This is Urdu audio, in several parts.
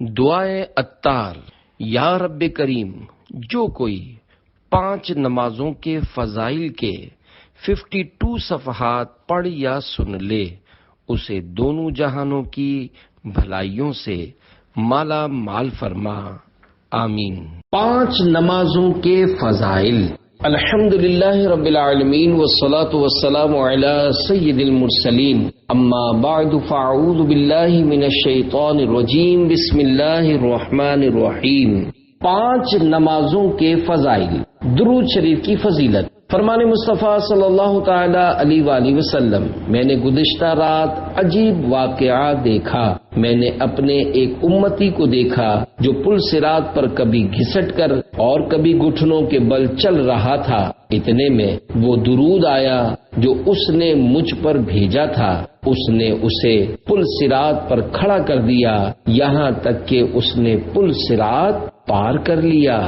دعائے اتار۔ یا رب کریم، جو کوئی 5 نمازوں کے فضائل کے 52 صفحات پڑھ یا سن لے، اسے دونوں جہانوں کی بھلائیوں سے مالا مال فرما، آمین۔ 5 نمازوں کے فضائل۔ الحمدللہ رب العالمین والصلاة والسلام علی سید المرسلین، اما بعد فاعوذ باللہ من الشیطان الرجیم، بسم اللہ الرحمن الرحیم۔ 5 نمازوں کے فضائل۔ درود شریف کی فضیلت۔ فرمان مصطفیٰ صلی اللہ تعالی علیہ وآلہ وسلم، میں نے گزشتہ رات عجیب واقعہ دیکھا۔ میں نے اپنے ایک امتی کو دیکھا جو پل صراط پر کبھی گھسٹ کر اور کبھی گھٹنوں کے بل چل رہا تھا۔ اتنے میں وہ درود آیا جو اس نے مجھ پر بھیجا تھا۔ اس نے اسے پل صراط پر کھڑا کر دیا، یہاں تک کہ اس نے پل صراط پار کر لیا۔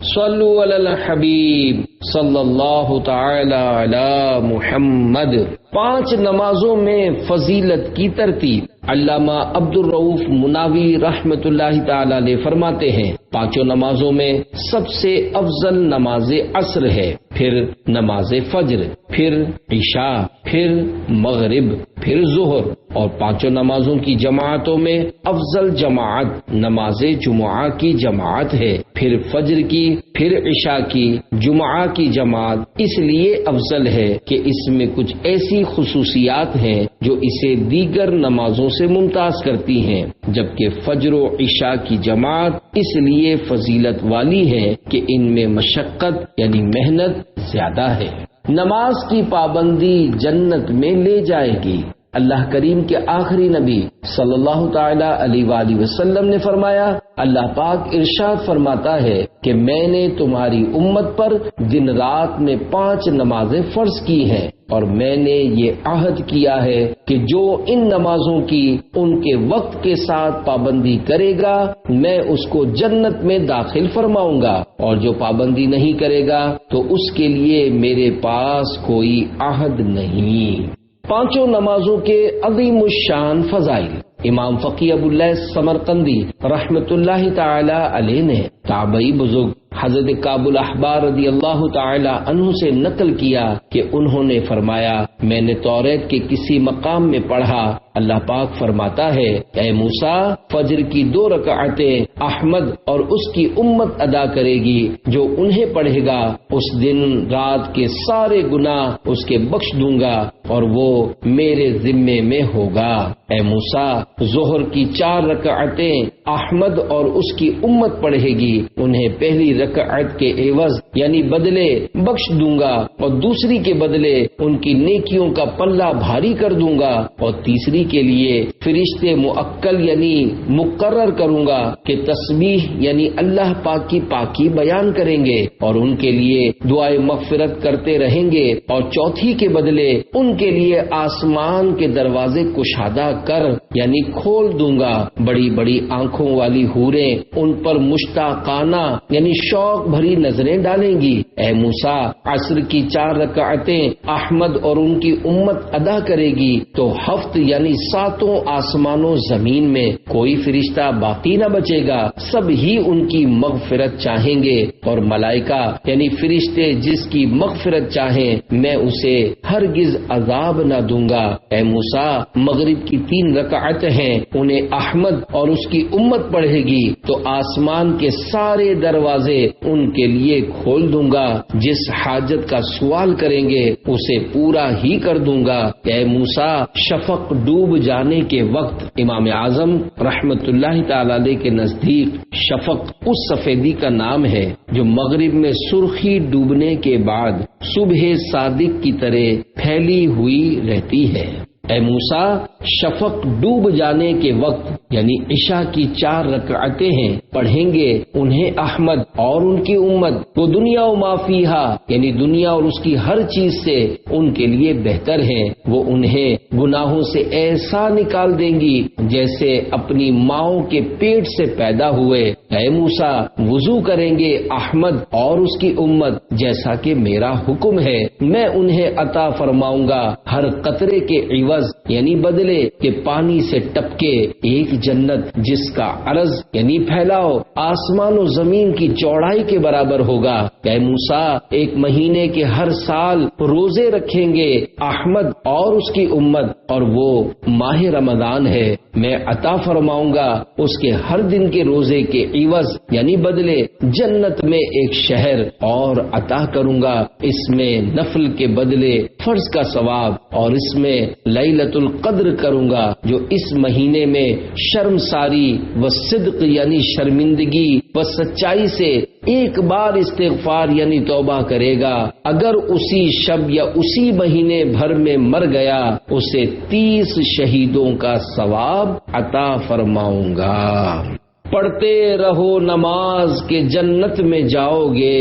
صلو علی الحبیب صلی اللہ تعالی علی محمد۔ 5 نمازوں میں فضیلت کی ترتیب۔ علامہ عبد الرؤف مناوی رحمت اللہ تعالی علیہ فرماتے ہیں، 5 نمازوں میں سب سے افضل نماز عصر ہے، پھر نماز فجر، پھر عشاء، پھر مغرب، پھر ظہر، اور 5 نمازوں کی جماعتوں میں افضل جماعت نماز جمعہ کی جماعت ہے، پھر فجر کی، پھر عشاء کی۔ جمعہ کی جماعت اس لیے افضل ہے کہ اس میں کچھ ایسی خصوصیات ہیں جو اسے دیگر نمازوں سے ممتاز کرتی ہیں، جبکہ فجر و عشاء کی جماعت اس لیے فضیلت والی ہے کہ ان میں مشقت یعنی محنت زیادہ ہے۔ نماز کی پابندی جنت میں لے جائے گی۔ اللہ کریم کے آخری نبی صلی اللہ تعالی علیہ وآلہ وسلم نے فرمایا، اللہ پاک ارشاد فرماتا ہے کہ میں نے تمہاری امت پر دن رات میں 5 نمازیں فرض کی ہیں، اور میں نے یہ عہد کیا ہے کہ جو ان نمازوں کی ان کے وقت کے ساتھ پابندی کرے گا میں اس کو جنت میں داخل فرماؤں گا، اور جو پابندی نہیں کرے گا تو اس کے لیے میرے پاس کوئی عہد نہیں۔ 5 نمازوں کے عظیم الشان فضائل۔ امام فقی ابو اللیث سمرقندی رحمت اللہ تعالی علیہ نے تابعی بزرگ حضرت کعب الاحبار رضی اللہ تعالی عنہ سے نقل کیا کہ انہوں نے فرمایا، میں نے توریت کے کسی مقام میں پڑھا، اللہ پاک فرماتا ہے، اے موسیٰ، فجر کی 2 رکعتیں احمد اور اس کی امت ادا کرے گی، جو انہیں پڑھے گا اس دن رات کے سارے گناہ اس کے بخش دوں گا اور وہ میرے ذمے میں ہوگا۔ اے موسیٰ، ظہر کی 4 رکعتیں احمد اور اس کی امت پڑھے گی، انہیں پہلی رکعت کے عوض یعنی بدلے بخش دوں گا، اور دوسری کے بدلے ان کی نیکیوں کا پلہ بھاری کر دوں گا، اور تیسری کے لیے فرشتے موکل یعنی مقرر کروں گا کہ تسبیح یعنی اللہ پاک کی پاکی بیان کریں گے اور ان کے لیے دعائے مغفرت کرتے رہیں گے، اور چوتھی کے بدلے ان کے لیے آسمان کے دروازے کشادہ کر یعنی کھول دوں گا، بڑی بڑی آنکھوں والی حوریں ان پر مشتاقانہ یعنی شوق بھری نظریں ڈالیں گی۔ اے موسیٰ، عصر کی 4 رکعتیں احمد اور ان کی امت ادا کرے گی تو ہفت یعنی 7 آسمانوں زمین میں کوئی فرشتہ باقی نہ بچے گا، سب ہی ان کی مغفرت چاہیں گے، اور ملائکہ یعنی فرشتے جس کی مغفرت چاہیں میں اسے ہرگز عذاب نہ دوں گا۔ اے موسیٰ، مغرب کی 3 رکعت ہیں، انہیں احمد اور اس کی امت پڑھے گی تو آسمان کے سارے دروازے ان کے لیے کھول دوں گا، جس حاجت کا سوال کریں گے اسے پورا ہی کر دوں گا۔ اے موسیٰ، شفق ڈوب جانے کے وقت امام اعظم رحمت اللہ تعالی علیہ کے نزدیک شفق اس سفیدی کا نام ہے جو مغرب میں سرخی ڈوبنے کے بعد صبح صادق کی طرح پھیلی ہوئی رہتی ہے۔ اے موسیٰ، شفق ڈوب جانے کے وقت یعنی عشاء کی 4 رکعتیں ہیں، پڑھیں گے انہیں احمد اور ان کی امت، وہ دنیا و ما فیہا یعنی دنیا اور اس کی ہر چیز سے ان کے لیے بہتر ہیں، وہ انہیں گناہوں سے ایسا نکال دیں گی جیسے اپنی ماؤں کے پیٹ سے پیدا ہوئے۔ اے موسیٰ، وضو کریں گے احمد اور اس کی امت جیسا کہ میرا حکم ہے، میں انہیں عطا فرماؤں گا ہر قطرے کے عوض یعنی بدلے پڑے کہ پانی سے ٹپکے ایک جنت جس کا عرض یعنی پھیلاؤ آسمان و زمین کی چوڑائی کے برابر ہوگا. اے موسیٰ، ایک مہینے کے ہر سال روزے رکھیں گے احمد اور اس کی امت، اور وہ ماہ رمضان ہے. میں عطا فرماؤں گا اس کے ہر دن کے روزے کے عوض یعنی بدلے جنت میں ایک شہر اور عطا کروں گا. اس میں نفل کے بدلے فرض کا ثواب، اور اس میں لیلۃ القدر کروں گا. جو اس مہینے میں شرمساری و صدق یعنی شرمندگی و سچائی سے ایک بار استغفار یعنی توبہ کرے گا، اگر اسی شب یا اسی مہینے بھر میں مر گیا، اسے 30 شہیدوں کا ثواب عطا فرماؤں گا. پڑھتے رہو نماز کے جنت میں جاؤ گے،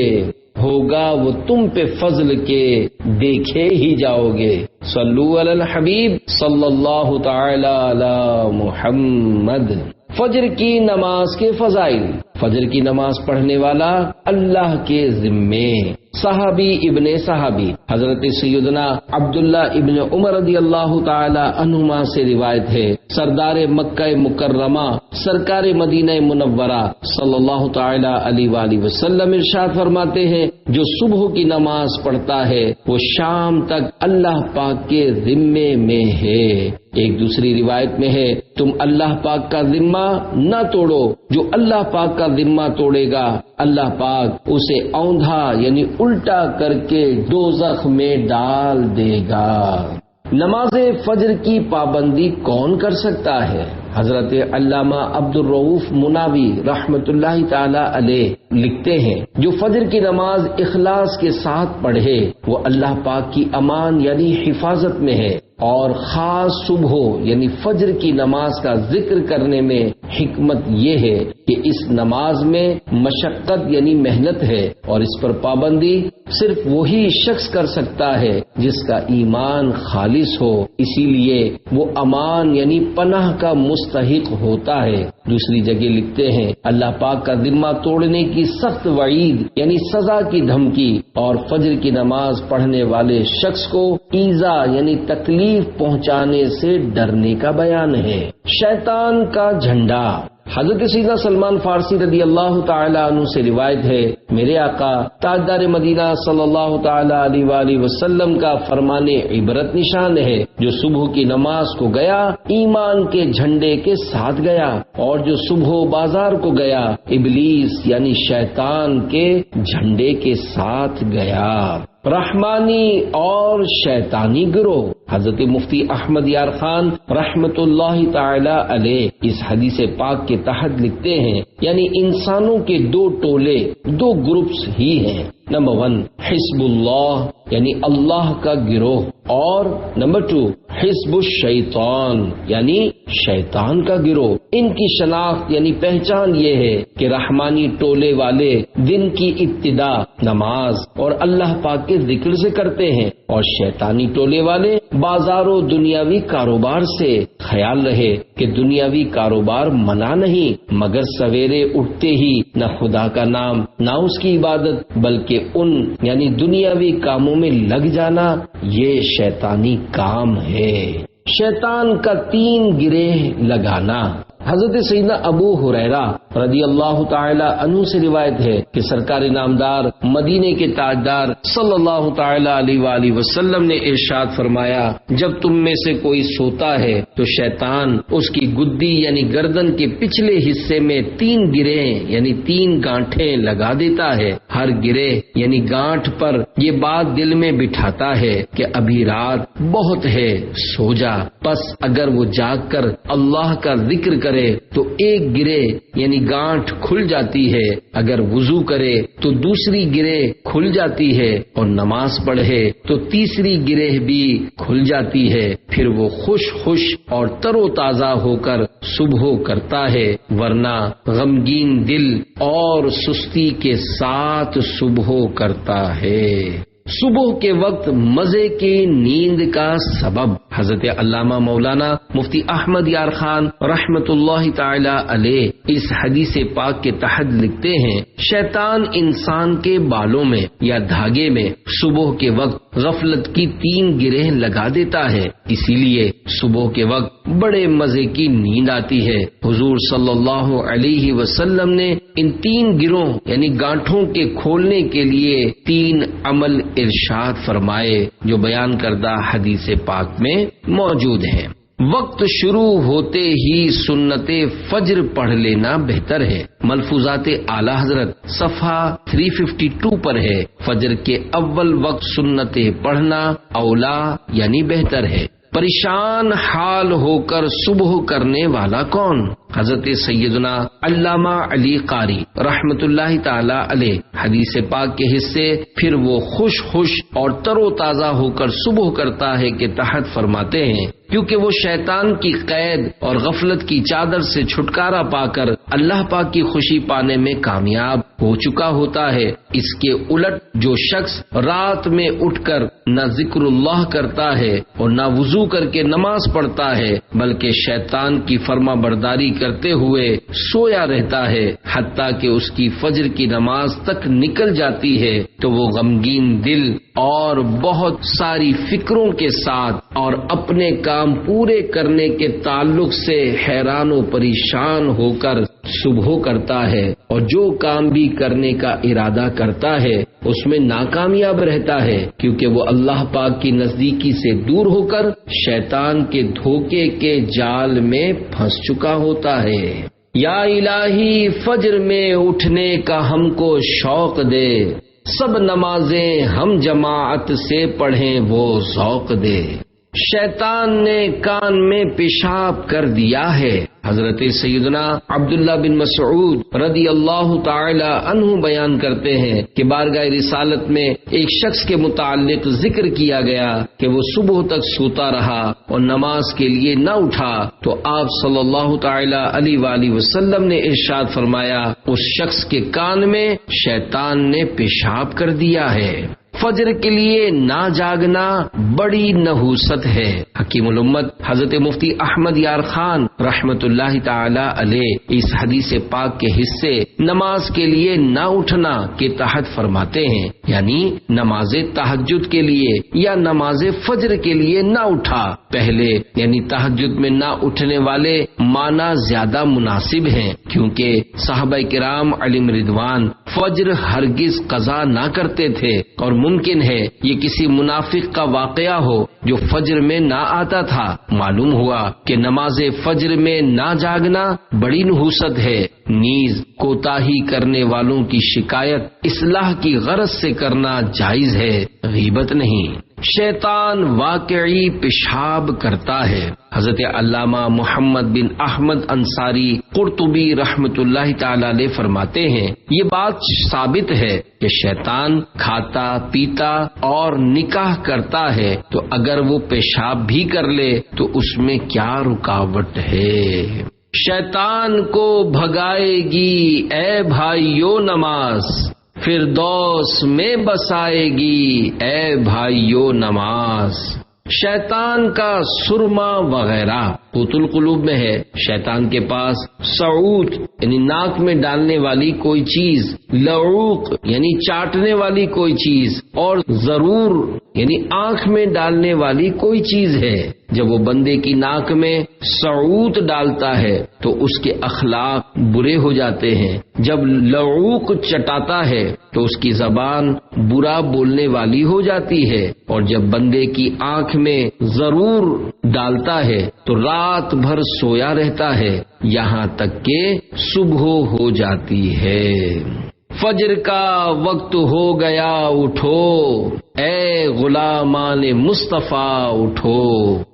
ہوگا وہ تم پہ فضل کے دیکھے ہی جاؤ گے. صلو علی الحبیب صلی اللہ تعالی علی محمد. فجر کی نماز کے فضائل. فجر کی نماز پڑھنے والا اللہ کے ذمے. صحابی ابن صحابی حضرت سیدنا عبداللہ ابن عمر رضی اللہ تعالی عنہما سے روایت ہے، سردار مکہ مکرمہ سرکار مدینہ منورہ صلی اللہ تعالی علیہ وآلہ وسلم ارشاد فرماتے ہیں، جو صبح کی نماز پڑھتا ہے وہ شام تک اللہ پاک کے ذمے میں ہے. ایک دوسری روایت میں ہے، تم اللہ پاک کا ذمہ نہ توڑو، جو اللہ پاک کا ذمہ توڑے گا اللہ پاک اسے اوندھا یعنی الٹا کر کے دوزخ میں ڈال دے گا. نماز فجر کی پابندی کون کر سکتا ہے؟ حضرت علامہ عبد الرؤوف مناوی رحمت اللہ تعالی علیہ لکھتے ہیں، جو فجر کی نماز اخلاص کے ساتھ پڑھے وہ اللہ پاک کی امان یعنی حفاظت میں ہے. اور خاص صبح یعنی فجر کی نماز کا ذکر کرنے میں حکمت یہ ہے کہ اس نماز میں مشقت یعنی محنت ہے، اور اس پر پابندی صرف وہی شخص کر سکتا ہے جس کا ایمان خالص ہو، اسی لیے وہ امان یعنی پناہ کا مستحق ہوتا ہے. دوسری جگہ لکھتے ہیں، اللہ پاک کا ذمہ توڑنے کی سخت وعید یعنی سزا کی دھمکی، اور فجر کی نماز پڑھنے والے شخص کو ایذا یعنی تکلیف پہنچانے سے ڈرنے کا بیان ہے. شیطان کا جھنڈا. حضرت سیدنا سلمان فارسی رضی اللہ تعالی عنہ سے روایت ہے، میرے آقا تاجدار مدینہ صلی اللہ تعالی علیہ وآلہ وسلم کا فرمان عبرت نشان ہے، جو صبح کی نماز کو گیا ایمان کے جھنڈے کے ساتھ گیا، اور جو صبح بازار کو گیا ابلیس یعنی شیطان کے جھنڈے کے ساتھ گیا. رحمانی اور شیطانی گروہ. حضرت مفتی احمد یار خان رحمت اللہ تعالی علیہ اس حدیث پاک کے تحت لکھتے ہیں، یعنی انسانوں کے دو ٹولے، دو گروپس ہی ہیں. نمبر 1 حزب اللہ یعنی اللہ کا گروہ، اور نمبر 2 حزب الشیطان یعنی شیطان کا گروہ. ان کی شناخت یعنی پہچان یہ ہے کہ رحمانی ٹولے والے دن کی ابتدا نماز اور اللہ پاک کے ذکر سے کرتے ہیں، اور شیطانی ٹولے والے بازار و دنیاوی کاروبار سے. خیال رہے کہ دنیاوی کاروبار منع نہیں، مگر سویرے اٹھتے ہی نہ خدا کا نام نہ اس کی عبادت بلکہ ان یعنی دنیاوی کاموں میں لگ جانا، یہ شیطانی کام ہے. شیطان کا 3 گرہ لگانا. حضرت سیدنا ابو ہریرہ رضی اللہ تعالی عنہ سے روایت ہے کہ سرکار نامدار مدینے کے تاجدار صلی اللہ تعالی علیہ وآلہ وسلم نے ارشاد فرمایا، جب تم میں سے کوئی سوتا ہے تو شیطان اس کی گدی یعنی گردن کے پچھلے حصے میں 3 گرہ یعنی 3 گانٹھیں لگا دیتا ہے. ہر گرہ یعنی گانٹھ پر یہ بات دل میں بٹھاتا ہے کہ ابھی رات بہت ہے، سو جا. پس اگر وہ جاگ کر اللہ کا ذکر کرے تو ایک گرہ یعنی گانٹھ کھل جاتی ہے، اگر وضو کرے تو دوسری گرہ کھل جاتی ہے، اور نماز پڑھے تو تیسری گرہ بھی کھل جاتی ہے. پھر وہ خوش اور تر و تازہ ہو کر صبح کرتا ہے، ورنہ غمگین دل اور سستی کے ساتھ صبح کرتا ہے. صبح کے وقت مزے کی نیند کا سبب. حضرت علامہ مولانا مفتی احمد یار خان رحمت اللہ تعالی علیہ اس حدیث پاک کے تحت لکھتے ہیں، شیطان انسان کے بالوں میں یا دھاگے میں صبح کے وقت غفلت کی 3 گرہ لگا دیتا ہے، اسی لیے صبح کے وقت بڑے مزے کی نیند آتی ہے۔ حضور صلی اللہ علیہ وسلم نے ان 3 گروں یعنی گانٹھوں کے کھولنے کے لیے 3 عمل ارشاد فرمائے جو بیان کردہ حدیث پاک میں موجود ہیں۔ وقت شروع ہوتے ہی سنت فجر پڑھ لینا بہتر ہے۔ ملفوظات اعلی حضرت صفحہ 352 پر ہے، فجر کے اول وقت سنت پڑھنا اولا یعنی بہتر ہے۔ پریشان حال ہو کر صبح کرنے والا کون؟ حضرت سیدنا علامہ علی قاری رحمت اللہ تعالی علیہ حدیث پاک کے حصے پھر وہ خوش اور تر و تازہ ہو کر صبح کرتا ہے کہ تحت فرماتے ہیں، کیونکہ وہ شیطان کی قید اور غفلت کی چادر سے چھٹکارا پا کر اللہ پاک کی خوشی پانے میں کامیاب ہو چکا ہوتا ہے۔ اس کے الٹ جو شخص رات میں اٹھ کر نہ ذکر اللہ کرتا ہے اور نہ وضو کر کے نماز پڑھتا ہے بلکہ شیطان کی فرما برداری کرتے ہوئے سویا رہتا ہے حتیٰ کہ اس کی فجر کی نماز تک نکل جاتی ہے، تو وہ غمگین دل اور بہت ساری فکروں کے ساتھ اور اپنے کام پورے کرنے کے تعلق سے حیران و پریشان ہو کر صبح کرتا ہے، اور جو کام بھی کرنے کا ارادہ کرتا ہے اس میں ناکامیاب رہتا ہے، کیونکہ وہ اللہ پاک کی نزدیکی سے دور ہو کر شیطان کے دھوکے کے جال میں پھنس چکا ہوتا ہے۔ یا الہی فجر میں اٹھنے کا ہم کو شوق دے، سب نمازیں ہم جماعت سے پڑھیں وہ ذوق دے۔ شیطان نے کان میں پیشاب کر دیا ہے۔ حضرت سیدنا عبداللہ بن مسعود رضی اللہ تعالی عنہ بیان کرتے ہیں کہ بارگاہ رسالت میں ایک شخص کے متعلق ذکر کیا گیا کہ وہ صبح تک سوتا رہا اور نماز کے لیے نہ اٹھا، تو آپ صلی اللہ تعالی علیہ وآلہ وسلم نے ارشاد فرمایا اس شخص کے کان میں شیطان نے پیشاب کر دیا ہے۔ فجر کے لیے نہ جاگنا بڑی نحوست ہے۔ حکیم الامت حضرت مفتی احمد یار خان رحمت اللہ تعالی علیہ اس حدیث پاک کے حصے نماز کے لیے نہ اٹھنا کے تحت فرماتے ہیں، یعنی نماز تہجد کے لیے یا نماز فجر کے لیے نہ اٹھا۔ پہلے یعنی تہجد میں نہ اٹھنے والے معنی زیادہ مناسب ہیں، کیونکہ صحابہ کرام علیہم رضوان فجر ہرگز قضا نہ کرتے تھے، اور ممکن ہے یہ کسی منافق کا واقعہ ہو جو فجر میں نہ آتا تھا۔ معلوم ہوا کہ نماز فجر میں نہ جاگنا بڑی نحوست ہے، نیز کوتاہی کرنے والوں کی شکایت اصلاح کی غرض سے کرنا جائز ہے، غیبت نہیں۔ شیطان واقعی پیشاب کرتا ہے۔ حضرت علامہ محمد بن احمد انصاری قرطبی رحمت اللہ تعالی علیہ فرماتے ہیں یہ بات ثابت ہے کہ شیطان کھاتا پیتا اور نکاح کرتا ہے، تو اگر وہ پیشاب بھی کر لے تو اس میں کیا رکاوٹ ہے؟ شیطان کو بھگائے گی اے بھائیو نماز، فردوس میں بسائے گی اے بھائیو نماز۔ شیطان کا سرما وغیرہ قوت القلوب میں ہے۔ شیطان کے پاس سعود یعنی ناک میں ڈالنے والی کوئی چیز، لعوق یعنی چاٹنے والی کوئی چیز، اور ضرور یعنی آنکھ میں ڈالنے والی کوئی چیز ہے۔ جب وہ بندے کی ناک میں سعود ڈالتا ہے تو اس کے اخلاق برے ہو جاتے ہیں۔ جب لعوق چٹاتا ہے تو اس کی زبان برا بولنے والی ہو جاتی ہے، اور جب بندے کی آنکھ میں ضرور ڈالتا ہے تو رات بھر سویا رہتا ہے یہاں تک کہ صبح ہو جاتی ہے۔ فجر کا وقت ہو گیا اٹھو، اے غلامان مصطفیٰ اٹھو،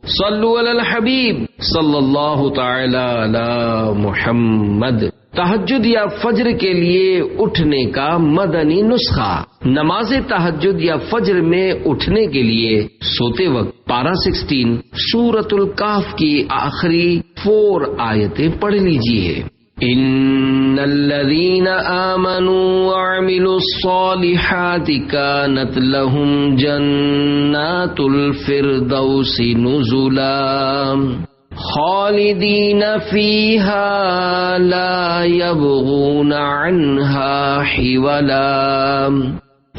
صلو علی الحبیب صلی اللہ تعالی علی محمد۔ تہجد یا فجر کے لیے اٹھنے کا مدنی نسخہ۔ نماز تہجد یا فجر میں اٹھنے کے لیے سوتے وقت پارہ 16 سورۃ الکہف کی آخری 4 آیتیں پڑھ لیجیے۔ ان الذين آمنوا وعملوا الصالحات كانت لهم جنات الفردوس نزلا خالدين فيها لا يبغون عنها حولا۔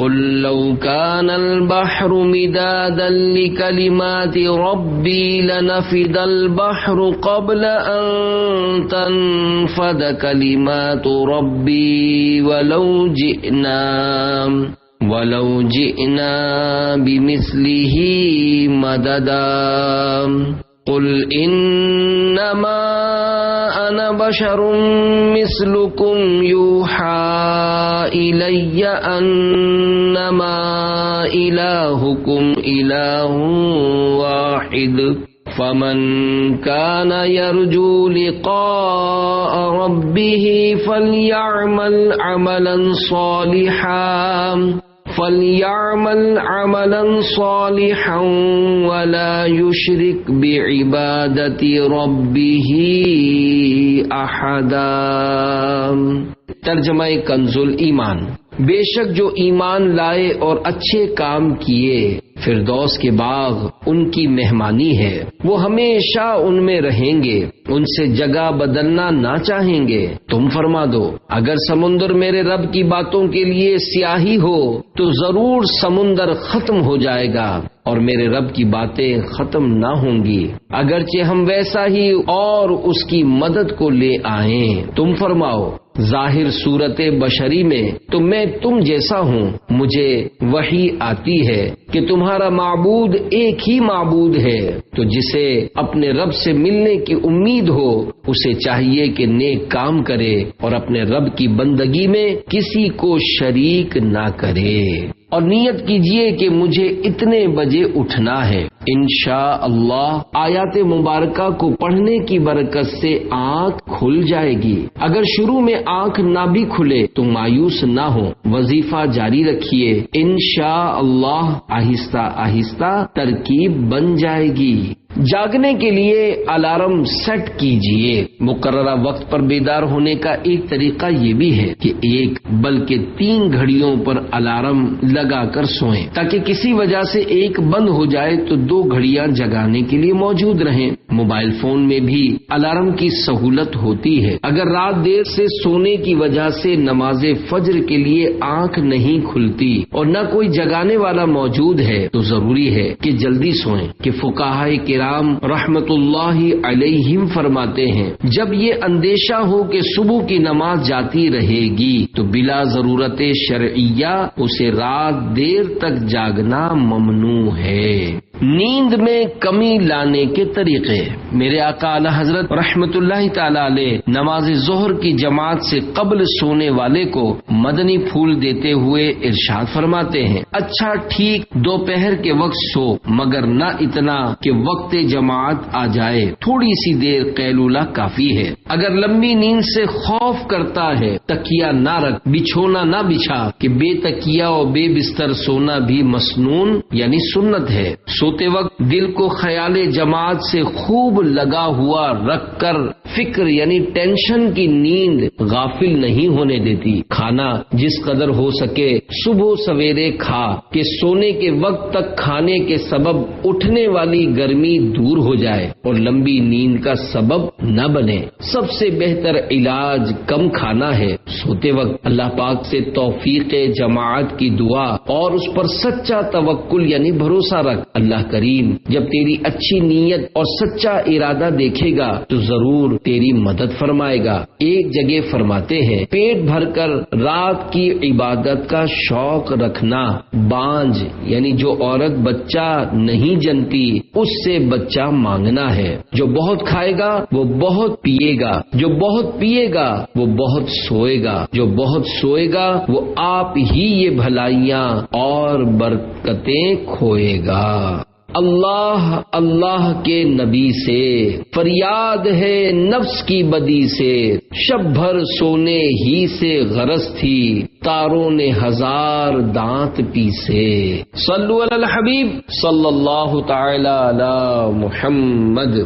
قل لو كان البحر مدادا لكلمات ربي لنفد البحر قبل أن تنفد كلمات ربي ولو جئنا بمثله مددا قل إنما أنا بشر مثلكم يوحى إلي أنما إلهكم إله واحد فمن كان يرجو لقاء ربه فليعمل عملا صالحا ولا يشرك بعبادة ربه أحدا۔ ترجمہ کنز الایمان۔ بے شک جو ایمان لائے اور اچھے کام کیے، فردوس کے باغ ان کی مہمانی ہے، وہ ہمیشہ ان میں رہیں گے، ان سے جگہ بدلنا نہ چاہیں گے۔ تم فرما دو، اگر سمندر میرے رب کی باتوں کے لیے سیاہی ہو تو ضرور سمندر ختم ہو جائے گا اور میرے رب کی باتیں ختم نہ ہوں گی، اگرچہ ہم ویسا ہی اور اس کی مدد کو لے آئیں۔ تم فرماؤ، ظاہر صورت بشری میں تو میں تم جیسا ہوں، مجھے وحی آتی ہے کہ تمہارا معبود ایک ہی معبود ہے، تو جسے اپنے رب سے ملنے کی امید ہو اسے چاہیے کہ نیک کام کرے اور اپنے رب کی بندگی میں کسی کو شریک نہ کرے، اور نیت کیجئے کہ مجھے اتنے بجے اٹھنا ہے۔ انشاءاللہ آیات مبارکہ کو پڑھنے کی برکت سے آنکھ کھل جائے گی۔ اگر شروع میں آنکھ نہ بھی کھلے تو مایوس نہ ہو، وظیفہ جاری رکھیے، انشاءاللہ آہستہ آہستہ ترکیب بن جائے گی۔ جاگنے کے لیے الارم سیٹ کیجئے۔ مقررہ وقت پر بیدار ہونے کا ایک طریقہ یہ بھی ہے کہ ایک بلکہ 3 گھڑیوں پر الارم لگا کر سوئیں، تاکہ کسی وجہ سے ایک بند ہو جائے تو 2 گھڑیاں جگانے کے لیے موجود رہیں۔ موبائل فون میں بھی الارم کی سہولت ہوتی ہے۔ اگر رات دیر سے سونے کی وجہ سے نماز فجر کے لیے آنکھ نہیں کھلتی اور نہ کوئی جگانے والا موجود ہے تو ضروری ہے کہ جلدی سوئیں، کہ فقہائے کرام رحمت اللہ علیہم فرماتے ہیں جب یہ اندیشہ ہو کہ صبح کی نماز جاتی رہے گی تو بلا ضرورت شرعیہ اسے رات دیر تک جاگنا ممنوع ہے۔ نیند میں کمی لانے کے طریقے۔ میرے آقا اعلی حضرت رحمت اللہ تعالی علیہ نماز ظہر کی جماعت سے قبل سونے والے کو مدنی پھول دیتے ہوئے ارشاد فرماتے ہیں، اچھا ٹھیک دوپہر کے وقت سو، مگر نہ اتنا کہ وقت جماعت آ جائے، تھوڑی سی دیر قیلولہ کافی ہے۔ اگر لمبی نیند سے خوف کرتا ہے تکیہ نہ رکھ، بچھونا نہ بچھا، کہ بے تکیہ اور بے بستر سونا بھی مسنون یعنی سنت ہے۔ سوتے وقت دل کو خیال جماعت سے خوب لگا ہوا رکھ کر فکر یعنی ٹینشن کی نیند غافل نہیں ہونے دیتی۔ کھانا جس قدر ہو سکے صبح سویرے کھا کہ سونے کے وقت تک کھانے کے سبب اٹھنے والی گرمی دور ہو جائے اور لمبی نیند کا سبب نہ بنے۔ سب سے بہتر علاج کم کھانا ہے۔ سوتے وقت اللہ پاک سے توفیق جماعت کی دعا اور اس پر سچا توکل یعنی بھروسہ رکھ۔ اللہ کریم جب تیری اچھی نیت اور سچا ارادہ دیکھے گا تو ضرور تیری مدد فرمائے گا۔ ایک جگہ فرماتے ہیں، پیٹ بھر کر رات کی عبادت کا شوق رکھنا، بانج یعنی جو عورت بچہ نہیں جنتی اس سے بچہ مانگنا ہے۔ جو بہت کھائے گا وہ بہت پیے گا، جو بہت پیے گا وہ بہت سوئے گا، جو بہت سوئے گا وہ آپ ہی یہ بھلائیاں اور برکتیں کھوئے گا۔ اللہ اللہ کے نبی سے فریاد ہے نفس کی بدی سے، شب بھر سونے ہی سے غرض تھی، تاروں نے 1000 دانت پیسے۔ صلو علی الحبیب صلی اللہ تعالی علی محمد۔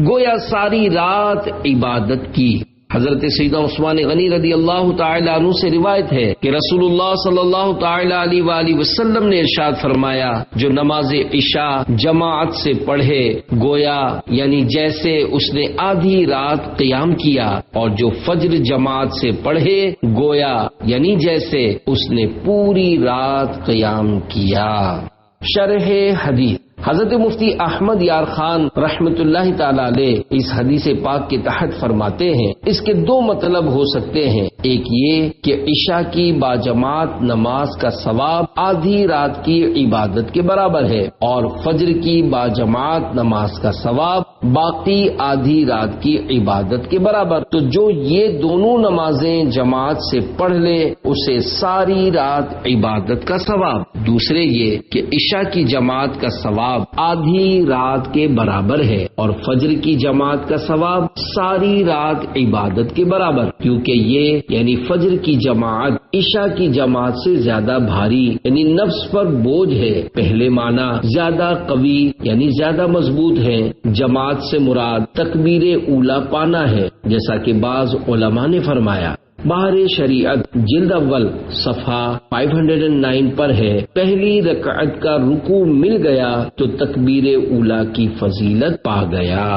گویا ساری رات عبادت کی حضرت سیدنا عثمان غنی رضی اللہ تعالی عنہ سے روایت ہے کہ رسول اللہ صلی اللہ تعالی علیہ وآلہ وسلم نے ارشاد فرمایا، جو نماز عشاء جماعت سے پڑھے گویا یعنی جیسے اس نے آدھی رات قیام کیا، اور جو فجر جماعت سے پڑھے گویا یعنی جیسے اس نے پوری رات قیام کیا۔ شرح حدیث۔ حضرت مفتی احمد یار خان رحمت اللہ تعالی علیہ اس حدیث پاک کے تحت فرماتے ہیں، اس کے دو مطلب ہو سکتے ہیں، ایک یہ کہ عشاء کی باجماعت نماز کا ثواب آدھی رات کی عبادت کے برابر ہے، اور فجر کی باجماعت نماز کا ثواب باقی آدھی رات کی عبادت کے برابر۔ تو جو یہ دونوں نمازیں جماعت سے پڑھ لے اسے ساری رات عبادت کا ثواب۔ دوسرے یہ کہ عشاء کی جماعت کا ثواب آدھی رات کے برابر ہے، اور فجر کی جماعت کا ثواب ساری رات عبادت کے برابر، کیونکہ یہ یعنی فجر کی جماعت عشاء کی جماعت سے زیادہ بھاری یعنی نفس پر بوجھ ہے۔ پہلے معنی زیادہ قوی یعنی زیادہ مضبوط ہے۔ جماعت سے مراد تکبیر اولا پانا ہے، جیسا کہ بعض علماء نے فرمایا۔ بہر شریعت جلد اول صفحہ 509 پر ہے، پہلی رکعت کا رکوع مل گیا تو تکبیر اولا کی فضیلت پا گیا۔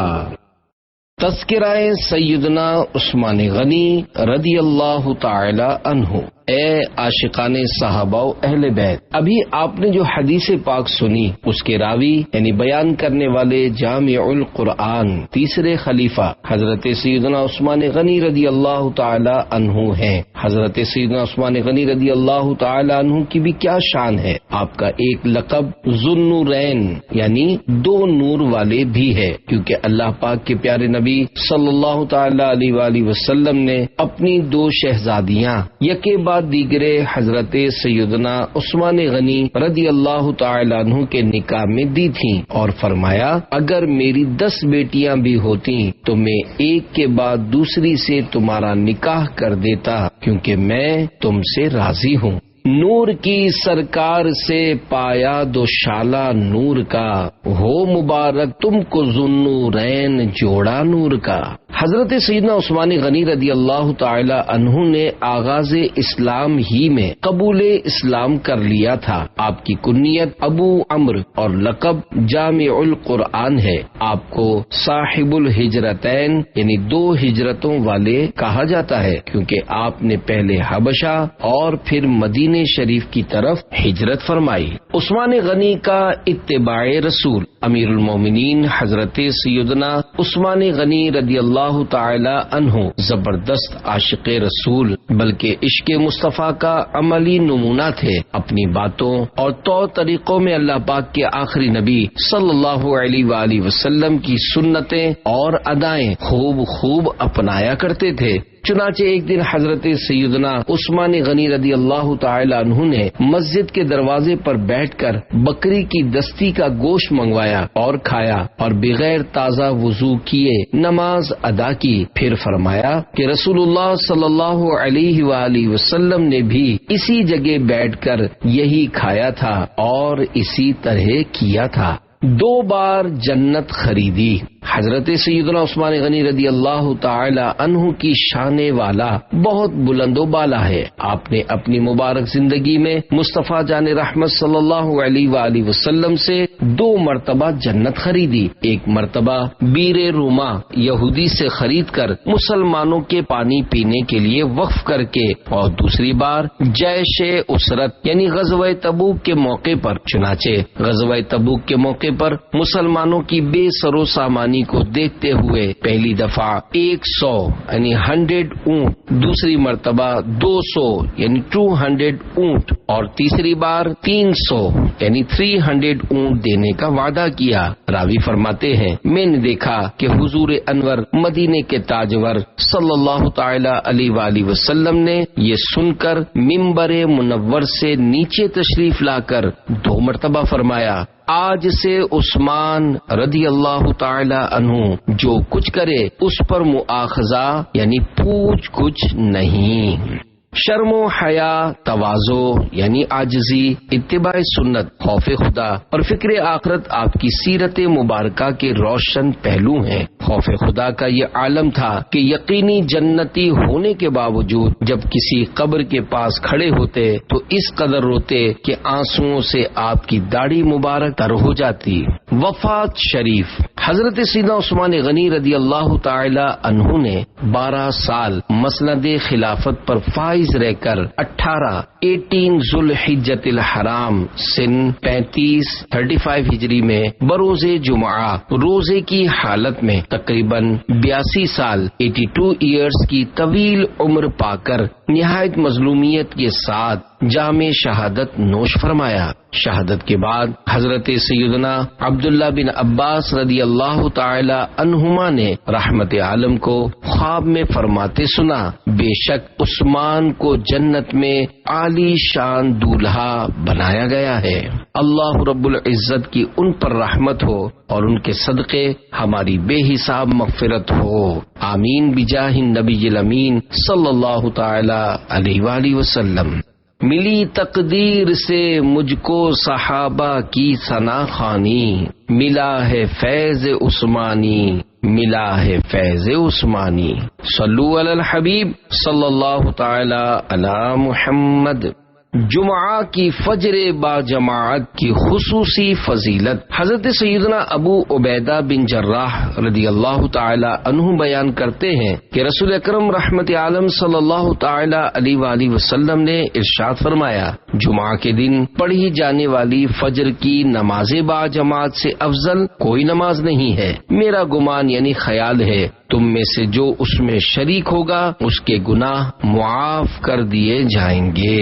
تذکرہ سیدنا عثمان غنی رضی اللہ تعالی عنہ۔ اے عاشقان صحابہ و اہل بیت، ابھی آپ نے جو حدیث پاک سنی اس کے راوی یعنی بیان کرنے والے جامع القرآن تیسرے خلیفہ حضرت سیدنا عثمان غنی رضی اللہ تعالی عنہ ہیں۔ حضرت سیدنا عثمان غنی رضی اللہ تعالی عنہ کی بھی کیا شان ہے، آپ کا ایک لقب ذو النورین یعنی دو نور والے بھی ہے، کیونکہ اللہ پاک کے پیارے نبی صلی اللہ تعالی علیہ وآلہ وسلم نے اپنی دو شہزادیاں یکے بعد دیگرے حضرت سیدنا عثمان غنی رضی اللہ تعالی عنہ کے نکاح میں دی تھیں، اور فرمایا اگر میری 10 بیٹیاں بھی ہوتی تو میں ایک کے بعد دوسری سے تمہارا نکاح کر دیتا، کیونکہ میں تم سے راضی ہوں۔ نور کی سرکار سے پایا دو شالہ نور کا، ہو مبارک تم کو ذو النورین جوڑا نور کا۔ حضرت سیدنا عثمان غنی رضی اللہ تعالی عنہ نے آغاز اسلام ہی میں قبول اسلام کر لیا تھا۔ آپ کی کنیت ابو عمرو اور لقب جامع القرآن ہے۔ آپ کو صاحب الہجرتین یعنی 2 ہجرتوں والے کہا جاتا ہے، کیونکہ آپ نے پہلے حبشہ اور پھر مدینہ شریف کی طرف ہجرت فرمائی۔ عثمان غنی کا اتباع رسول امیر المومنین حضرت سیدنا عثمان غنی رضی اللہ تعالی عنہ زبردست عاشق رسول بلکہ عشق مصطفیٰ کا عملی نمونہ تھے۔ اپنی باتوں اور طور طریقوں میں اللہ پاک کے آخری نبی صلی اللہ علیہ وآلہ وسلم کی سنتیں اور ادائیں خوب اپنایا کرتے تھے۔ چنانچہ ایک دن حضرت سیدنا عثمان غنی رضی اللہ تعالی عنہ نے مسجد کے دروازے پر بیٹھ کر بکری کی دستی کا گوشت منگوایا اور کھایا، اور بغیر تازہ وضو کیے نماز ادا کی۔ پھر فرمایا کہ رسول اللہ صلی اللہ علیہ وآلہ وسلم نے بھی اسی جگہ بیٹھ کر یہی کھایا تھا اور اسی طرح کیا تھا۔ 2 بار جنت خریدی۔ حضرت سیدنا عثمان غنی رضی اللہ تعالی عنہ کی شان والا بہت بلند و بالا ہے۔ آپ نے اپنی مبارک زندگی میں مصطفیٰ جان رحمت صلی اللہ علیہ وآلہ وسلم سے 2 مرتبہ جنت خریدی۔ ایک مرتبہ بیر روما یہودی سے خرید کر مسلمانوں کے پانی پینے کے لیے وقف کر کے، اور دوسری بار جیش اسرت یعنی غزوہ تبوک کے موقع پر۔ چنانچہ غزوہ تبوک کے موقع پر مسلمانوں کی بے سر و سامانی کو دیکھتے ہوئے پہلی دفعہ 100 یعنی 100 اونٹ، دوسری مرتبہ 200 یعنی 200 اونٹ، اور تیسری بار 300 یعنی 300 اونٹ دینے کا وعدہ کیا۔ راوی فرماتے ہیں میں نے دیکھا کہ حضور انور مدینے کے تاجور صلی اللہ تعالی علیہ وآلہ وسلم نے یہ سن کر ممبر منور سے نیچے تشریف لا کر 2 مرتبہ فرمایا، آج سے عثمان رضی اللہ تعالی عنہ جو کچھ کرے اس پر مؤاخذہ یعنی پوچھ کچھ نہیں۔ شرم و حیا، تواضع یعنی عاجزی، اتباع سنت، خوف خدا اور فکر آخرت آپ کی سیرت مبارکہ کے روشن پہلو ہیں۔ خوف خدا کا یہ عالم تھا کہ یقینی جنتی ہونے کے باوجود جب کسی قبر کے پاس کھڑے ہوتے تو اس قدر روتے کہ آنسوؤں سے آپ کی داڑھی مبارک تر ہو جاتی۔ وفات شریف، حضرت سیدنا عثمان غنی رضی اللہ تعالی عنہ نے 12 سال مسند خلافت پر فائز رہ کر 18 ذوالحجۃ الحرام سن 35 ہجری میں بروز جمعہ روزے کی حالت میں تقریباً 82 سال 82 ایئرز کی طویل عمر پا کر نہایت مظلومیت کے ساتھ جام شہادت نوش فرمایا۔ شہادت کے بعد حضرت سیدنا عبداللہ بن عباس رضی اللہ تعالی عنہما نے رحمت عالم کو خواب میں فرماتے سنا، بے شک عثمان کو جنت میں عالی شان دولہا بنایا گیا ہے۔ اللہ رب العزت کی ان پر رحمت ہو اور ان کے صدقے ہماری بے حساب مغفرت ہو، آمین بجاہ النبی الامین صلی اللہ تعالی علیہ وآلہ وسلم۔ ملی تقدیر سے مجھ کو صحابہ کی ثنا خوانی، ملا ہے فیض عثمانی، ملا ہے فیض عثمانی۔ صلو علی الحبیب صلی اللہ تعالی علی محمد۔ جمعہ کی فجر با جماعت کی خصوصی فضیلت، حضرت سیدنا ابو عبیدہ بن جراح رضی اللہ تعالی عنہ بیان کرتے ہیں کہ رسول اکرم رحمت عالم صلی اللہ تعالی علیہ وآلہ وسلم نے ارشاد فرمایا، جمعہ کے دن پڑھی جانے والی فجر کی نماز با جماعت سے افضل کوئی نماز نہیں ہے۔ میرا گمان یعنی خیال ہے تم میں سے جو اس میں شریک ہوگا اس کے گناہ معاف کر دیے جائیں گے۔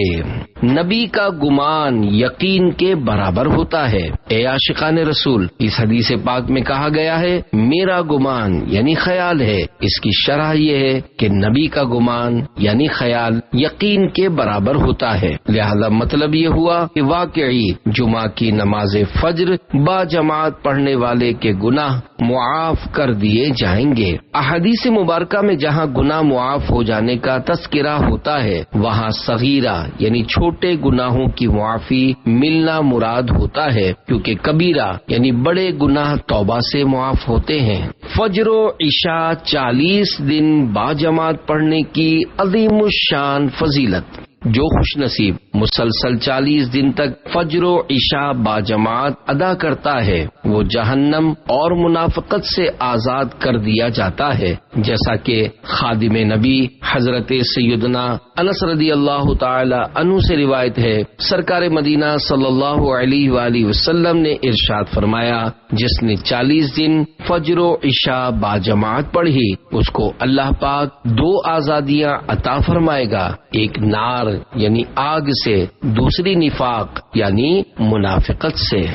نبی کا گمان یقین کے برابر ہوتا ہے۔ اے عاشقان رسول، اس حدیث پاک میں کہا گیا ہے میرا گمان یعنی خیال ہے، اس کی شرح یہ ہے کہ نبی کا گمان یعنی خیال یقین کے برابر ہوتا ہے، لہذا مطلب یہ ہوا کہ واقعی جمعہ کی نماز فجر با جماعت پڑھنے والے کے گناہ معاف کر دیے جائیں گے۔ احادیث مبارکہ میں جہاں گناہ معاف ہو جانے کا تذکرہ ہوتا ہے وہاں صغیرہ یعنی چھوٹے گناہوں کی معافی ملنا مراد ہوتا ہے، کیونکہ کبیرہ یعنی بڑے گناہ توبہ سے معاف ہوتے ہیں۔ فجر و عشاء 40 دن با جماعت پڑھنے کی عظیم الشان فضیلت، جو خوش نصیب مسلسل 40 دن تک فجر و عشاء با جماعت ادا کرتا ہے وہ جہنم اور منافقت سے آزاد کر دیا جاتا ہے، جیسا کہ خادم نبی حضرت سیدنا انس رضی اللہ تعالی عنہ سے روایت ہے، سرکار مدینہ صلی اللہ علیہ وآلہ وسلم نے ارشاد فرمایا، جس نے 40 دن فجر و عشاء با جماعت پڑھی اس کو اللہ پاک 2 آزادیاں عطا فرمائے گا، ایک نار یعنی آگ سے، دوسری نفاق یعنی منافقت سے۔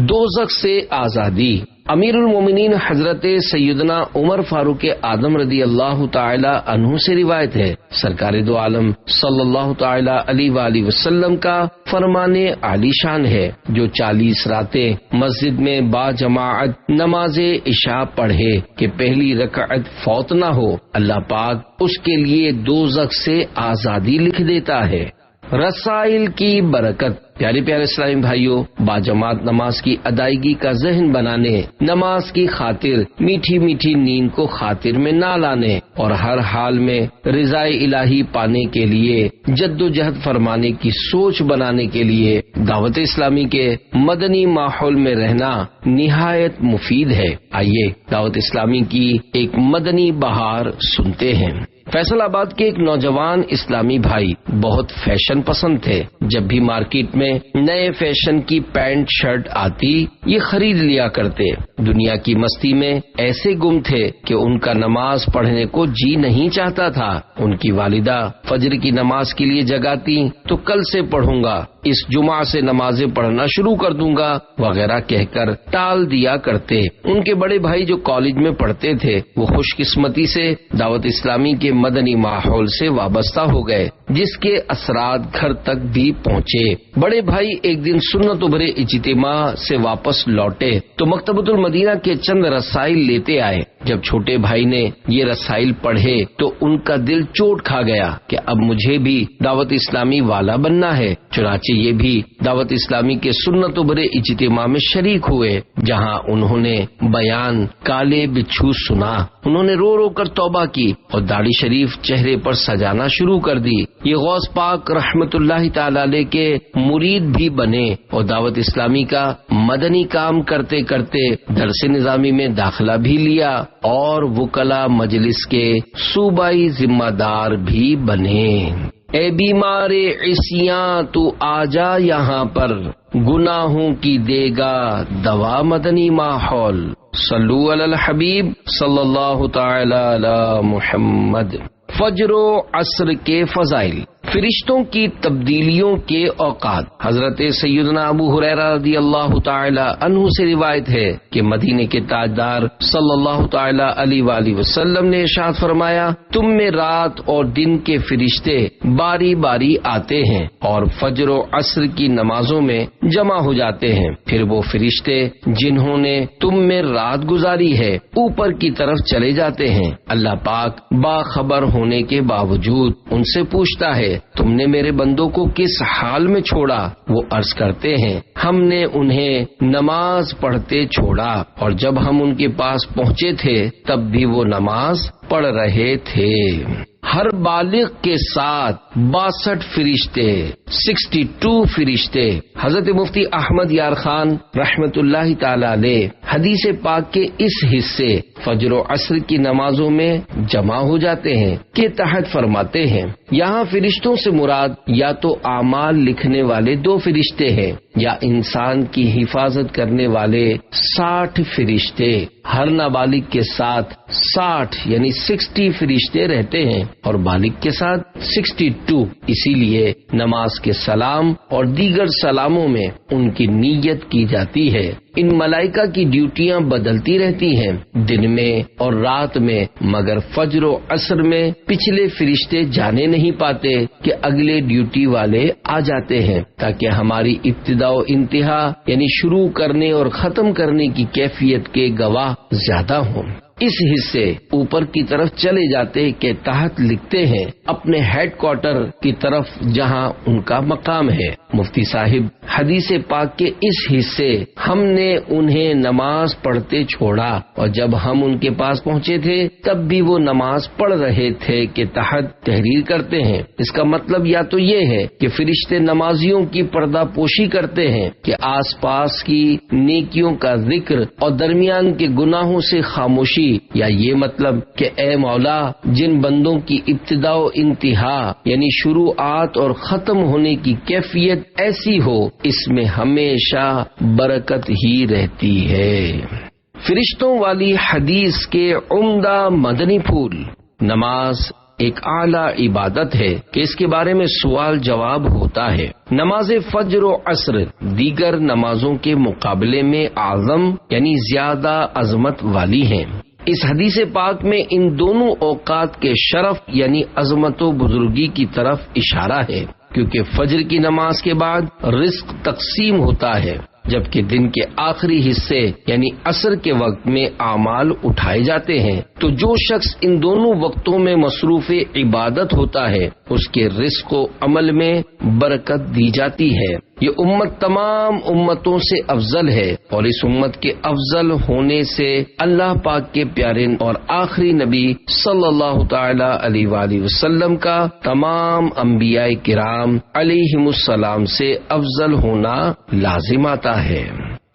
دوزخ سے آزادی، امیر المومنین حضرت سیدنا عمر فاروق اعظم رضی اللہ تعالی عنہ سے روایت ہے، سرکار دو عالم صلی اللہ تعالی علیہ وآلہ وسلم کا فرمان عالی شان ہے، جو 40 راتیں مسجد میں با جماعت نماز عشاء پڑھے کہ پہلی رکعت فوت نہ ہو، اللہ پاک اس کے لیے دوزخ سے آزادی لکھ دیتا ہے۔ رسائل کی برکت، پیارے پیارے اسلامی بھائیوں، باجماعت نماز کی ادائیگی کا ذہن بنانے، نماز کی خاطر میٹھی میٹھی نیند کو خاطر میں نہ لانے اور ہر حال میں رضا الہی پانے کے لیے جد و جہد فرمانے کی سوچ بنانے کے لیے دعوت اسلامی کے مدنی ماحول میں رہنا نہایت مفید ہے۔ آئیے دعوت اسلامی کی ایک مدنی بہار سنتے ہیں۔ فیصل آباد کے ایک نوجوان اسلامی بھائی بہت فیشن پسند تھے، جب بھی مارکیٹ میں نئے فیشن کی پینٹ شرٹ آتی یہ خرید لیا کرتے۔ دنیا کی مستی میں ایسے گم تھے کہ ان کا نماز پڑھنے کو جی نہیں چاہتا تھا۔ ان کی والدہ فجر کی نماز کے لیے جگاتی تو کل سے پڑھوں گا، اس جمعہ سے نمازیں پڑھنا شروع کر دوں گا وغیرہ کہہ کر ٹال دیا کرتے۔ ان کے بڑے بھائی جو کالج میں پڑھتے تھے وہ خوش قسمتی سے دعوت اسلامی کے مدنی ماحول سے وابستہ ہو گئے جس کے اثرات گھر تک بھی پہنچے۔ بڑے بھائی ایک دن سنتوں بھرے اجتماع سے واپس لوٹے تو مکتبۃ المدینہ کے چند رسائل لیتے آئے۔ جب چھوٹے بھائی نے یہ رسائل پڑھے تو ان کا دل چوٹ کھا گیا کہ اب مجھے بھی دعوت اسلامی والا بننا ہے۔ چنانچہ یہ بھی دعوت اسلامی کے سنتوں بھرے اجتماع میں شریک ہوئے، جہاں انہوں نے بیان کالے بچھو سنا۔ انہوں نے رو رو کر توبہ کی اور داڑھی شریف چہرے پر سجانا شروع کر دی۔ یہ غوث پاک رحمت اللہ تعالی علیہ کے مرید بھی بنے اور دعوت اسلامی کا مدنی کام کرتے کرتے درس نظامی میں داخلہ بھی لیا اور وکلا مجلس کے صوبائی ذمہ دار بھی بنے۔ اے بیمار عصیاں تو آجا یہاں پر، گناہوں کی دے گا دوا مدنی ماحول۔ صلو علی الحبیب صلی اللہ تعالی علی محمد۔ فجر و عصر کے فضائل۔ فرشتوں کی تبدیلیوں کے اوقات۔ حضرت سیدنا ابو ہریرہ رضی اللہ تعالی عنہ سے روایت ہے کہ مدینے کے تاجدار صلی اللہ تعالی علیہ وآلہ وسلم نے ارشاد فرمایا، تم میں رات اور دن کے فرشتے باری باری آتے ہیں اور فجر و عصر کی نمازوں میں جمع ہو جاتے ہیں۔ پھر وہ فرشتے جنہوں نے تم میں رات گزاری ہے اوپر کی طرف چلے جاتے ہیں۔ اللہ پاک باخبر ہونے کے باوجود ان سے پوچھتا ہے، تم نے میرے بندوں کو کس حال میں چھوڑا؟ وہ عرض کرتے ہیں، ہم نے انہیں نماز پڑھتے چھوڑا اور جب ہم ان کے پاس پہنچے تھے تب بھی وہ نماز پڑھ رہے تھے۔ ہر بالغ کے ساتھ 62 فرشتے، 62 فرشتے۔ حضرت مفتی احمد یار خان رحمت اللہ تعالی علیہ حدیث پاک کے اس حصے فجر و عصر کی نمازوں میں جمع ہو جاتے ہیں کے تحت فرماتے ہیں، یہاں فرشتوں سے مراد یا تو اعمال لکھنے والے 2 فرشتے ہیں یا انسان کی حفاظت کرنے والے 60 فرشتے۔ ہر نابالغ کے ساتھ 60 یعنی 60 فرشتے رہتے ہیں اور بالغ کے ساتھ 62۔ اسی لیے نماز کے سلام اور دیگر سلاموں میں ان کی نیت کی جاتی ہے۔ ان ملائکہ کی ڈیوٹیاں بدلتی رہتی ہیں دن میں اور رات میں، مگر فجر و عصر میں پچھلے فرشتے جانے نہیں پاتے کہ اگلے ڈیوٹی والے آ جاتے ہیں تاکہ ہماری ابتدا و انتہا یعنی شروع کرنے اور ختم کرنے کی کیفیت کے گواہ زیادہ ہوں۔ اس حصے اوپر کی طرف چلے جاتے کے تحت لکھتے ہیں اپنے ہیڈ کوارٹر کی طرف جہاں ان کا مقام ہے۔ مفتی صاحب حدیث پاک کے اس حصے ہم نے انہیں نماز پڑھتے چھوڑا اور جب ہم ان کے پاس پہنچے تھے تب بھی وہ نماز پڑھ رہے تھے کے تحت تحریر کرتے ہیں۔ اس کا مطلب یا تو یہ ہے کہ فرشتے نمازیوں کی پردہ پوشی کرتے ہیں کہ آس پاس کی نیکیوں کا ذکر اور درمیان کے گناہوں سے خاموشی، یا یہ مطلب کہ اے مولا جن بندوں کی ابتدا و انتہا یعنی شروعات اور ختم ہونے کی کیفیت ایسی ہو اس میں ہمیشہ برکت ہی رہتی ہے۔ فرشتوں والی حدیث کے عمدہ مدنی پھول۔ نماز ایک اعلی عبادت ہے کہ اس کے بارے میں سوال جواب ہوتا ہے۔ نماز فجر و عصر دیگر نمازوں کے مقابلے میں اعظم یعنی زیادہ عظمت والی ہیں۔ اس حدیث پاک میں ان دونوں اوقات کے شرف یعنی عظمت و بزرگی کی طرف اشارہ ہے، کیونکہ فجر کی نماز کے بعد رزق تقسیم ہوتا ہے، جبکہ دن کے آخری حصے یعنی عصر کے وقت میں اعمال اٹھائے جاتے ہیں۔ تو جو شخص ان دونوں وقتوں میں مصروف عبادت ہوتا ہے اس کے رزق و عمل میں برکت دی جاتی ہے۔ یہ امت تمام امتوں سے افضل ہے اور اس امت کے افضل ہونے سے اللہ پاک کے پیارے اور آخری نبی صلی اللہ تعالی علیہ وآلہ وسلم کا تمام انبیاء کرام علیہم السلام سے افضل ہونا لازم آتا ہے۔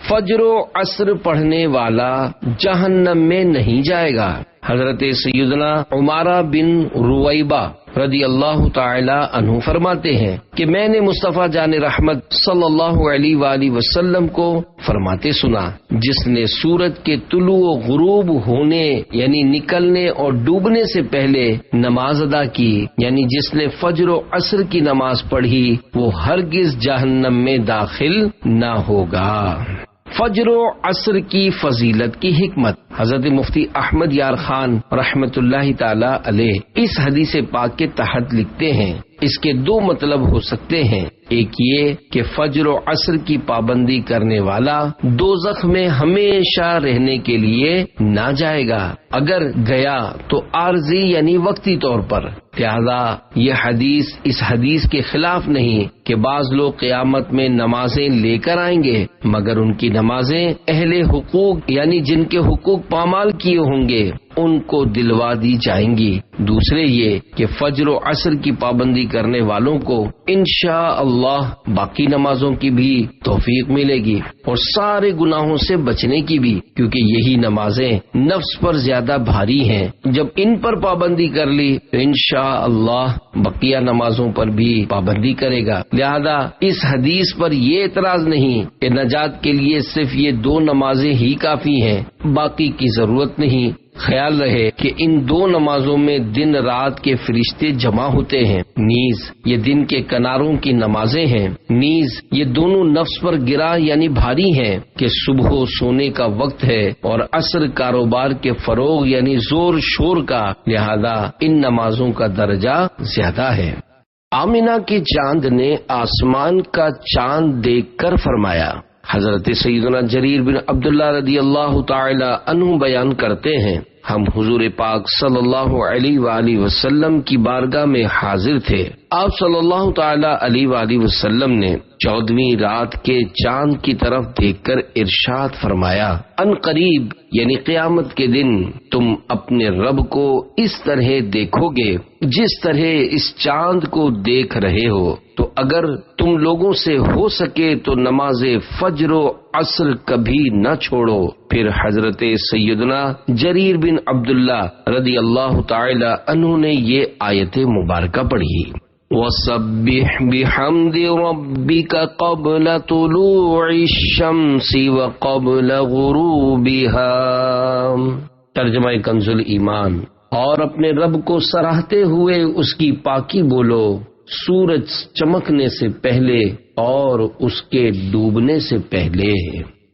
فجر و عصر پڑھنے والا جہنم میں نہیں جائے گا۔ حضرت سیدنا عمارہ بن رویبہ رضی اللہ تعالی عنہ فرماتے ہیں کہ میں نے مصطفیٰ جان رحمت صلی اللہ علیہ وآلہ وسلم کو فرماتے سنا، جس نے سورج کے طلوع و غروب ہونے یعنی نکلنے اور ڈوبنے سے پہلے نماز ادا کی، یعنی جس نے فجر و عصر کی نماز پڑھی، وہ ہرگز جہنم میں داخل نہ ہوگا۔ فجر و عصر کی فضیلت کی حکمت۔ حضرت مفتی احمد یار خان رحمت اللہ تعالی علیہ اس حدیث پاک کے تحت لکھتے ہیں، اس کے دو مطلب ہو سکتے ہیں، ایک یہ کہ فجر و عصر کی پابندی کرنے والا دوزخ میں ہمیشہ رہنے کے لیے نہ جائے گا، اگر گیا تو عارضی یعنی وقتی طور پر۔ لہذا یہ حدیث اس حدیث کے خلاف نہیں کہ بعض لوگ قیامت میں نمازیں لے کر آئیں گے، مگر ان کی نمازیں اہل حقوق یعنی جن کے حقوق پامال کیے ہوں گے ان کو دلوا دی جائیں گی۔ دوسرے یہ کہ فجر و عصر کی پابندی کرنے والوں کو انشاءاللہ باقی نمازوں کی بھی توفیق ملے گی اور سارے گناہوں سے بچنے کی بھی، کیونکہ یہی نمازیں نفس پر زیادہ بھاری ہیں۔ جب ان پر پابندی کر لی تو انشاءاللہ بقیہ نمازوں پر بھی پابندی کرے گا۔ لہذا اس حدیث پر یہ اعتراض نہیں کہ نجات کے لیے صرف یہ دو نمازیں ہی کافی ہیں، باقی کی ضرورت نہیں۔ خیال رہے کہ ان دو نمازوں میں دن رات کے فرشتے جمع ہوتے ہیں، نیز یہ دن کے کناروں کی نمازیں ہیں، نیز یہ دونوں نفس پر گرا یعنی بھاری ہیں کہ صبح سونے کا وقت ہے اور عصر کاروبار کے فروغ یعنی زور شور کا، لہذا ان نمازوں کا درجہ زیادہ ہے۔ آمنہ کے چاند نے آسمان کا چاند دیکھ کر فرمایا، حضرت سیدنا جریر بن عبداللہ رضی اللہ تعالی عنہ بیان کرتے ہیں، ہم حضور پاک صلی اللہ علیہ وآلہ وسلم کی بارگاہ میں حاضر تھے۔ آپ صلی اللہ تعالی علیہ وآلہ وسلم نے 14ویں رات کے چاند کی طرف دیکھ کر ارشاد فرمایا، ان قریب یعنی قیامت کے دن تم اپنے رب کو اس طرح دیکھو گے جس طرح اس چاند کو دیکھ رہے ہو، تو اگر تم لوگوں سے ہو سکے تو نماز فجر و عصر کبھی نہ چھوڑو۔ پھر حضرت سیدنا جریر بن عبداللہ رضی اللہ تعالی عنہ نے یہ آیت مبارکہ پڑھی، وَسَبِّحْ بِحَمْدِ رَبِّكَ قَبْلَ طُلُوعِ الشَّمْسِ وَقَبْلَ غُرُوبِهَا۔ ترجمہ کنز الایمان، اور اپنے رب کو سراہتے ہوئے اس کی پاکی بولو سورج چمکنے سے پہلے اور اس کے ڈوبنے سے پہلے۔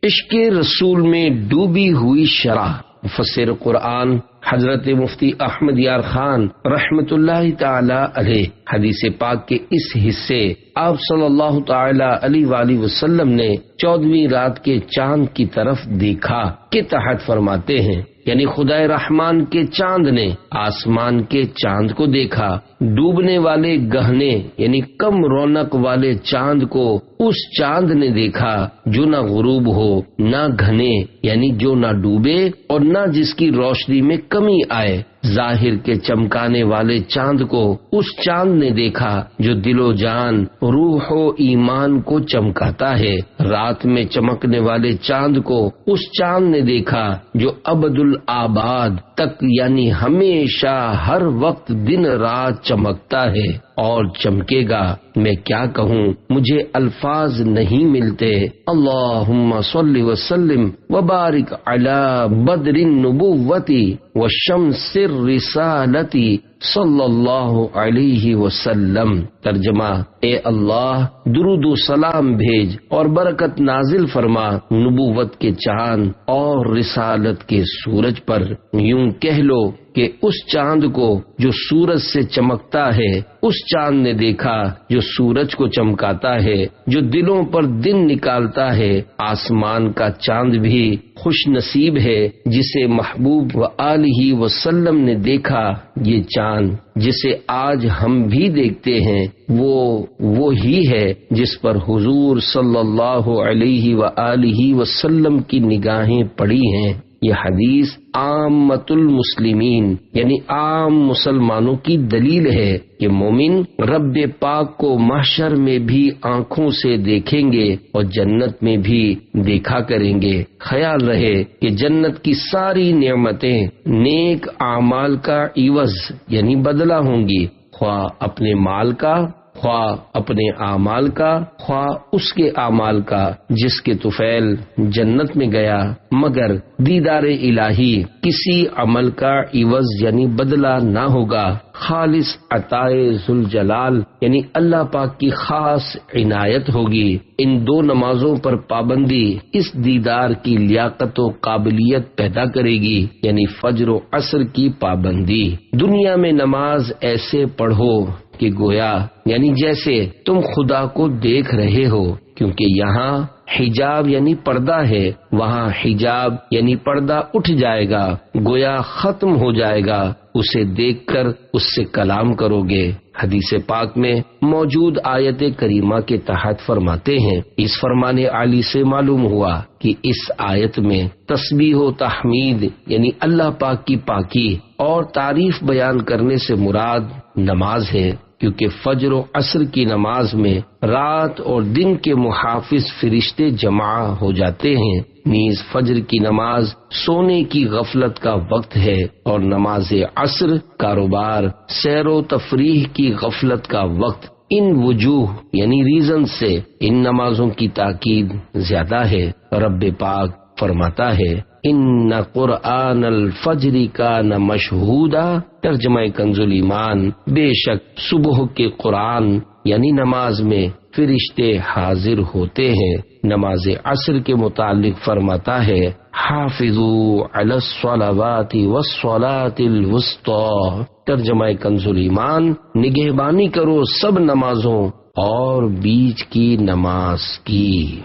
عشق رسول میں ڈوبی ہوئی شرح۔ مفسر قرآن حضرت مفتی احمد یار خان رحمت اللہ تعالی علیہ حدیث پاک کے اس حصے آپ صلی اللہ تعالی علیہ وآلہ وسلم نے 14ویں رات کے چاند کی طرف دیکھا کے تحت فرماتے ہیں، یعنی خدائے رحمان کے چاند نے آسمان کے چاند کو دیکھا، ڈوبنے والے گہنے یعنی کم رونق والے چاند کو اس چاند نے دیکھا جو نہ غروب ہو نہ گھنے یعنی جو نہ ڈوبے اور نہ جس کی روشنی میں کمی آئے۔ ظاہر کے چمکانے والے چاند کو اس چاند نے دیکھا جو دل و جان روح و ایمان کو چمکاتا ہے۔ رات میں چمکنے والے چاند کو اس چاند نے دیکھا جو ابد الآباد تک یعنی ہمیشہ ہر وقت دن رات چمکتا ہے اور چمکے گا۔ میں کیا کہوں، مجھے الفاظ نہیں ملتے۔ اللہم صلی وسلم وبارک علی بدر النبوتی وشمس الرسالتی صلی اللہ علیہ وسلم۔ ترجمہ، اے اللہ درود و سلام بھیج اور برکت نازل فرما نبوت کے چاند اور رسالت کے سورج پر۔ یوں کہہ لو کہ اس چاند کو جو سورج سے چمکتا ہے اس چاند نے دیکھا جو سورج کو چمکاتا ہے، جو دلوں پر دن نکالتا ہے۔ آسمان کا چاند بھی خوش نصیب ہے جسے محبوب و آلہ وسلم نے دیکھا۔ یہ چاند جسے آج ہم بھی دیکھتے ہیں وہ ہی ہے جس پر حضور صلی اللہ علیہ وآلہ وسلم کی نگاہیں پڑی ہیں۔ یہ حدیث عامۃ المسلمین یعنی عام مسلمانوں کی دلیل ہے کہ مومن رب پاک کو محشر میں بھی آنکھوں سے دیکھیں گے اور جنت میں بھی دیکھا کریں گے۔ خیال رہے کہ جنت کی ساری نعمتیں نیک اعمال کا عوض یعنی بدلہ ہوں گی، خواہ اپنے مال کا، خواہ اپنے اعمال کا، خواہ اس کے اعمال کا جس کے طفیل جنت میں گیا، مگر دیدار الہی کسی عمل کا عوض یعنی بدلہ نہ ہوگا۔ خالص عطائے ذوالجلال یعنی اللہ پاک کی خاص عنایت ہوگی۔ ان دو نمازوں پر پابندی اس دیدار کی لیاقت و قابلیت پیدا کرے گی، یعنی فجر و عصر کی پابندی۔ دنیا میں نماز ایسے پڑھو کہ گویا یعنی جیسے تم خدا کو دیکھ رہے ہو، کیونکہ یہاں حجاب یعنی پردہ ہے، وہاں حجاب یعنی پردہ اٹھ جائے گا، گویا ختم ہو جائے گا، اسے دیکھ کر اس سے کلام کرو گے۔ حدیث پاک میں موجود آیت کریمہ کے تحت فرماتے ہیں، اس فرمان عالی سے معلوم ہوا کہ اس آیت میں تسبیح و تحمید یعنی اللہ پاک کی پاکی اور تعریف بیان کرنے سے مراد نماز ہے، کیونکہ فجر و عصر کی نماز میں رات اور دن کے محافظ فرشتے جمع ہو جاتے ہیں، نیز فجر کی نماز سونے کی غفلت کا وقت ہے اور نماز عصر کاروبار سیر و تفریح کی غفلت کا وقت۔ ان وجوہ یعنی ریزن سے ان نمازوں کی تاکید زیادہ ہے۔ رب پاک فرماتا ہے ان قرآن الفجر کان مشہودا، ترجمہ کنز ایمان، بے شک صبح کے قرآن یعنی نماز میں فرشتے حاضر ہوتے ہیں۔ نماز عصر کے متعلق فرماتا ہے حافظوا علی الصلوات والصلاة الوسطی، ترجمہ کنز ایمان، نگہبانی کرو سب نمازوں اور بیچ کی نماز کی۔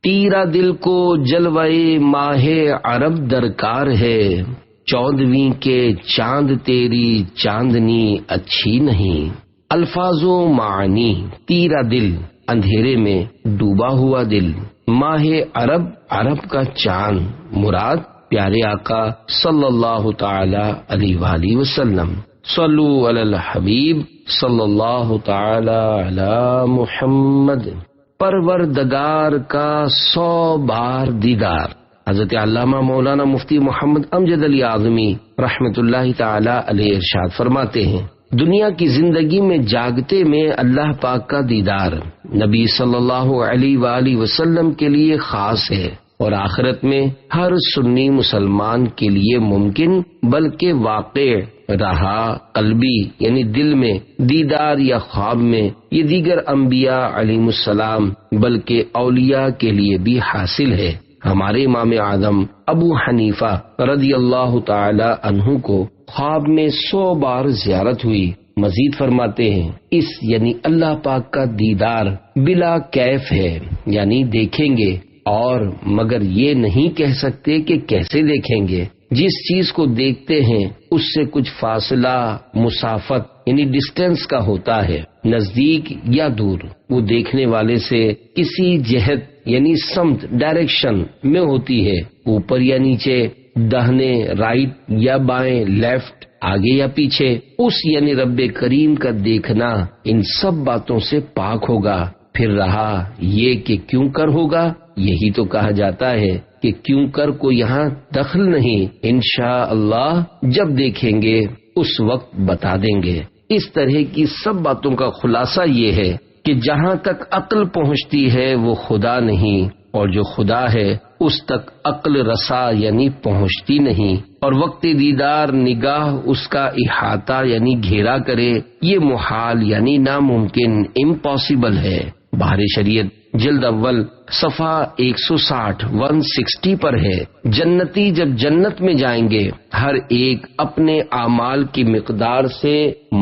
تیرا دل کو جلوے ماہ عرب درکار ہے، 14ویں کے چاند تیری چاندنی اچھی نہیں۔ الفاظ و معنی: تیرا دل اندھیرے میں ڈوبا ہوا دل، ماہ عرب عرب کا چاند، مراد پیارے آقا صلی اللہ تعالی علیہ وآلہ وسلم۔ صلو علی الحبیب صلی اللہ تعالی علی محمد۔ پروردگار کا 100 بار دیدار۔ حضرت علامہ مولانا مفتی محمد امجد علی اعظمی رحمت اللہ تعالی علیہ ارشاد فرماتے ہیں، دنیا کی زندگی میں جاگتے میں اللہ پاک کا دیدار نبی صلی اللہ علیہ وآلہ وسلم کے لیے خاص ہے، اور آخرت میں ہر سنی مسلمان کے لیے ممکن بلکہ واقع رہا قلبی یعنی دل میں دیدار یا خواب میں، یہ دیگر انبیاء علیہم السلام بلکہ اولیاء کے لیے بھی حاصل ہے۔ ہمارے امام اعظم ابو حنیفہ رضی اللہ تعالی عنہ کو خواب میں 100 بار زیارت ہوئی۔ مزید فرماتے ہیں اس یعنی اللہ پاک کا دیدار بلا کیف ہے، یعنی دیکھیں گے اور مگر یہ نہیں کہہ سکتے کہ کیسے دیکھیں گے۔ جس چیز کو دیکھتے ہیں اس سے کچھ فاصلہ مسافت یعنی ڈسٹینس کا ہوتا ہے، نزدیک یا دور، وہ دیکھنے والے سے کسی جہت یعنی سمت ڈائریکشن میں ہوتی ہے، اوپر یا نیچے، داہنے رائٹ یا بائیں لیفٹ، آگے یا پیچھے۔ اس یعنی رب کریم کا دیکھنا ان سب باتوں سے پاک ہوگا۔ پھر رہا یہ کہ کیوں کر ہوگا، یہی تو کہا جاتا ہے کہ کیوں کر کو یہاں دخل نہیں، انشاءاللہ جب دیکھیں گے اس وقت بتا دیں گے۔ اس طرح کی سب باتوں کا خلاصہ یہ ہے کہ جہاں تک عقل پہنچتی ہے وہ خدا نہیں، اور جو خدا ہے اس تک عقل رسا یعنی پہنچتی نہیں، اور وقت دیدار نگاہ اس کا احاطہ یعنی گھیرا کرے، یہ محال یعنی ناممکن، امپاسبل ہے۔ بحر شریعت جلد اول صفحہ 160 پر ہے، جنتی جب جنت میں جائیں گے ہر ایک اپنے اعمال کی مقدار سے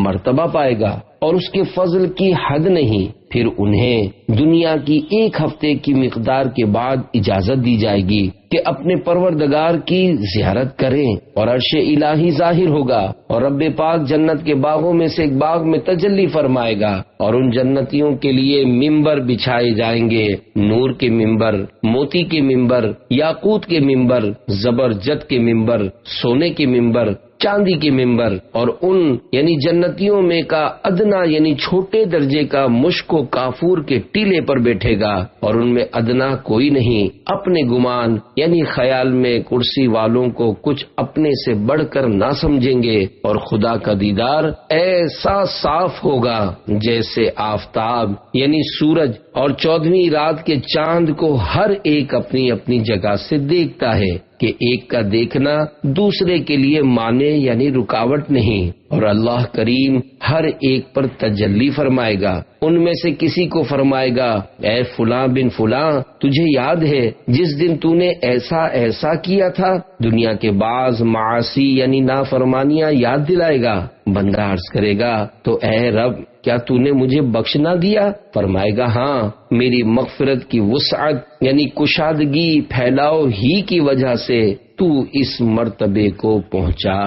مرتبہ پائے گا اور اس کے فضل کی حد نہیں۔ پھر انہیں دنیا کی 1 ہفتے کی مقدار کے بعد اجازت دی جائے گی کہ اپنے پروردگار کی زیارت کریں، اور عرش الہی ظاہر ہوگا اور رب پاک جنت کے باغوں میں سے ایک باغ میں تجلی فرمائے گا، اور ان جنتیوں کے لیے ممبر بچھائے جائیں گے، نور کے ممبر، موتی کے ممبر، یاقوت کے ممبر، زبرجد کے ممبر، سونے کے ممبر، چاندی کے ممبر، اور ان یعنی جنتیوں میں کا ادنا یعنی چھوٹے درجے کا مشک و کافور کے ٹیلے پر بیٹھے گا، اور ان میں ادنا کوئی نہیں، اپنے گمان یعنی خیال میں کرسی والوں کو کچھ اپنے سے بڑھ کر نہ سمجھیں گے، اور خدا کا دیدار ایسا صاف ہوگا جیسے آفتاب یعنی سورج اور 14ویں رات کے چاند کو ہر ایک اپنی اپنی جگہ سے دیکھتا ہے کہ ایک کا دیکھنا دوسرے کے لیے معنی یعنی رکاوٹ نہیں، اور اللہ کریم ہر ایک پر تجلی فرمائے گا۔ ان میں سے کسی کو فرمائے گا اے فلاں بن فلاں، تجھے یاد ہے جس دن تو نے ایسا ایسا کیا تھا؟ دنیا کے بعض معاصی یعنی نافرمانیاں یاد دلائے گا۔ بندہ عرض کرے گا تو اے رب کیا تو نے مجھے بخش نہ دیا؟ فرمائے گا ہاں، میری مغفرت کی وسعت یعنی کشادگی پھیلاؤ ہی کی وجہ سے تو اس مرتبے کو پہنچا۔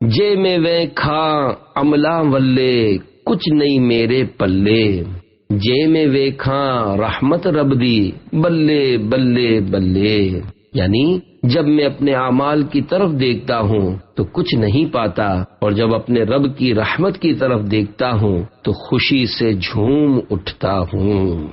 جے میں وے کھاں عملہ ولے کچھ نہیں میرے پلے، جے میں وے کھاں رحمت رب دی بلے بلے بلے، یعنی جب میں اپنے اعمال کی طرف دیکھتا ہوں تو کچھ نہیں پاتا، اور جب اپنے رب کی رحمت کی طرف دیکھتا ہوں تو خوشی سے جھوم اٹھتا ہوں۔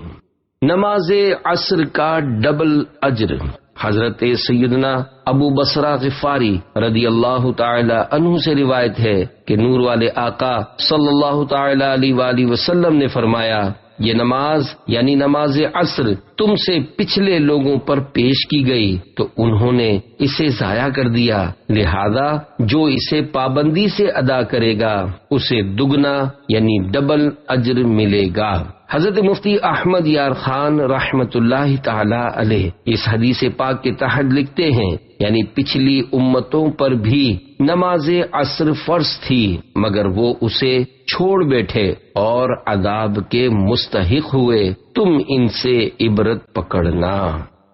نماز عصر کا ڈبل اجر۔ حضرت سیدنا ابو بصرہ غفاری رضی اللہ تعالی عنہ سے روایت ہے کہ نور والے آقا صلی اللہ تعالی علیہ وآلہ وسلم نے فرمایا، یہ نماز یعنی نماز عصر تم سے پچھلے لوگوں پر پیش کی گئی تو انہوں نے اسے ضائع کر دیا، لہذا جو اسے پابندی سے ادا کرے گا اسے دگنا یعنی ڈبل اجر ملے گا۔ حضرت مفتی احمد یار خان رحمت اللہ تعالی علیہ اس حدیث پاک کے تحت لکھتے ہیں، یعنی پچھلی امتوں پر بھی نماز عصر فرض تھی مگر وہ اسے چھوڑ بیٹھے اور عذاب کے مستحق ہوئے، تم ان سے عبرت پکڑنا۔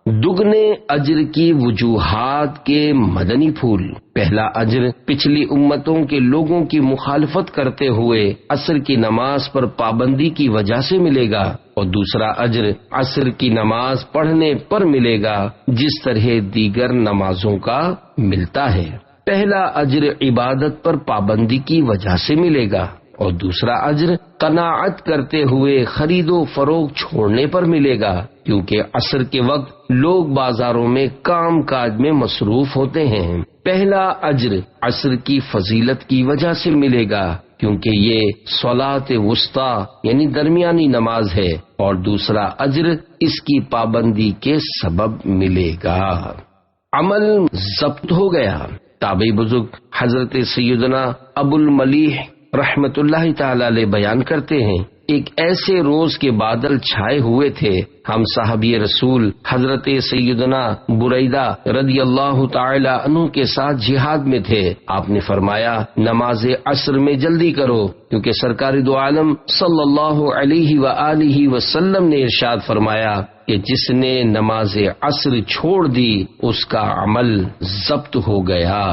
دگنے اجر کی وجوہات کے مدنی پھول۔ پہلا اجر پچھلی امتوں کے لوگوں کی مخالفت کرتے ہوئے عصر کی نماز پر پابندی کی وجہ سے ملے گا، اور دوسرا اجر عصر کی نماز پڑھنے پر ملے گا جس طرح دیگر نمازوں کا ملتا ہے۔ پہلا اجر عبادت پر پابندی کی وجہ سے ملے گا، اور دوسرا اجر قناعت کرتے ہوئے خرید و فروخت چھوڑنے پر ملے گا، کیونکہ عصر کے وقت لوگ بازاروں میں کام کاج میں مصروف ہوتے ہیں۔ پہلا اجر عصر کی فضیلت کی وجہ سے ملے گا کیونکہ یہ صلاۃ وسطیٰ یعنی درمیانی نماز ہے، اور دوسرا اجر اس کی پابندی کے سبب ملے گا۔ عمل ضبط ہو گیا۔ تابعی بزرگ حضرت سیدنا ابو الملیح رحمت اللہ تعالی علیہ بیان کرتے ہیں، ایک ایسے روز کے بادل چھائے ہوئے تھے، ہم صحابی رسول حضرت سیدنا بریدہ رضی اللہ تعالی عنہ کے ساتھ جہاد میں تھے۔ آپ نے فرمایا نماز عصر میں جلدی کرو، کیونکہ سرکار دو عالم صلی اللہ علیہ وآلہ وسلم نے ارشاد فرمایا کہ جس نے نماز عصر چھوڑ دی اس کا عمل ضبط ہو گیا۔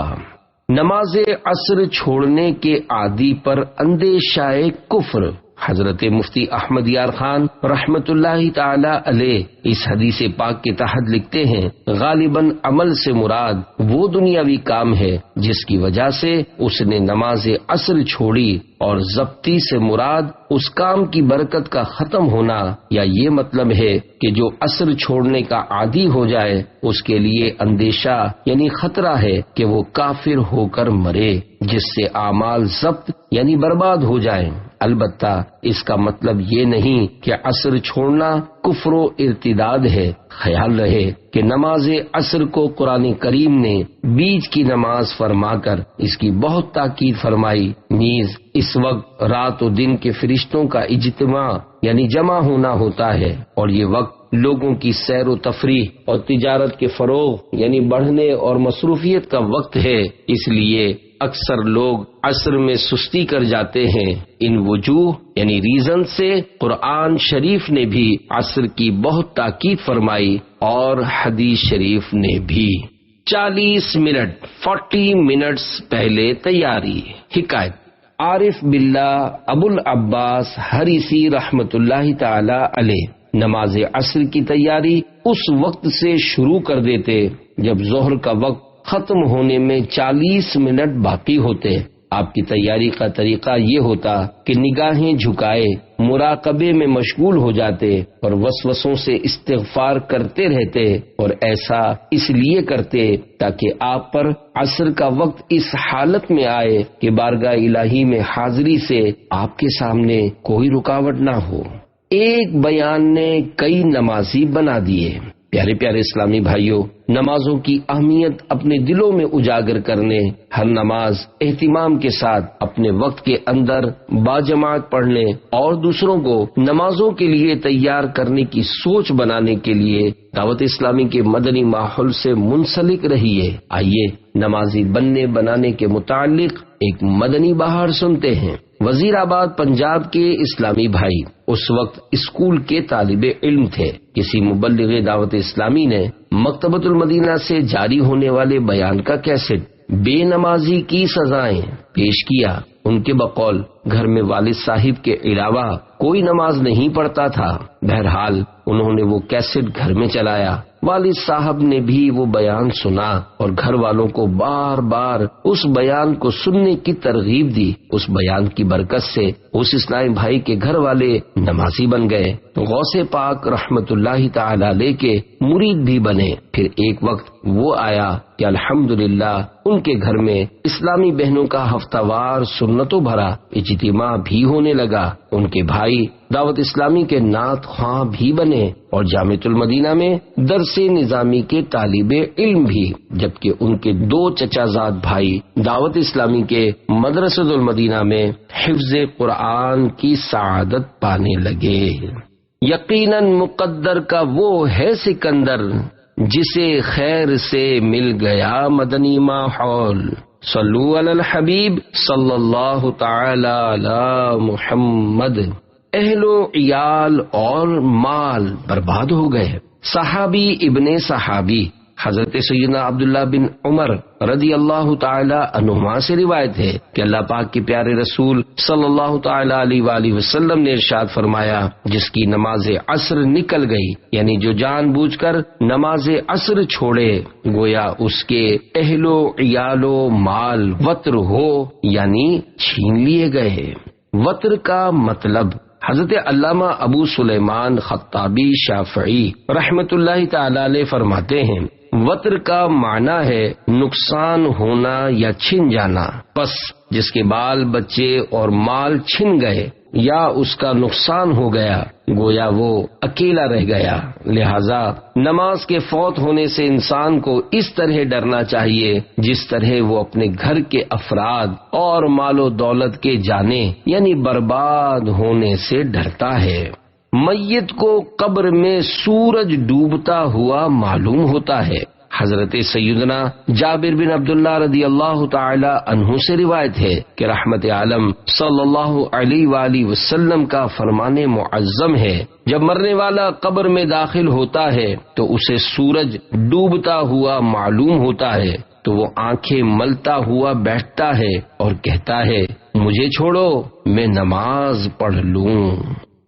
نماز عصر چھوڑنے کے عادی پر اندیشہ کفر۔ حضرت مفتی احمد یار خان رحمت اللہ تعالی علیہ اس حدیث پاک کے تحت لکھتے ہیں، غالباً عمل سے مراد وہ دنیاوی کام ہے جس کی وجہ سے اس نے نماز عصر چھوڑی، اور ضبطی سے مراد اس کام کی برکت کا ختم ہونا، یا یہ مطلب ہے کہ جو عصر چھوڑنے کا عادی ہو جائے اس کے لیے اندیشہ یعنی خطرہ ہے کہ وہ کافر ہو کر مرے، جس سے اعمال ضبط یعنی برباد ہو جائیں۔ البتہ اس کا مطلب یہ نہیں کہ عصر چھوڑنا کفر و ارتداد ہے۔ خیال رہے کہ نماز عصر کو قرآن کریم نے بیچ کی نماز فرما کر اس کی بہت تاکید فرمائی، نیز اس وقت رات و دن کے فرشتوں کا اجتماع یعنی جمع ہونا ہوتا ہے، اور یہ وقت لوگوں کی سیر و تفریح اور تجارت کے فروغ یعنی بڑھنے اور مصروفیت کا وقت ہے، اس لیے اکثر لوگ عصر میں سستی کر جاتے ہیں۔ ان وجوہ یعنی ریزن سے قرآن شریف نے بھی عصر کی بہت تاکید فرمائی اور حدیث شریف نے بھی۔ 40 منٹس پہلے تیاری۔ حکایت، عارف باللہ ابو العباس حریثی رحمت اللہ تعالی علیہ نماز عصر کی تیاری اس وقت سے شروع کر دیتے جب ظہر کا وقت ختم ہونے میں 40 منٹ باقی ہوتے۔ آپ کی تیاری کا طریقہ یہ ہوتا کہ نگاہیں جھکائے مراقبے میں مشغول ہو جاتے اور وسوسوں سے استغفار کرتے رہتے، اور ایسا اس لیے کرتے تاکہ آپ پر عصر کا وقت اس حالت میں آئے کہ بارگاہ الہی میں حاضری سے آپ کے سامنے کوئی رکاوٹ نہ ہو۔ ایک بیان نے کئی نمازی بنا دیے۔ پیارے پیارے اسلامی بھائیوں، نمازوں کی اہمیت اپنے دلوں میں اجاگر کرنے، ہر نماز اہتمام کے ساتھ اپنے وقت کے اندر باجماعت پڑھنے اور دوسروں کو نمازوں کے لیے تیار کرنے کی سوچ بنانے کے لیے دعوت اسلامی کے مدنی ماحول سے منسلک رہیے۔ آئیے نمازی بنانے کے متعلق ایک مدنی بہار سنتے ہیں۔ وزیر آباد پنجاب کے اسلامی بھائی اس وقت اسکول کے طالب علم تھے. کسی مبلغ دعوت اسلامی نے مکتبۃ المدینہ سے جاری ہونے والے بیان کا کیسٹ بے نمازی کی سزائیں پیش کیا. ان کے بقول گھر میں والد صاحب کے علاوہ کوئی نماز نہیں پڑھتا تھا. بہرحال انہوں نے وہ کیسٹ گھر میں چلایا. والد صاحب نے بھی وہ بیان سنا اور گھر والوں کو بار بار اس بیان کو سننے کی ترغیب دی. اس بیان کی برکت سے اس اسلامی بھائی کے گھر والے نمازی بن گئے، غوث پاک رحمت اللہ تعالی علیہ کے مرید بھی بنے. پھر ایک وقت وہ آیا کہ الحمدللہ ان کے گھر میں اسلامی بہنوں کا ہفتہ وار سنتوں بھرا اجتماع بھی ہونے لگا. ان کے بھائی دعوت اسلامی کے نعت خواں بھی بنے اور جامعۃ المدینہ میں درس نظامی کے طالب علم بھی، جبکہ ان کے 2 چچا زاد بھائی دعوت اسلامی کے مدرسۃ المدینہ میں حفظ قرآن کی سعادت پانے لگے. یقیناً مقدر کا وہ ہے سکندر جسے خیر سے مل گیا مدنی ماحول. صلو علی الحبیب صلی اللہ تعالی علی محمد. اہل و عیال اور مال برباد ہو گئے. صحابی ابن صحابی حضرت سیدنا عبداللہ بن عمر رضی اللہ تعالی عنہما سے روایت ہے کہ اللہ پاک کے پیارے رسول صلی اللہ تعالی علیہ وآلہ وسلم نے ارشاد فرمایا، جس کی نماز عصر نکل گئی، یعنی جو جان بوجھ کر نماز عصر چھوڑے، گویا اس کے اہل و عیال و مال وطر ہو، یعنی چھین لیے گئے. وطر کا مطلب حضرت علامہ ابو سلیمان خطابی شافعی رحمت اللہ تعالی علیہ فرماتے ہیں، وطر کا معنی ہے نقصان ہونا یا چھن جانا. پس جس کے بال بچے اور مال چھن گئے یا اس کا نقصان ہو گیا، گویا وہ اکیلا رہ گیا. لہذا نماز کے فوت ہونے سے انسان کو اس طرح ڈرنا چاہیے جس طرح وہ اپنے گھر کے افراد اور مال و دولت کے جانے یعنی برباد ہونے سے ڈرتا ہے. میت کو قبر میں سورج ڈوبتا ہوا معلوم ہوتا ہے. حضرت سیدنا جابر بن عبداللہ رضی اللہ تعالی عنہ سے روایت ہے کہ رحمت عالم صلی اللہ علیہ وآلہ وسلم کا فرمان معظم ہے، جب مرنے والا قبر میں داخل ہوتا ہے تو اسے سورج ڈوبتا ہوا معلوم ہوتا ہے، تو وہ آنکھیں ملتا ہوا بیٹھتا ہے اور کہتا ہے، مجھے چھوڑو میں نماز پڑھ لوں.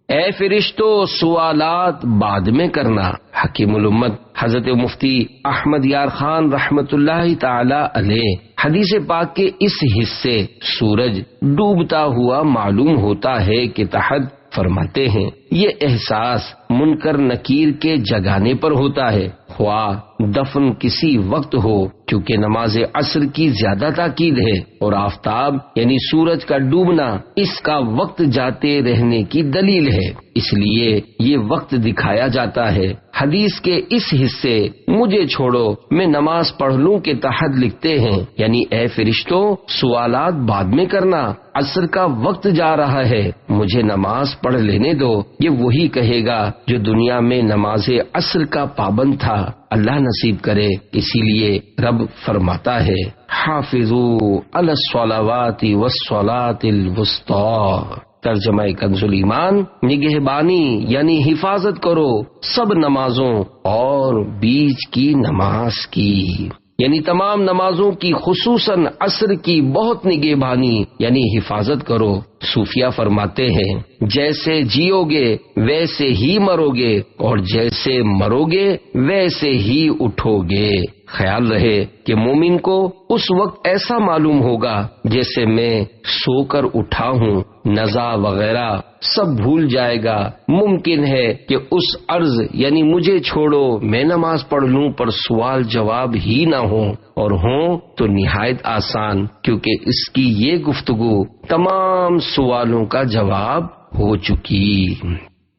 اے فرشتو سوالات بعد میں کرنا. حکیم الامت حضرت مفتی احمد یار خان رحمت اللہ تعالی علیہ حدیث پاک کے اس حصے سورج ڈوبتا ہوا معلوم ہوتا ہے کے تحت فرماتے ہیں، یہ احساس منکر نکیر کے جگانے پر ہوتا ہے، خواہ دفن کسی وقت ہو، کیونکہ نماز عصر کی زیادہ تاکید ہے اور آفتاب یعنی سورج کا ڈوبنا اس کا وقت جاتے رہنے کی دلیل ہے، اس لیے یہ وقت دکھایا جاتا ہے. حدیث کے اس حصے مجھے چھوڑو میں نماز پڑھ لوں کے تحت لکھتے ہیں، یعنی اے فرشتوں سوالات بعد میں کرنا، عصر کا وقت جا رہا ہے، مجھے نماز پڑھ لینے دو. یہ وہی کہے گا جو دنیا میں نماز عصر کا پابند تھا. اللہ نصیب کرے. اسی لیے رب فرماتا ہے، حافظوا علی الصلوات والصلاۃ الوسطی. ترجمہ کنز ایمان، نگہبانی یعنی حفاظت کرو سب نمازوں اور بیچ کی نماز کی، یعنی تمام نمازوں کی خصوصاً عصر کی بہت نگہبانی یعنی حفاظت کرو. صوفیہ فرماتے ہیں، جیسے جیو گے ویسے ہی مرو گے اور جیسے مرو گے ویسے ہی اٹھو گے. خیال رہے کہ مومن کو اس وقت ایسا معلوم ہوگا جیسے میں سو کر اٹھا ہوں، نزا وغیرہ سب بھول جائے گا. ممکن ہے کہ اس عرض یعنی مجھے چھوڑو میں نماز پڑھ لوں پر سوال جواب ہی نہ ہوں، اور ہوں تو نہایت آسان، کیونکہ اس کی یہ گفتگو تمام سوالوں کا جواب ہو چکی.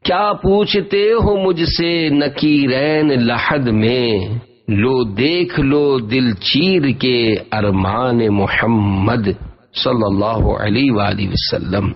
کیا پوچھتے ہو مجھ سے نکیرین لحد میں، لو دیکھ لو دل چیر کے ارمان محمد صلی اللہ علیہ وآلہ وسلم.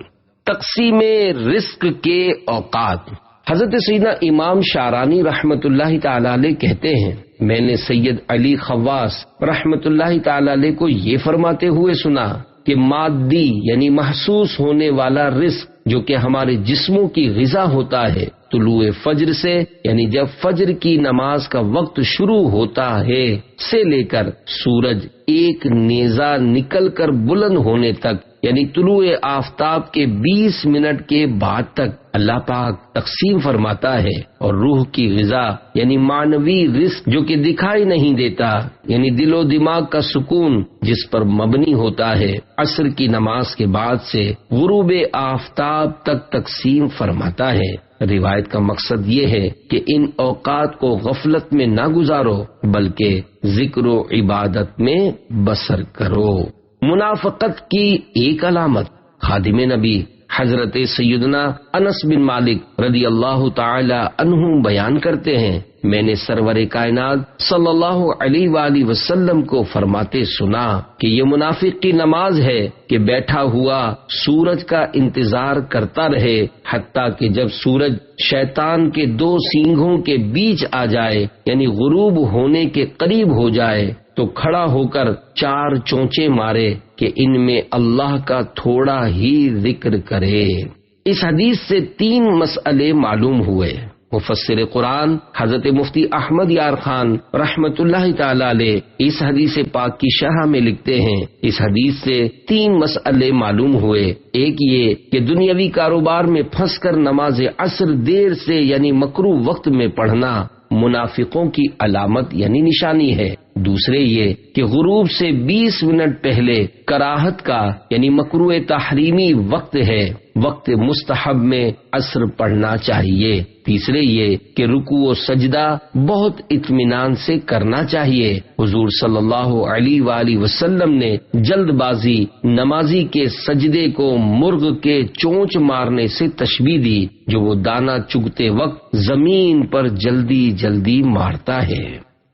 تقسیم رزق کے اوقات. حضرت سیدنا امام شارانی رحمت اللہ تعالی علیہ کہتے ہیں، میں نے سید علی خواص رحمت اللہ تعالی علیہ کو یہ فرماتے ہوئے سنا، کہ مادی یعنی محسوس ہونے والا رزق جو کہ ہمارے جسموں کی غذا ہوتا ہے، طلوع فجر سے یعنی جب فجر کی نماز کا وقت شروع ہوتا ہے سے لے کر سورج ایک نیزہ نکل کر بلند ہونے تک یعنی طلوع آفتاب کے 20 منٹ کے بعد تک اللہ پاک تقسیم فرماتا ہے، اور روح کی غذا یعنی معنوی رزق جو کہ دکھائی نہیں دیتا یعنی دل و دماغ کا سکون جس پر مبنی ہوتا ہے، عصر کی نماز کے بعد سے غروب آفتاب تک تقسیم فرماتا ہے۔ روایت کا مقصد یہ ہے کہ ان اوقات کو غفلت میں نہ گزارو بلکہ ذکر و عبادت میں بسر کرو۔ منافقت کی ایک علامت خادم نبی حضرت سیدنا انس بن مالک رضی اللہ تعالی عنہ بیان کرتے ہیں، میں نے سرور کائنات صلی اللہ علیہ وآلہ وسلم کو فرماتے سنا کہ یہ منافق کی نماز ہے کہ بیٹھا ہوا سورج کا انتظار کرتا رہے حتیٰ کہ جب سورج شیطان کے 2 سینگوں کے بیچ آ جائے یعنی غروب ہونے کے قریب ہو جائے تو کھڑا ہو کر 4 چونچے مارے کہ ان میں اللہ کا تھوڑا ہی ذکر کرے۔ اس حدیث سے 3 مسئلے معلوم ہوئے۔ مفسر قرآن حضرت مفتی احمد یار خان رحمت اللہ تعالی علیہ اس حدیث پاک کی شرح میں لکھتے ہیں، اس حدیث سے 3 مسئلے معلوم ہوئے۔ ایک یہ کہ دنیاوی کاروبار میں پھنس کر نماز عصر دیر سے یعنی مکروہ وقت میں پڑھنا منافقوں کی علامت یعنی نشانی ہے۔ دوسرے یہ کہ غروب سے 20 منٹ پہلے کراہت کا یعنی مکروہ تحریمی وقت ہے، وقت مستحب میں عصر پڑھنا چاہیے۔ تیسرے یہ کہ رکوع و سجدہ بہت اطمینان سے کرنا چاہیے۔ حضور صلی اللہ علیہ وآلہ وسلم نے جلد بازی نمازی کے سجدے کو مرغ کے چونچ مارنے سے تشبیہ دی جو وہ دانہ چگتے وقت زمین پر جلدی جلدی مارتا ہے۔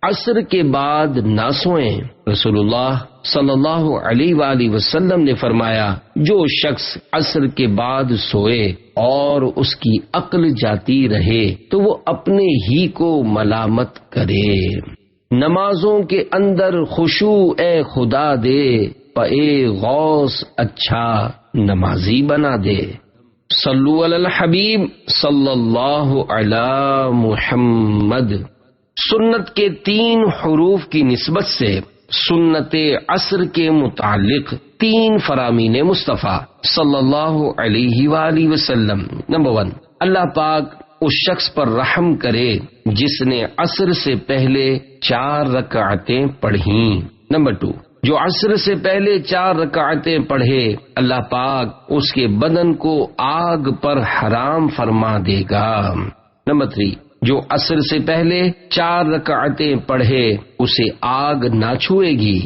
عصر کے بعد نہ سوئیں۔ رسول اللہ صلی اللہ علیہ وآلہ وسلم نے فرمایا، جو شخص عصر کے بعد سوئے اور اس کی عقل جاتی رہے تو وہ اپنے ہی کو ملامت کرے۔ نمازوں کے اندر خشوع اے خدا دے، پے غوث اچھا نمازی بنا دے۔ صلو علی الحبیب صلی اللہ علی محمد۔ سنت کے 3 حروف کی نسبت سے سنت عصر کے متعلق 3 فرامین مصطفیٰ صلی اللہ علیہ وآلہ وسلم۔ نمبر 1، اللہ پاک اس شخص پر رحم کرے جس نے عصر سے پہلے 4 رکعتیں پڑھیں۔ نمبر 2، جو عصر سے پہلے 4 رکعتیں پڑھے اللہ پاک اس کے بدن کو آگ پر حرام فرما دے گا۔ نمبر 3، جو عصر سے پہلے 4 رکعتیں پڑھے اسے آگ نہ چھوئے گی۔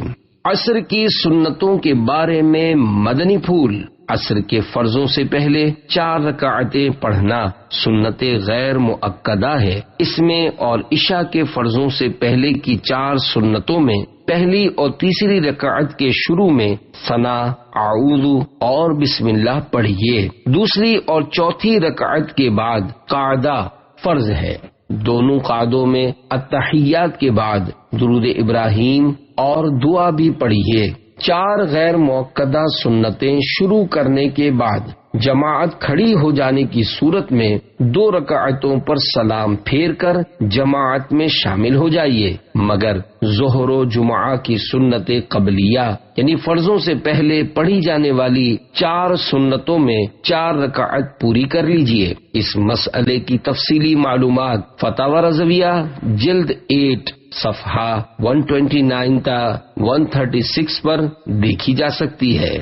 عصر کی سنتوں کے بارے میں مدنی پھول۔ عصر کے فرضوں سے پہلے 4 رکعتیں پڑھنا سنت غیر مؤکدہ ہے۔ اس میں اور عشاء کے فرضوں سے پہلے کی 4 سنتوں میں پہلی اور تیسری رکعت کے شروع میں ثنا، اعوذ اور بسم اللہ پڑھیے۔ دوسری اور چوتھی رکعت کے بعد قعدہ فرض ہے۔ دونوں قعدوں میں التحیات کے بعد درود ابراہیم اور دعا بھی پڑھیے۔ 4 غیر مؤکدہ سنتیں شروع کرنے کے بعد جماعت کھڑی ہو جانے کی صورت میں 2 رکعتوں پر سلام پھیر کر جماعت میں شامل ہو جائیے، مگر ظہر و جمعہ کی سنت قبلیہ یعنی فرضوں سے پہلے پڑھی جانے والی 4 سنتوں میں 4 رکعت پوری کر لیجیے۔ اس مسئلے کی تفصیلی معلومات فتاوی رضویہ جلد 8 صفحہ 129 تا 136 پر دیکھی جا سکتی ہے۔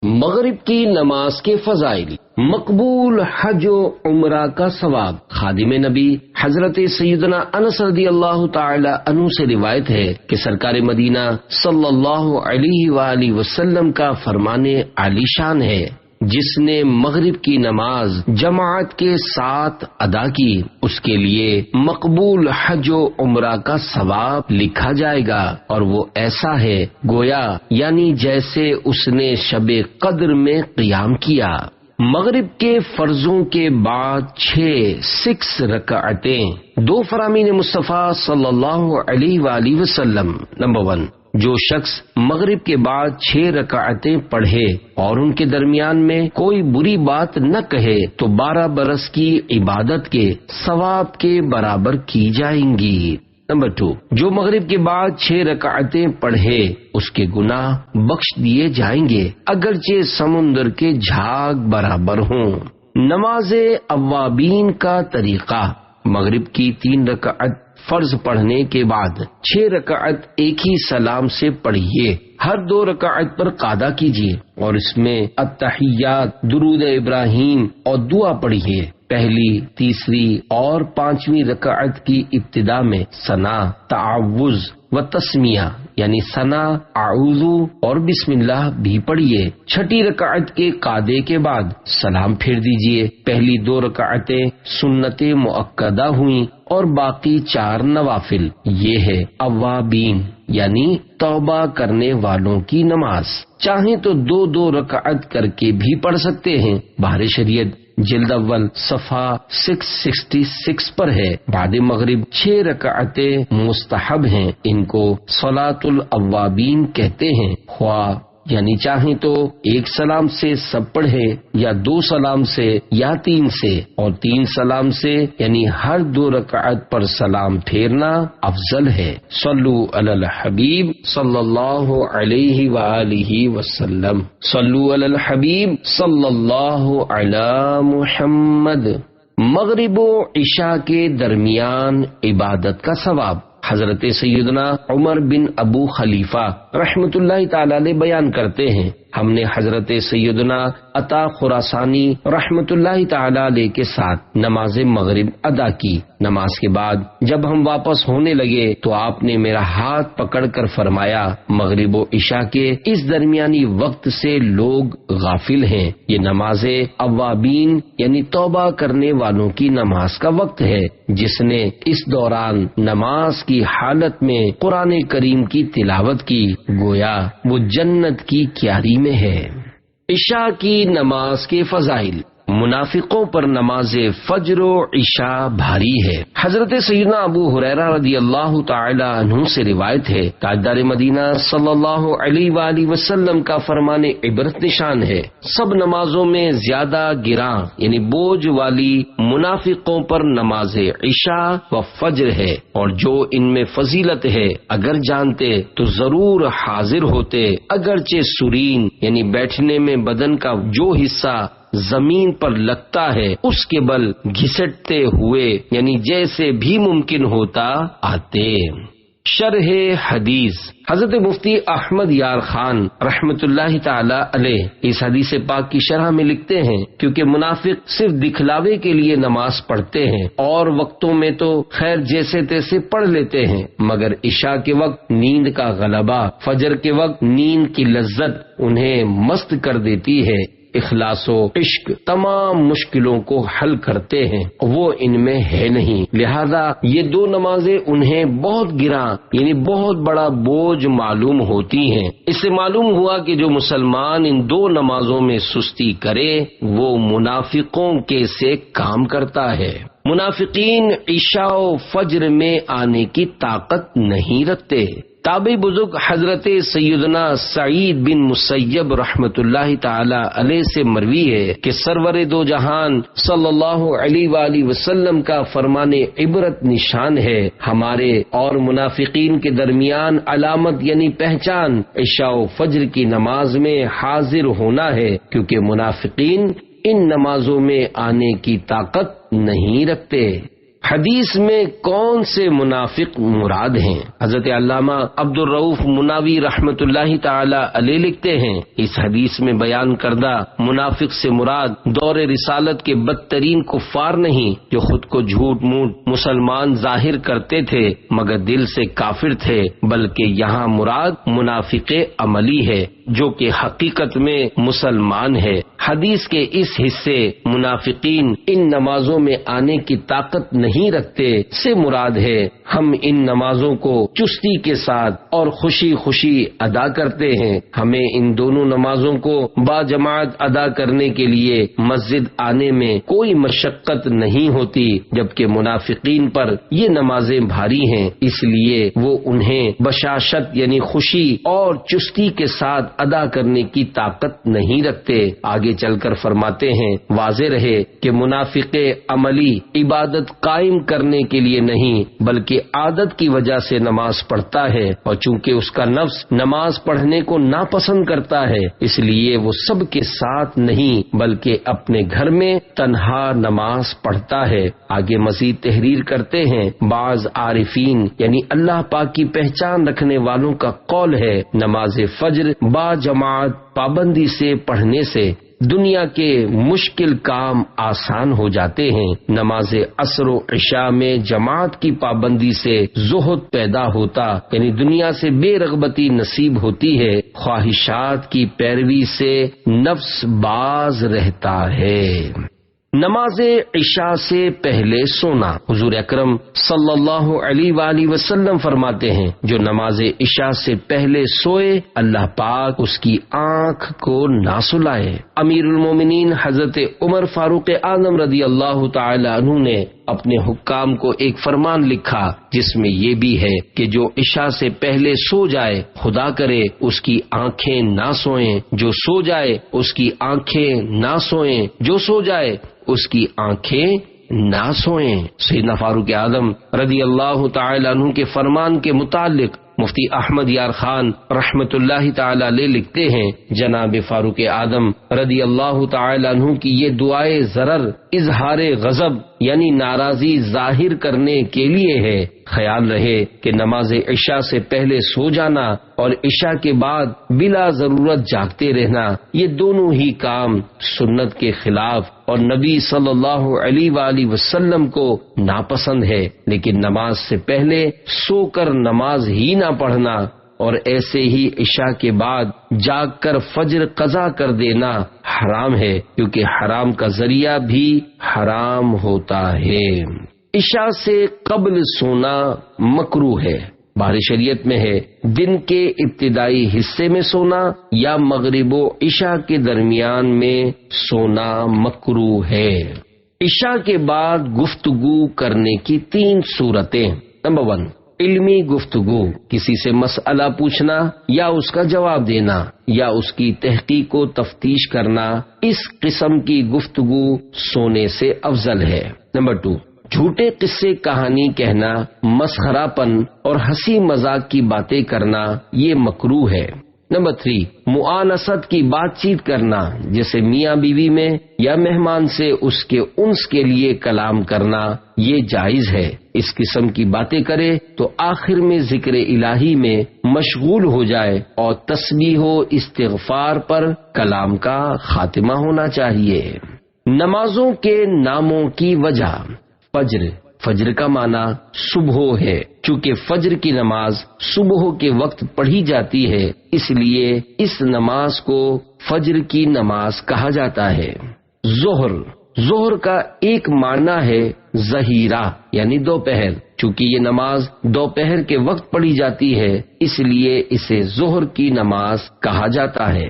مغرب کی نماز کے فضائل۔ مقبول حج و عمرہ کا ثواب۔ خادم نبی حضرت سیدنا انس رضی اللہ تعالی عنہ سے روایت ہے کہ سرکار مدینہ صلی اللہ علیہ وآلہ وسلم کا فرمان عالی شان ہے، جس نے مغرب کی نماز جماعت کے ساتھ ادا کی اس کے لیے مقبول حج و عمرہ کا ثواب لکھا جائے گا، اور وہ ایسا ہے گویا یعنی جیسے اس نے شب قدر میں قیام کیا۔ مغرب کے فرضوں کے بعد 6 رکعتیں۔ 2 فرامین مصطفیٰ صلی اللہ علیہ وآلہ وسلم۔ نمبر 1، جو شخص مغرب کے بعد 6 رکعتیں پڑھے اور ان کے درمیان میں کوئی بری بات نہ کہے تو 12 برس کی عبادت کے ثواب کے برابر کی جائیں گی۔ نمبر 2، جو مغرب کے بعد 6 رکعتیں پڑھے اس کے گناہ بخش دیے جائیں گے اگرچہ سمندر کے جھاگ برابر ہوں۔ نماز اوابین کا طریقہ: مغرب کی 3 رکعت فرض پڑھنے کے بعد 6 رکعت ایک ہی سلام سے پڑھیے۔ ہر 2 رکعت پر قاعدہ کیجیے اور اس میں التحیات، درود ابراہیم اور دعا پڑھیے۔ پہلی، تیسری اور 5ویں رکعت کی ابتدا میں ثنا، تعوذ و تسمیہ یعنی ثنا، اعوذ اور بسم اللہ بھی پڑھیے۔ 6 رکعت کے قاعدے کے بعد سلام پھیر دیجیے۔ پہلی 2 رکعتیں سنت مؤکدہ ہوئیں اور باقی 4 نوافل۔ یہ ہے اوابین یعنی توبہ کرنے والوں کی نماز۔ چاہیں تو 2 رکعت کر کے بھی پڑھ سکتے ہیں۔ بہار شریعت جلد اول صفحہ 666 پر ہے۔ بعد مغرب 6 رکعتیں مستحب ہیں، ان کو صلاۃ الاوابین کہتے ہیں۔ خواہ یعنی چاہیں تو 1 سلام سے سب پڑھے یا 2 سلام سے یا 3 سے، اور 3 سلام سے یعنی ہر 2 رکعت پر سلام پھیرنا افضل ہے۔ صلو علی الحبیب صلی اللہ علیہ وآلہ وسلم۔ صلو علی الحبیب صلی اللہ علی محمد۔ مغرب و عشاء کے درمیان عبادت کا ثواب: حضرت سیدنا عمر بن ابو خلیفہ رحمۃ اللہ تعالی علیہ بیان کرتے ہیں، ہم نے حضرت سیدنا عطا خراسانی رحمۃ اللہ تعالی علیہ کے ساتھ نماز مغرب ادا کی۔ نماز کے بعد جب ہم واپس ہونے لگے تو آپ نے میرا ہاتھ پکڑ کر فرمایا، مغرب و عشاء کے اس درمیانی وقت سے لوگ غافل ہیں۔ یہ نماز اوابین یعنی توبہ کرنے والوں کی نماز کا وقت ہے۔ جس نے اس دوران نماز کی حالت میں قرآن کریم کی تلاوت کی، گویا وہ جنت کی کیاری میں ہے۔ عشاء کی نماز کے فضائل: منافقوں پر نماز فجر و عشاء بھاری ہے۔ حضرت سیدنا ابو ہریرہ رضی اللہ تعالی عنہ سے روایت ہے، تاجدار مدینہ صلی اللہ علیہ وآلہ وسلم کا فرمان عبرت نشان ہے، سب نمازوں میں زیادہ گراں یعنی بوجھ والی منافقوں پر نماز عشاء و فجر ہے، اور جو ان میں فضیلت ہے اگر جانتے تو ضرور حاضر ہوتے، اگرچہ سرین یعنی بیٹھنے میں بدن کا جو حصہ زمین پر لگتا ہے اس کے بل گھسٹتے ہوئے یعنی جیسے بھی ممکن ہوتا آتے۔ شرح حدیث: حضرت مفتی احمد یار خان رحمت اللہ تعالی علیہ اس حدیث پاک کی شرح میں لکھتے ہیں، کیونکہ منافق صرف دکھلاوے کے لیے نماز پڑھتے ہیں اور وقتوں میں تو خیر جیسے تیسے پڑھ لیتے ہیں، مگر عشاء کے وقت نیند کا غلبہ، فجر کے وقت نیند کی لذت انہیں مست کر دیتی ہے۔ اخلاص و عشق تمام مشکلوں کو حل کرتے ہیں، وہ ان میں ہے نہیں، لہذا یہ 2 نمازیں انہیں بہت گراں یعنی بہت بڑا بوجھ معلوم ہوتی ہیں۔ اس سے معلوم ہوا کہ جو مسلمان ان 2 نمازوں میں سستی کرے وہ منافقوں کے سے کام کرتا ہے۔ منافقین عشاء و فجر میں آنے کی طاقت نہیں رکھتے۔ تابعی بزرگ حضرت سیدنا سعید بن مسیب رحمت اللہ تعالی علیہ سے مروی ہے کہ سرور دو جہان صلی اللہ علیہ وآلہ وسلم کا فرمان عبرت نشان ہے، ہمارے اور منافقین کے درمیان علامت یعنی پہچان عشاء و فجر کی نماز میں حاضر ہونا ہے، کیونکہ منافقین ان نمازوں میں آنے کی طاقت نہیں رکھتے۔ حدیث میں کون سے منافق مراد ہیں؟ حضرت علامہ عبد الرؤف مناوی رحمت اللہ تعالی علیہ لکھتے ہیں، اس حدیث میں بیان کردہ منافق سے مراد دور رسالت کے بدترین کفار نہیں، جو خود کو جھوٹ موٹ مسلمان ظاہر کرتے تھے مگر دل سے کافر تھے، بلکہ یہاں مراد منافق عملی ہے، جو کہ حقیقت میں مسلمان ہے۔ حدیث کے اس حصے منافقین ان نمازوں میں آنے کی طاقت نہیں رکھتے سے مراد ہے ہم ان نمازوں کو چستی کے ساتھ اور خوشی خوشی ادا کرتے ہیں۔ ہمیں ان دونوں نمازوں کو باجماعت ادا کرنے کے لیے مسجد آنے میں کوئی مشقت نہیں ہوتی، جبکہ منافقین پر یہ نمازیں بھاری ہیں، اس لیے وہ انہیں بشاشت یعنی خوشی اور چستی کے ساتھ ادا کرنے کی طاقت نہیں رکھتے۔ آگے چل کر فرماتے ہیں واضح رہے کہ منافق عملی عبادت قائم کرنے کے لیے نہیں بلکہ عادت کی وجہ سے نماز پڑھتا ہے، اور چونکہ اس کا نفس نماز پڑھنے کو ناپسند کرتا ہے اس لیے وہ سب کے ساتھ نہیں بلکہ اپنے گھر میں تنہا نماز پڑھتا ہے۔ آگے مزید تحریر کرتے ہیں بعض عارفین یعنی اللہ پاک کی پہچان رکھنے والوں کا قول ہے نماز فجر با جماعت پابندی سے پڑھنے سے دنیا کے مشکل کام آسان ہو جاتے ہیں۔ نماز عصر و عشاء میں جماعت کی پابندی سے زہد پیدا ہوتا یعنی دنیا سے بے رغبتی نصیب ہوتی ہے، خواہشات کی پیروی سے نفس باز رہتا ہے۔ نماز عشاء سے پہلے سونا، حضور اکرم صلی اللہ علیہ وآلہ وسلم فرماتے ہیں جو نماز عشاء سے پہلے سوئے اللہ پاک اس کی آنکھ کو نہ سلائے۔ امیر المومنین حضرت عمر فاروق اعظم رضی اللہ تعالی عنہ نے اپنے حکام کو ایک فرمان لکھا جس میں یہ بھی ہے کہ جو عشاء سے پہلے سو جائے خدا کرے اس کی آنکھیں نہ سوئیں، جو سو جائے اس کی آنکھیں نہ سوئیں، جو سو جائے اس کی آنکھیں نہ سوئیں۔ سیدنا فاروق اعظم رضی اللہ تعالی عنہ کے فرمان کے متعلق مفتی احمد یار خان رحمت اللہ تعالی علیہ لکھتے ہیں جناب فاروق اعظم رضی اللہ تعالی عنہ کی یہ دعائے ضرر اظہار غضب یعنی ناراضی ظاہر کرنے کے لیے ہے۔ خیال رہے کہ نماز عشاء سے پہلے سو جانا اور عشاء کے بعد بلا ضرورت جاگتے رہنا یہ دونوں ہی کام سنت کے خلاف اور نبی صلی اللہ علیہ وآلہ وسلم کو ناپسند ہے، لیکن نماز سے پہلے سو کر نماز ہی نہ پڑھنا اور ایسے ہی عشاء کے بعد جاگ کر فجر قضا کر دینا حرام ہے، کیونکہ حرام کا ذریعہ بھی حرام ہوتا ہے۔ عشاء سے قبل سونا مکروہ ہے، بہر شریعت میں ہے دن کے ابتدائی حصے میں سونا یا مغرب و عشاء کے درمیان میں سونا مکروہ ہے۔ عشاء کے بعد گفتگو کرنے کی 3 صورتیں۔ نمبر 1 علمی گفتگو، کسی سے مسئلہ پوچھنا یا اس کا جواب دینا یا اس کی تحقیق و تفتیش کرنا، اس قسم کی گفتگو سونے سے افضل ہے۔ نمبر 2 جھوٹے قصے کہانی کہنا، مسخرہ پن اور ہنسی مذاق کی باتیں کرنا یہ مکروہ ہے۔ نمبر 3 معانست کی بات چیت کرنا، جیسے میاں بیوی میں یا مہمان سے اس کے انس کے لیے کلام کرنا یہ جائز ہے۔ اس قسم کی باتیں کرے تو آخر میں ذکر الہی میں مشغول ہو جائے اور تسبیح و استغفار پر کلام کا خاتمہ ہونا چاہیے۔ نمازوں کے ناموں کی وجہ۔ فجر کا معنی صبح ہے، چونکہ فجر کی نماز صبح کے وقت پڑھی جاتی ہے اس لیے اس نماز کو فجر کی نماز کہا جاتا ہے۔ ظہر کا ایک معنی ہے ظہیرہ یعنی دوپہر، چونکہ یہ نماز دوپہر کے وقت پڑھی جاتی ہے اس لیے اسے ظہر کی نماز کہا جاتا ہے۔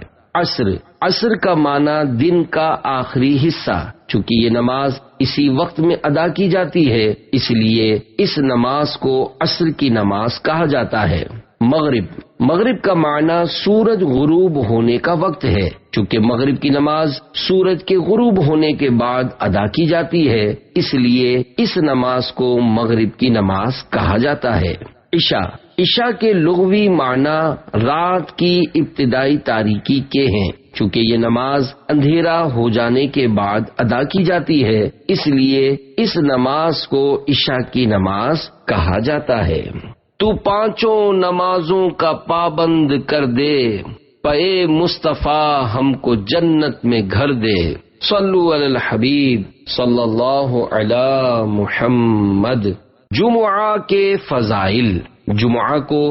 عصر کا معنی دن کا آخری حصہ، چونکہ یہ نماز اسی وقت میں ادا کی جاتی ہے اس لیے اس نماز کو عصر کی نماز کہا جاتا ہے۔ مغرب کا معنی سورج غروب ہونے کا وقت ہے، چونکہ مغرب کی نماز سورج کے غروب ہونے کے بعد ادا کی جاتی ہے اس لیے اس نماز کو مغرب کی نماز کہا جاتا ہے۔ عشاء کے لغوی معنی رات کی ابتدائی تاریکی کے ہیں، چونکہ یہ نماز اندھیرا ہو جانے کے بعد ادا کی جاتی ہے اس لیے اس نماز کو عشاء کی نماز کہا جاتا ہے۔ تو 5 نمازوں کا پابند کر دے، پے مصطفیٰ ہم کو جنت میں گھر دے، صلو علی الحبیب صلی اللہ علی محمد۔ جمعہ کے فضائل۔ جمعہ کو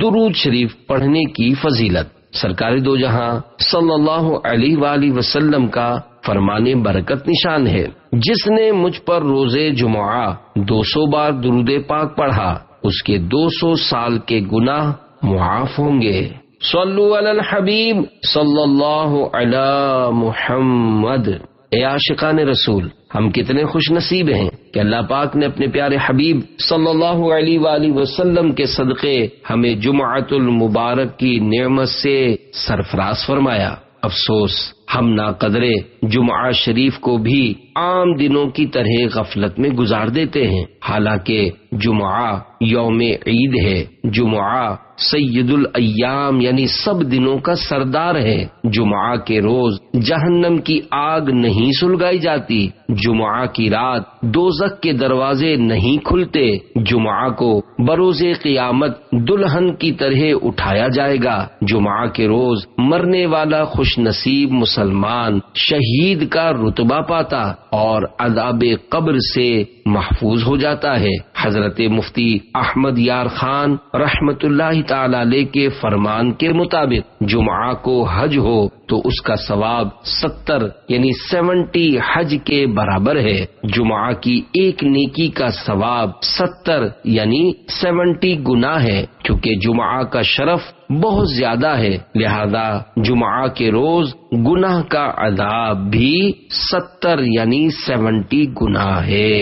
درود شریف پڑھنے کی فضیلت۔ سرکار دو جہاں صلی اللہ علیہ وآلہ وسلم کا فرمان برکت نشان ہے، جس نے مجھ پر روز جمعہ 200 بار درود پاک پڑھا اس کے 200 سال کے گناہ معاف ہوں گے۔ صلو علی الحبیب صلی اللہ علی محمد۔ اے عاشقان رسول، ہم کتنے خوش نصیب ہیں کہ اللہ پاک نے اپنے پیارے حبیب صلی اللہ علیہ وآلہ وسلم کے صدقے ہمیں جمعۃ المبارک کی نعمت سے سرفراز فرمایا۔ افسوس ہم ناقدرے جمعہ شریف کو بھی عام دنوں کی طرح غفلت میں گزار دیتے ہیں، حالانکہ جمعہ یوم عید ہے، جمعہ سید الایام یعنی سب دنوں کا سردار ہے۔ جمعہ کے روز جہنم کی آگ نہیں سلگائی جاتی، جمعہ کی رات دوزخ کے دروازے نہیں کھلتے، جمعہ کو بروز قیامت دلہن کی طرح اٹھایا جائے گا، جمعہ کے روز مرنے والا خوش نصیب مسلمان شہید کا رتبہ پاتا اور عذاب قبر سے محفوظ ہو جاتا ہے۔ حضرت مفتی احمد یار خان رحمت اللہ تعالی علیہ کے فرمان کے مطابق جمعہ کو حج ہو تو اس کا ثواب 70 یعنی 70 حج کے برابر ہے۔ جمعہ کی ایک نیکی کا ثواب 70 یعنی 70 گنا ہے۔ کیونکہ جمعہ کا شرف بہت زیادہ ہے، لہذا جمعہ کے روز گناہ کا عذاب بھی 70 یعنی 70 گنا ہے۔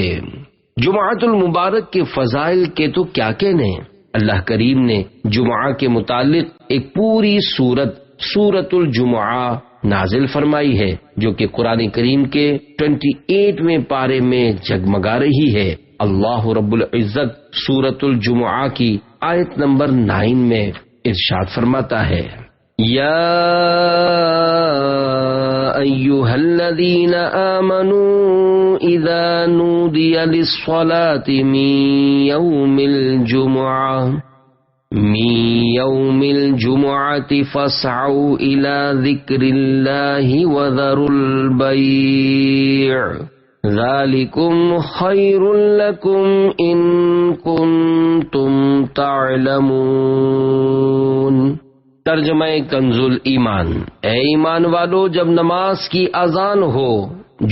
جمعۃ المبارک کے فضائل کے تو کیا کہنے، اللہ کریم نے جمعہ کے متعلق ایک پوری سورۃ الجمعہ نازل فرمائی ہے، جو کہ قرآن کریم کے 28ویں پارے میں جگمگا رہی ہے۔ اللہ رب العزت سورۃ الجمعہ کی آیت نمبر 9 میں ارشاد فرماتا ہے، یا ایھا الذین آمنوا اذا نودی للصلاة من یوم الجمعة فاسعوا الى ذکر اللہ وذروا البیع ذالکم خیر لکم ان کنتم تعلمون۔ ترجمہ کنز ایمان، اے ایمان والو، جب نماز کی اذان ہو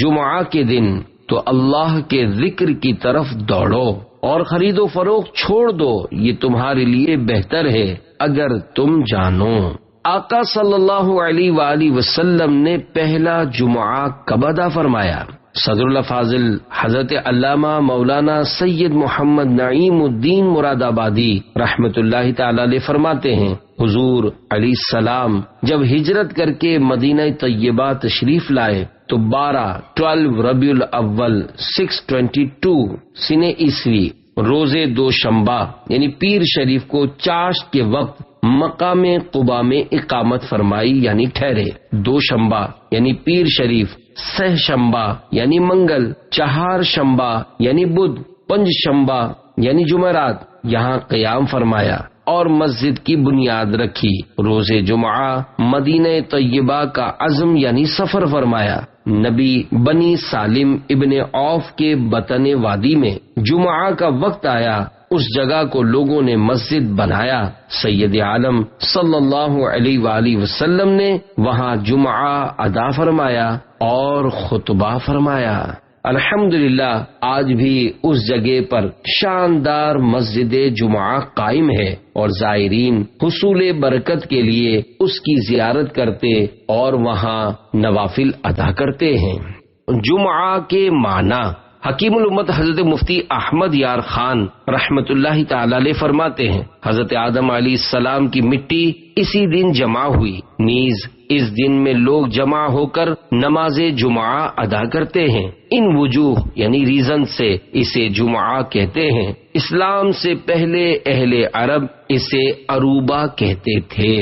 جمعہ کے دن تو اللہ کے ذکر کی طرف دوڑو اور خرید و فروخت چھوڑ دو، یہ تمہارے لیے بہتر ہے اگر تم جانو۔ آقا صلی اللہ علیہ وآلہ وسلم نے پہلا جمعہ کب ادا فرمایا؟ صدر الفاضل حضرت علامہ مولانا سید محمد نعیم الدین مراد آبادی رحمت اللہ تعالی علیہ فرماتے ہیں، حضور علیہ السلام جب ہجرت کر کے مدینہ طیبہ تشریف لائے تو 12 ربیع الاول 622 سنہ عیسوی روز دوشنبہ یعنی پیر شریف کو چاشت کے وقت مقام قباء میں اقامت فرمائی یعنی ٹھہرے۔ دوشنبہ یعنی پیر شریف، سہ شنبہ یعنی منگل، چہار شنبہ یعنی بدھ، پنج شنبہ یعنی جمعرات یہاں قیام فرمایا اور مسجد کی بنیاد رکھی۔ روز جمعہ مدینہ طیبہ کا عزم یعنی سفر فرمایا۔ نبی بنی سالم ابن عوف کے بطن وادی میں جمعہ کا وقت آیا، اس جگہ کو لوگوں نے مسجد بنایا۔ سید عالم صلی اللہ علیہ وآلہ وسلم نے وہاں جمعہ ادا فرمایا اور خطبہ فرمایا۔ الحمدللہ آج بھی اس جگہ پر شاندار مسجد جمعہ قائم ہے اور زائرین حصول برکت کے لیے اس کی زیارت کرتے اور وہاں نوافل ادا کرتے ہیں۔ جمعہ کے معنی، حکیم الامت حضرت مفتی احمد یار خان رحمت اللہ تعالی علیہ فرماتے ہیں، حضرت آدم علیہ السلام کی مٹی اسی دن جمع ہوئی، نیز اس دن میں لوگ جمع ہو کر نماز جمعہ ادا کرتے ہیں۔ ان وجوہ یعنی ریزن سے اسے جمعہ کہتے ہیں۔ اسلام سے پہلے اہل عرب اسے عروبہ کہتے تھے۔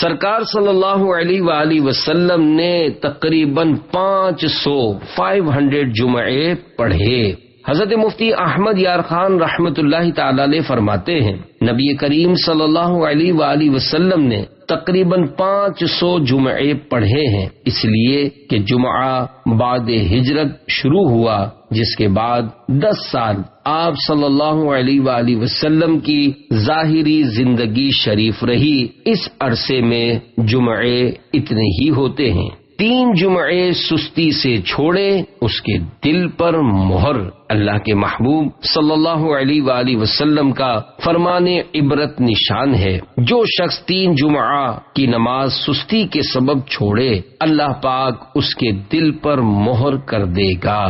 سرکار صلی اللہ علیہ وآلہ وسلم نے تقریباً 500 جمعے پڑھے۔ حضرت مفتی احمد یار خان رحمت اللہ تعالی علیہ فرماتے ہیں، نبی کریم صلی اللہ علیہ وآلہ وسلم نے تقریباً 500 جمعے پڑھے ہیں، اس لیے کہ جمعہ بعد ہجرت شروع ہوا، جس کے بعد 10 سال آپ صلی اللہ علیہ وآلہ وسلم کی ظاہری زندگی شریف رہی۔ اس عرصے میں جمعے اتنے ہی ہوتے ہیں۔ 3 جمعے سستی سے چھوڑے، اس کے دل پر مہر۔ اللہ کے محبوب صلی اللہ علیہ وآلہ وسلم کا فرمان عبرت نشان ہے، جو شخص 3 جمعہ کی نماز سستی کے سبب چھوڑے، اللہ پاک اس کے دل پر مہر کر دے گا۔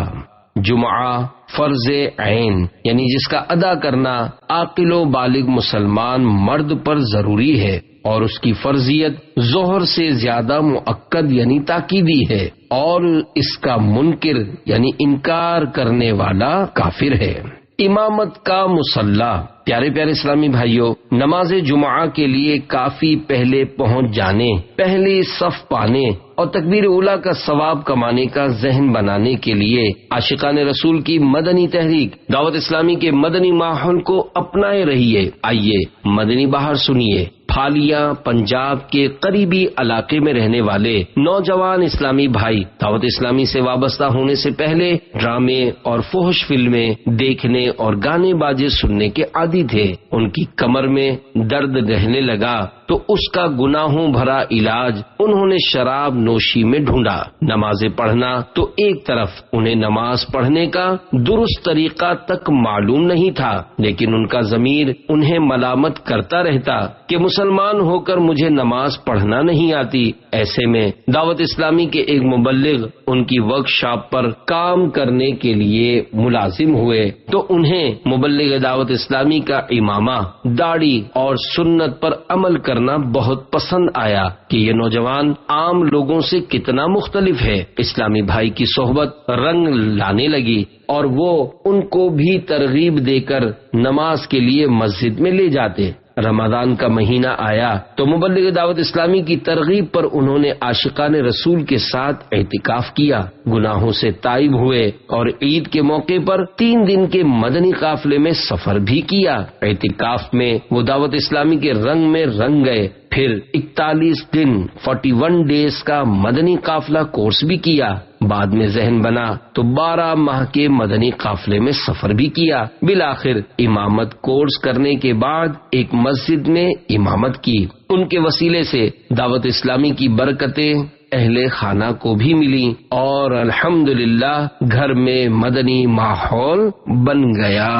جمعہ فرض عین یعنی جس کا ادا کرنا عاقل و بالغ مسلمان مرد پر ضروری ہے، اور اس کی فرضیت ظہر سے زیادہ مؤکد یعنی تاکیدی ہے، اور اس کا منکر یعنی انکار کرنے والا کافر ہے۔ امامت کا مصلی، پیارے پیارے اسلامی بھائیوں، نماز جمعہ کے لیے کافی پہلے پہنچ جانے، پہلے صف پانے اور تکبیر اولیٰ کا ثواب کمانے کا ذہن بنانے کے لیے عاشقان رسول کی مدنی تحریک دعوت اسلامی کے مدنی ماحول کو اپنائے رہیے۔ آئیے مدنی بہار سنیے۔ پھالیاں پنجاب کے قریبی علاقے میں رہنے والے نوجوان اسلامی بھائی دعوت اسلامی سے وابستہ ہونے سے پہلے ڈرامے اور فحش فلمیں دیکھنے اور گانے باجے سننے کے عادی تھے۔ ان کی کمر میں درد رہنے لگا تو اس کا گناہوں بھرا علاج انہوں نے شراب نوشی میں ڈھونڈا۔ نمازیں پڑھنا تو ایک طرف، انہیں نماز پڑھنے کا درست طریقہ تک معلوم نہیں تھا، لیکن ان کا ضمیر انہیں ملامت کرتا رہتا کہ مسلمان ہو کر مجھے نماز پڑھنا نہیں آتی۔ ایسے میں دعوت اسلامی کے ایک مبلغ ان کی ورک شاپ پر کام کرنے کے لیے ملازم ہوئے تو انہیں مبلغ دعوت اسلامی کا امامہ، داڑھی اور سنت پر عمل کرنا بہت پسند آیا کہ یہ نوجوان عام لوگوں سے کتنا مختلف ہے۔ اسلامی بھائی کی صحبت رنگ لانے لگی اور وہ ان کو بھی ترغیب دے کر نماز کے لیے مسجد میں لے جاتے۔ رمضان کا مہینہ آیا تو مبلغ دعوت اسلامی کی ترغیب پر انہوں نے عاشقان رسول کے ساتھ اعتکاف کیا، گناہوں سے تائب ہوئے اور عید کے موقع پر 3 دن کے مدنی قافلے میں سفر بھی کیا۔ اعتکاف میں وہ دعوت اسلامی کے رنگ میں رنگ گئے، پھر 41 دن 41 ڈیز کا مدنی قافلہ کورس بھی کیا۔ بعد میں ذہن بنا تو 12 ماہ کے مدنی قافلے میں سفر بھی کیا۔ بالآخر امامت کورس کرنے کے بعد ایک مسجد میں امامت کی۔ ان کے وسیلے سے دعوت اسلامی کی برکتیں اہل خانہ کو بھی ملی اور الحمدللہ گھر میں مدنی ماحول بن گیا۔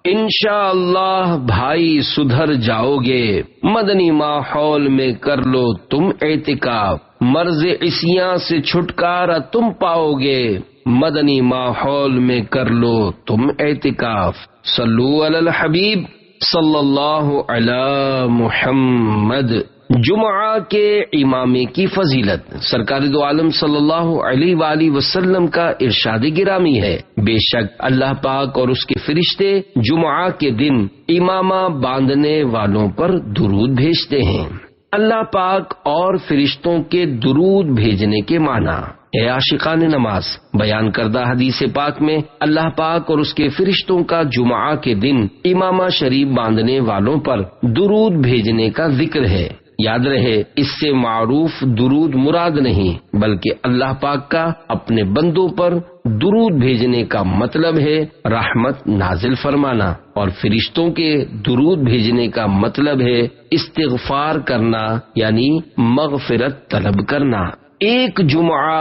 انشاءاللہ بھائی سدھر جاؤ گے، مدنی ماحول میں کر لو تم اعتکاف، مرض عصیاں سے چھٹکارا تم پاؤ گے، مدنی ماحول میں کر لو تم اعتکاف۔ صلو علی الحبیب صلی اللہ علی محمد۔ جمعہ کے امامے کی فضیلت، سرکار دو عالم صلی اللہ علیہ وآلہ وسلم کا ارشاد گرامی ہے، بے شک اللہ پاک اور اس کے فرشتے جمعہ کے دن امامہ باندھنے والوں پر درود بھیجتے ہیں۔ اللہ پاک اور فرشتوں کے درود بھیجنے کے معنی، اے عاشقان نماز، بیان کردہ حدیث پاک میں اللہ پاک اور اس کے فرشتوں کا جمعہ کے دن امامہ شریف باندھنے والوں پر درود بھیجنے کا ذکر ہے۔ یاد رہے، اس سے معروف درود مراد نہیں، بلکہ اللہ پاک کا اپنے بندوں پر درود بھیجنے کا مطلب ہے رحمت نازل فرمانا، اور فرشتوں کے درود بھیجنے کا مطلب ہے استغفار کرنا یعنی مغفرت طلب کرنا۔ ایک جمعہ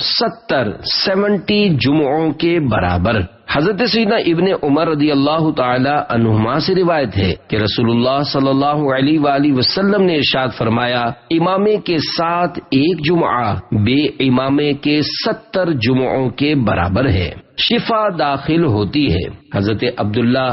70 جمعوں کے برابر۔ حضرت سیدنا ابن عمر رضی اللہ تعالی عنہما سے روایت ہے کہ رسول اللہ صلی اللہ علیہ وآلہ وسلم نے ارشاد فرمایا، امامے کے ساتھ ایک جمعہ بے امامے کے 70 جمعوں کے برابر ہے، شفا داخل ہوتی ہے۔ حضرت عبداللہ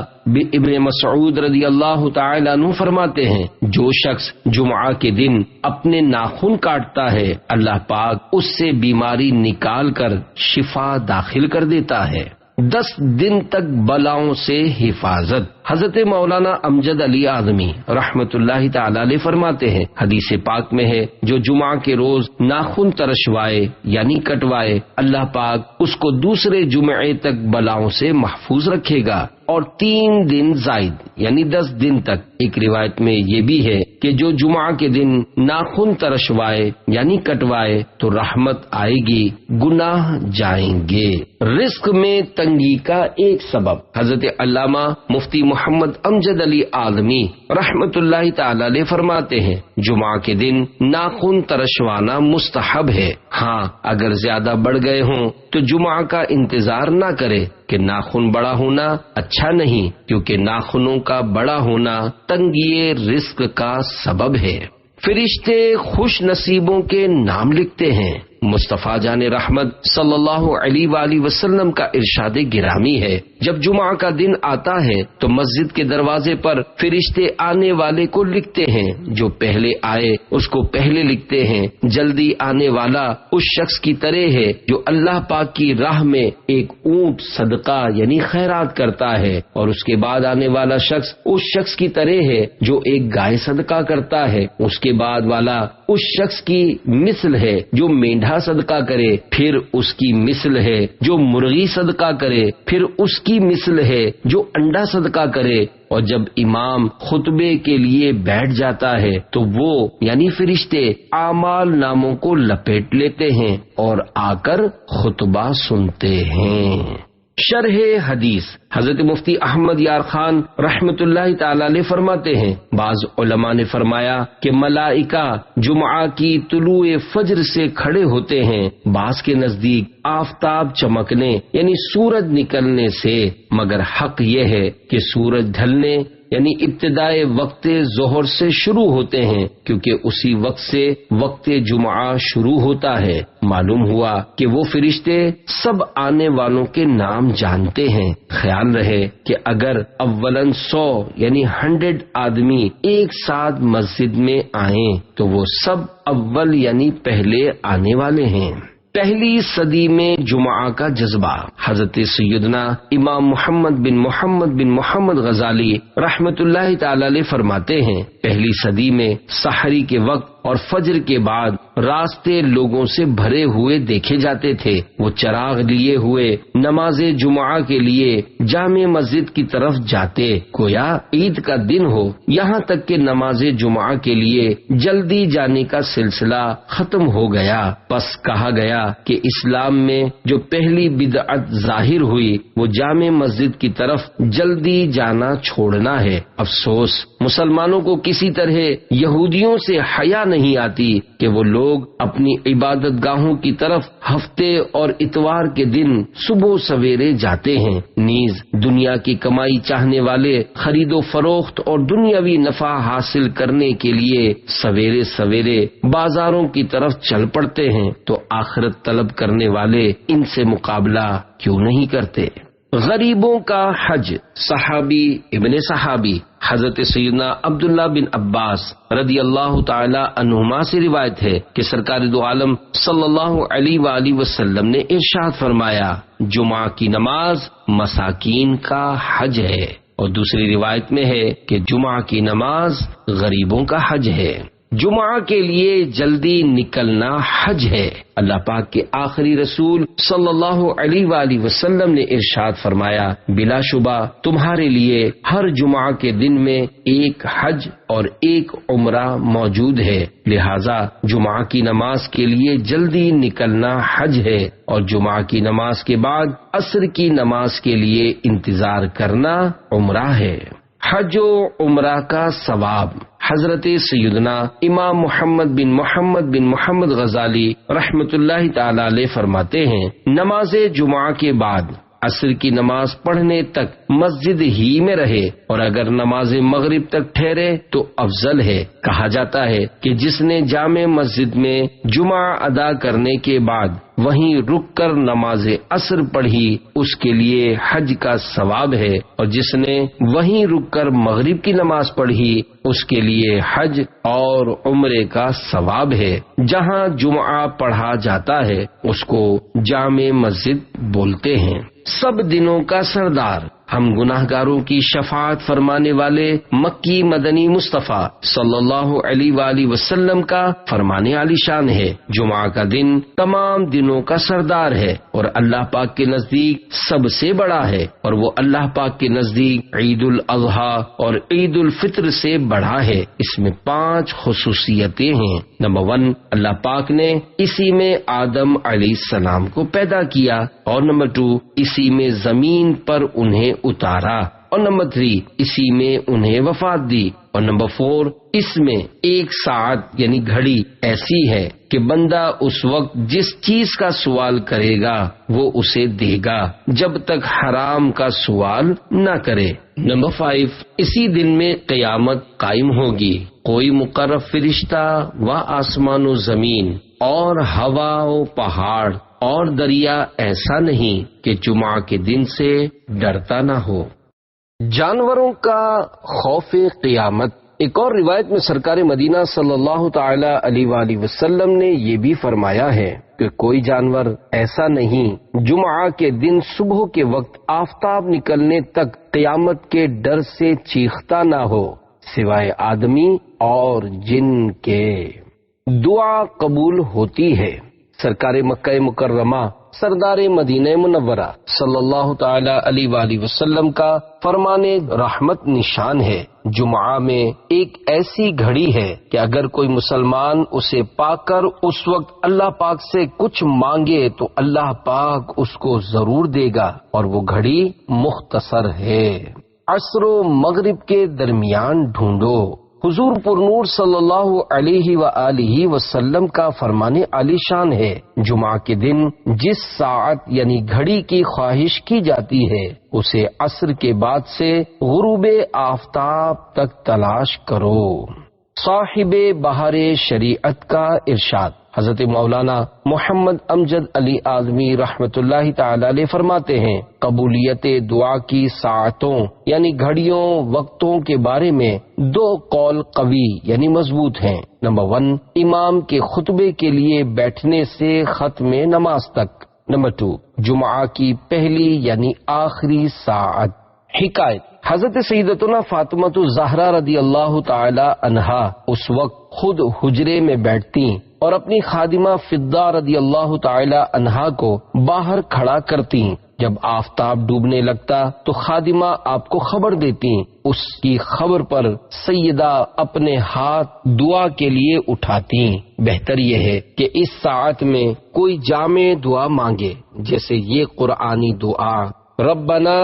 ابن مسعود رضی اللہ تعالی عنہ فرماتے ہیں، جو شخص جمعہ کے دن اپنے ناخن کاٹتا ہے، اللہ پاک اس سے بیماری نکال کر شفا داخل کر دیتا ہے۔ 10 دن تک بلاؤں سے حفاظت۔ حضرت مولانا امجد علی اعظمی رحمت اللہ تعالی علیہ فرماتے ہیں، حدیث پاک میں ہے، جو جمعہ کے روز ناخن ترشوائے یعنی کٹوائے، اللہ پاک اس کو دوسرے جمعے تک بلاؤں سے محفوظ رکھے گا، اور 3 دن زائد یعنی 10 دن تک۔ ایک روایت میں یہ بھی ہے کہ جو جمعہ کے دن ناخن ترشوائے یعنی کٹوائے تو رحمت آئے گی، گناہ جائیں گے۔ رزق میں تنگی کا ایک سبب، حضرت علامہ مفتی محمد امجد علی اعظمی رحمت اللہ تعالی علیہ فرماتے ہیں، جمعہ کے دن ناخن ترشوانا مستحب ہے، ہاں اگر زیادہ بڑھ گئے ہوں تو جمعہ کا انتظار نہ کرے کہ ناخن بڑا ہونا اچھا نہیں، کیونکہ ناخنوں کا بڑا ہونا تنگی رزق کا سبب ہے۔ فرشتے خوش نصیبوں کے نام لکھتے ہیں۔ مصطفیٰ جان رحمت صلی اللہ علیہ وآلہ وسلم کا ارشاد گرامی ہے، جب جمعہ کا دن آتا ہے تو مسجد کے دروازے پر فرشتے آنے والے کو لکھتے ہیں، جو پہلے آئے اس کو پہلے لکھتے ہیں۔ جلدی آنے والا اس شخص کی طرح ہے جو اللہ پاک کی راہ میں ایک اونٹ صدقہ یعنی خیرات کرتا ہے، اور اس کے بعد آنے والا شخص اس شخص کی طرح ہے جو ایک گائے صدقہ کرتا ہے، اس کے بعد والا اس شخص کی مثل ہے جو مینڈھا صدقہ کرے، پھر اس کی مثل ہے جو مرغی صدقہ کرے، پھر اس کی مثل ہے جو انڈا صدقہ کرے، اور جب امام خطبے کے لیے بیٹھ جاتا ہے تو وہ یعنی فرشتے اعمال ناموں کو لپیٹ لیتے ہیں اور آ کر خطبہ سنتے ہیں۔ شرح حدیث، حضرت مفتی احمد یار خان رحمت اللہ تعالی علیہ فرماتے ہیں، بعض علماء نے فرمایا کہ ملائکہ جمعہ کی طلوع فجر سے کھڑے ہوتے ہیں، بعض کے نزدیک آفتاب چمکنے یعنی سورج نکلنے سے، مگر حق یہ ہے کہ سورج ڈھلنے یعنی ابتدائے وقت ظہر سے شروع ہوتے ہیں، کیونکہ اسی وقت سے وقت جمعہ شروع ہوتا ہے۔ معلوم ہوا کہ وہ فرشتے سب آنے والوں کے نام جانتے ہیں۔ خیال رہے کہ اگر اولن 100 یعنی 100 آدمی ایک ساتھ مسجد میں آئیں تو وہ سب اول یعنی پہلے آنے والے ہیں۔ پہلی صدی میں جمعہ کا جذبہ، حضرت سیدنا امام محمد بن محمد غزالی رحمت اللہ تعالی علیہ فرماتے ہیں، پہلی صدی میں سحری کے وقت اور فجر کے بعد راستے لوگوں سے بھرے ہوئے دیکھے جاتے تھے، وہ چراغ لیے ہوئے نماز جمعہ کے لیے جامع مسجد کی طرف جاتے، گویا عید کا دن ہو، یہاں تک کہ نماز جمعہ کے لیے جلدی جانے کا سلسلہ ختم ہو گیا۔ پس کہا گیا کہ اسلام میں جو پہلی بدعت ظاہر ہوئی وہ جامع مسجد کی طرف جلدی جانا چھوڑنا ہے۔ افسوس، مسلمانوں کو کسی طرح یہودیوں سے حیا نہیں آتی کہ وہ لوگ اپنی عبادت گاہوں کی طرف ہفتے اور اتوار کے دن صبح سویرے جاتے ہیں، نیز دنیا کی کمائی چاہنے والے خرید و فروخت اور دنیاوی نفع حاصل کرنے کے لیے سویرے سویرے بازاروں کی طرف چل پڑتے ہیں، تو آخرت طلب کرنے والے ان سے مقابلہ کیوں نہیں کرتے؟ غریبوں کا حج، صحابی ابن صحابی حضرت سیدنا عبداللہ بن عباس رضی اللہ تعالی عنہما سے روایت ہے کہ سرکار دو عالم صلی اللہ علیہ وآلہ وسلم نے ارشاد فرمایا، جمعہ کی نماز مساکین کا حج ہے، اور دوسری روایت میں ہے کہ جمعہ کی نماز غریبوں کا حج ہے۔ جمعہ کے لیے جلدی نکلنا حج ہے۔ اللہ پاک کے آخری رسول صلی اللہ علیہ وآلہ وسلم نے ارشاد فرمایا، بلا شبہ تمہارے لیے ہر جمعہ کے دن میں ایک حج اور ایک عمرہ موجود ہے، لہذا جمعہ کی نماز کے لیے جلدی نکلنا حج ہے، اور جمعہ کی نماز کے بعد عصر کی نماز کے لیے انتظار کرنا عمرہ ہے۔ حج و عمرہ کا ثواب، حضرت سیدنا امام محمد بن محمد غزالی رحمت اللہ تعالی علیہ فرماتے ہیں، نماز جمعہ کے بعد عصر کی نماز پڑھنے تک مسجد ہی میں رہے، اور اگر نماز مغرب تک ٹھہرے تو افضل ہے۔ کہا جاتا ہے کہ جس نے جامع مسجد میں جمعہ ادا کرنے کے بعد وہیں رک کر نماز عصر پڑھی اس کے لیے حج کا ثواب ہے، اور جس نے وہیں رک کر مغرب کی نماز پڑھی اس کے لیے حج اور عمرے کا ثواب ہے۔ جہاں جمعہ پڑھا جاتا ہے اس کو جامع مسجد بولتے ہیں۔ سب دنوں کا سردار، ہم گناہگاروں کی شفاعت فرمانے والے مکی مدنی مصطفیٰ صلی اللہ علیہ وآلہ وسلم کا فرمان عالی شان ہے۔ جمعہ کا دن تمام دنوں کا سردار ہے اور اللہ پاک کے نزدیک سب سے بڑا ہے، اور وہ اللہ پاک کے نزدیک عید الاضحیٰ اور عید الفطر سے بڑا ہے۔ اس میں 5 خصوصیتیں ہیں۔ نمبر 1، اللہ پاک نے اسی میں آدم علیہ السلام کو پیدا کیا، اور نمبر 2، اسی میں زمین پر انہیں اتارا، اور نمبر 3، اسی میں انہیں وفات دی، اور نمبر 4، اس میں ایک ساعت یعنی گھڑی ایسی ہے کہ بندہ اس وقت جس چیز کا سوال کرے گا وہ اسے دے گا جب تک حرام کا سوال نہ کرے۔ نمبر 5، اسی دن میں قیامت قائم ہوگی، کوئی مقرب فرشتہ و آسمان و زمین اور ہوا و پہاڑ اور دریا ایسا نہیں کہ جمعہ کے دن سے ڈرتا نہ ہو۔ جانوروں کا خوف قیامت۔ ایک اور روایت میں سرکار مدینہ صلی اللہ تعالی علیہ وآلہ وسلم نے یہ بھی فرمایا ہے کہ کوئی جانور ایسا نہیں جمعہ کے دن صبح کے وقت آفتاب نکلنے تک قیامت کے ڈر سے چیختا نہ ہو سوائے آدمی اور جن کے۔ دعا قبول ہوتی ہے۔ سرکار مکہ مکرمہ سردار مدینہ منورہ صلی اللہ تعالی علیہ وآلہ وسلم کا فرمان رحمت نشان ہے۔ جمعہ میں ایک ایسی گھڑی ہے کہ اگر کوئی مسلمان اسے پا کر اس وقت اللہ پاک سے کچھ مانگے تو اللہ پاک اس کو ضرور دے گا، اور وہ گھڑی مختصر ہے۔ عصر و مغرب کے درمیان ڈھونڈو۔ حضور پرنور صلی اللہ علیہ وآلہ وسلم کا فرمان عالی شان ہے، جمعہ کے دن جس ساعت یعنی گھڑی کی خواہش کی جاتی ہے اسے عصر کے بعد سے غروب آفتاب تک تلاش کرو۔ صاحب بہار شریعت کا ارشاد حضرت مولانا محمد امجد علی اعظمی رحمت اللہ تعالی علیہ فرماتے ہیں، قبولیت دعا کی ساعتوں یعنی گھڑیوں وقتوں کے بارے میں 2 قول قوی یعنی مضبوط ہیں۔ نمبر 1، امام کے خطبے کے لیے بیٹھنے سے ختم نماز تک۔ نمبر 2، جمعہ کی پہلی یعنی آخری ساعت۔ حکایت، حضرت سیدتنا فاطمہ الزہرا رضی اللہ تعالی عنہا اس وقت خود حجرے میں بیٹھتی اور اپنی خادمہ فضہ رضی اللہ تعالی عنہا کو باہر کھڑا کرتی۔ جب آفتاب ڈوبنے لگتا تو خادمہ آپ کو خبر دیتی۔ اس کی خبر پر سیدہ اپنے ہاتھ دعا کے لیے اٹھاتی۔ بہتر یہ ہے کہ اس ساعت میں کوئی جامع دعا مانگے، جیسے یہ قرآنی دعا، ربنا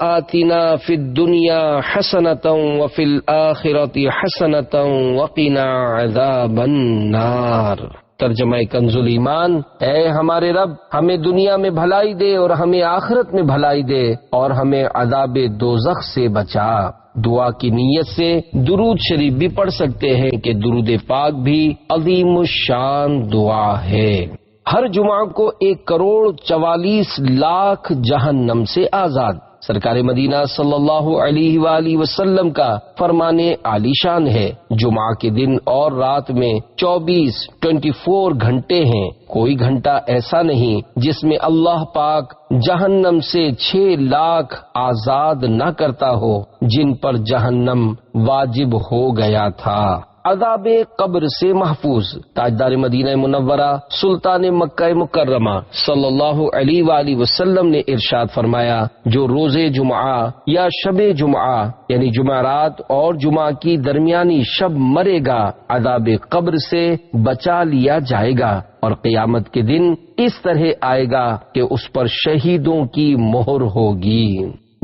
آتنا فی الدنیا حسنۃ وفی الآخرۃ حسنۃ وقنا عذاب النار۔ ترجمہ کنز ایمان، اے ہمارے رب ہمیں دنیا میں بھلائی دے اور ہمیں آخرت میں بھلائی دے اور ہمیں عذاب دوزخ سے بچا۔ دعا کی نیت سے درود شریف بھی پڑھ سکتے ہیں کہ درود پاک بھی عظیم الشان دعا ہے۔ ہر جمعہ کو 1,44,00,000 جہنم سے آزاد۔ سرکار مدینہ صلی اللہ علیہ وآلہ وسلم کا فرمان عالی شان ہے، جمعہ کے دن اور رات میں 24 گھنٹے ہیں، کوئی گھنٹہ ایسا نہیں جس میں اللہ پاک جہنم سے 6 لاکھ آزاد نہ کرتا ہو جن پر جہنم واجب ہو گیا تھا۔ عذاب قبر سے محفوظ۔ تاجدار مدینہ منورہ سلطان مکہ مکرمہ صلی اللہ علیہ وآلہ وسلم نے ارشاد فرمایا، جو روز جمعہ یا شب جمعہ یعنی جمعرات اور جمعہ کی درمیانی شب مرے گا عذاب قبر سے بچا لیا جائے گا، اور قیامت کے دن اس طرح آئے گا کہ اس پر شہیدوں کی مہر ہوگی۔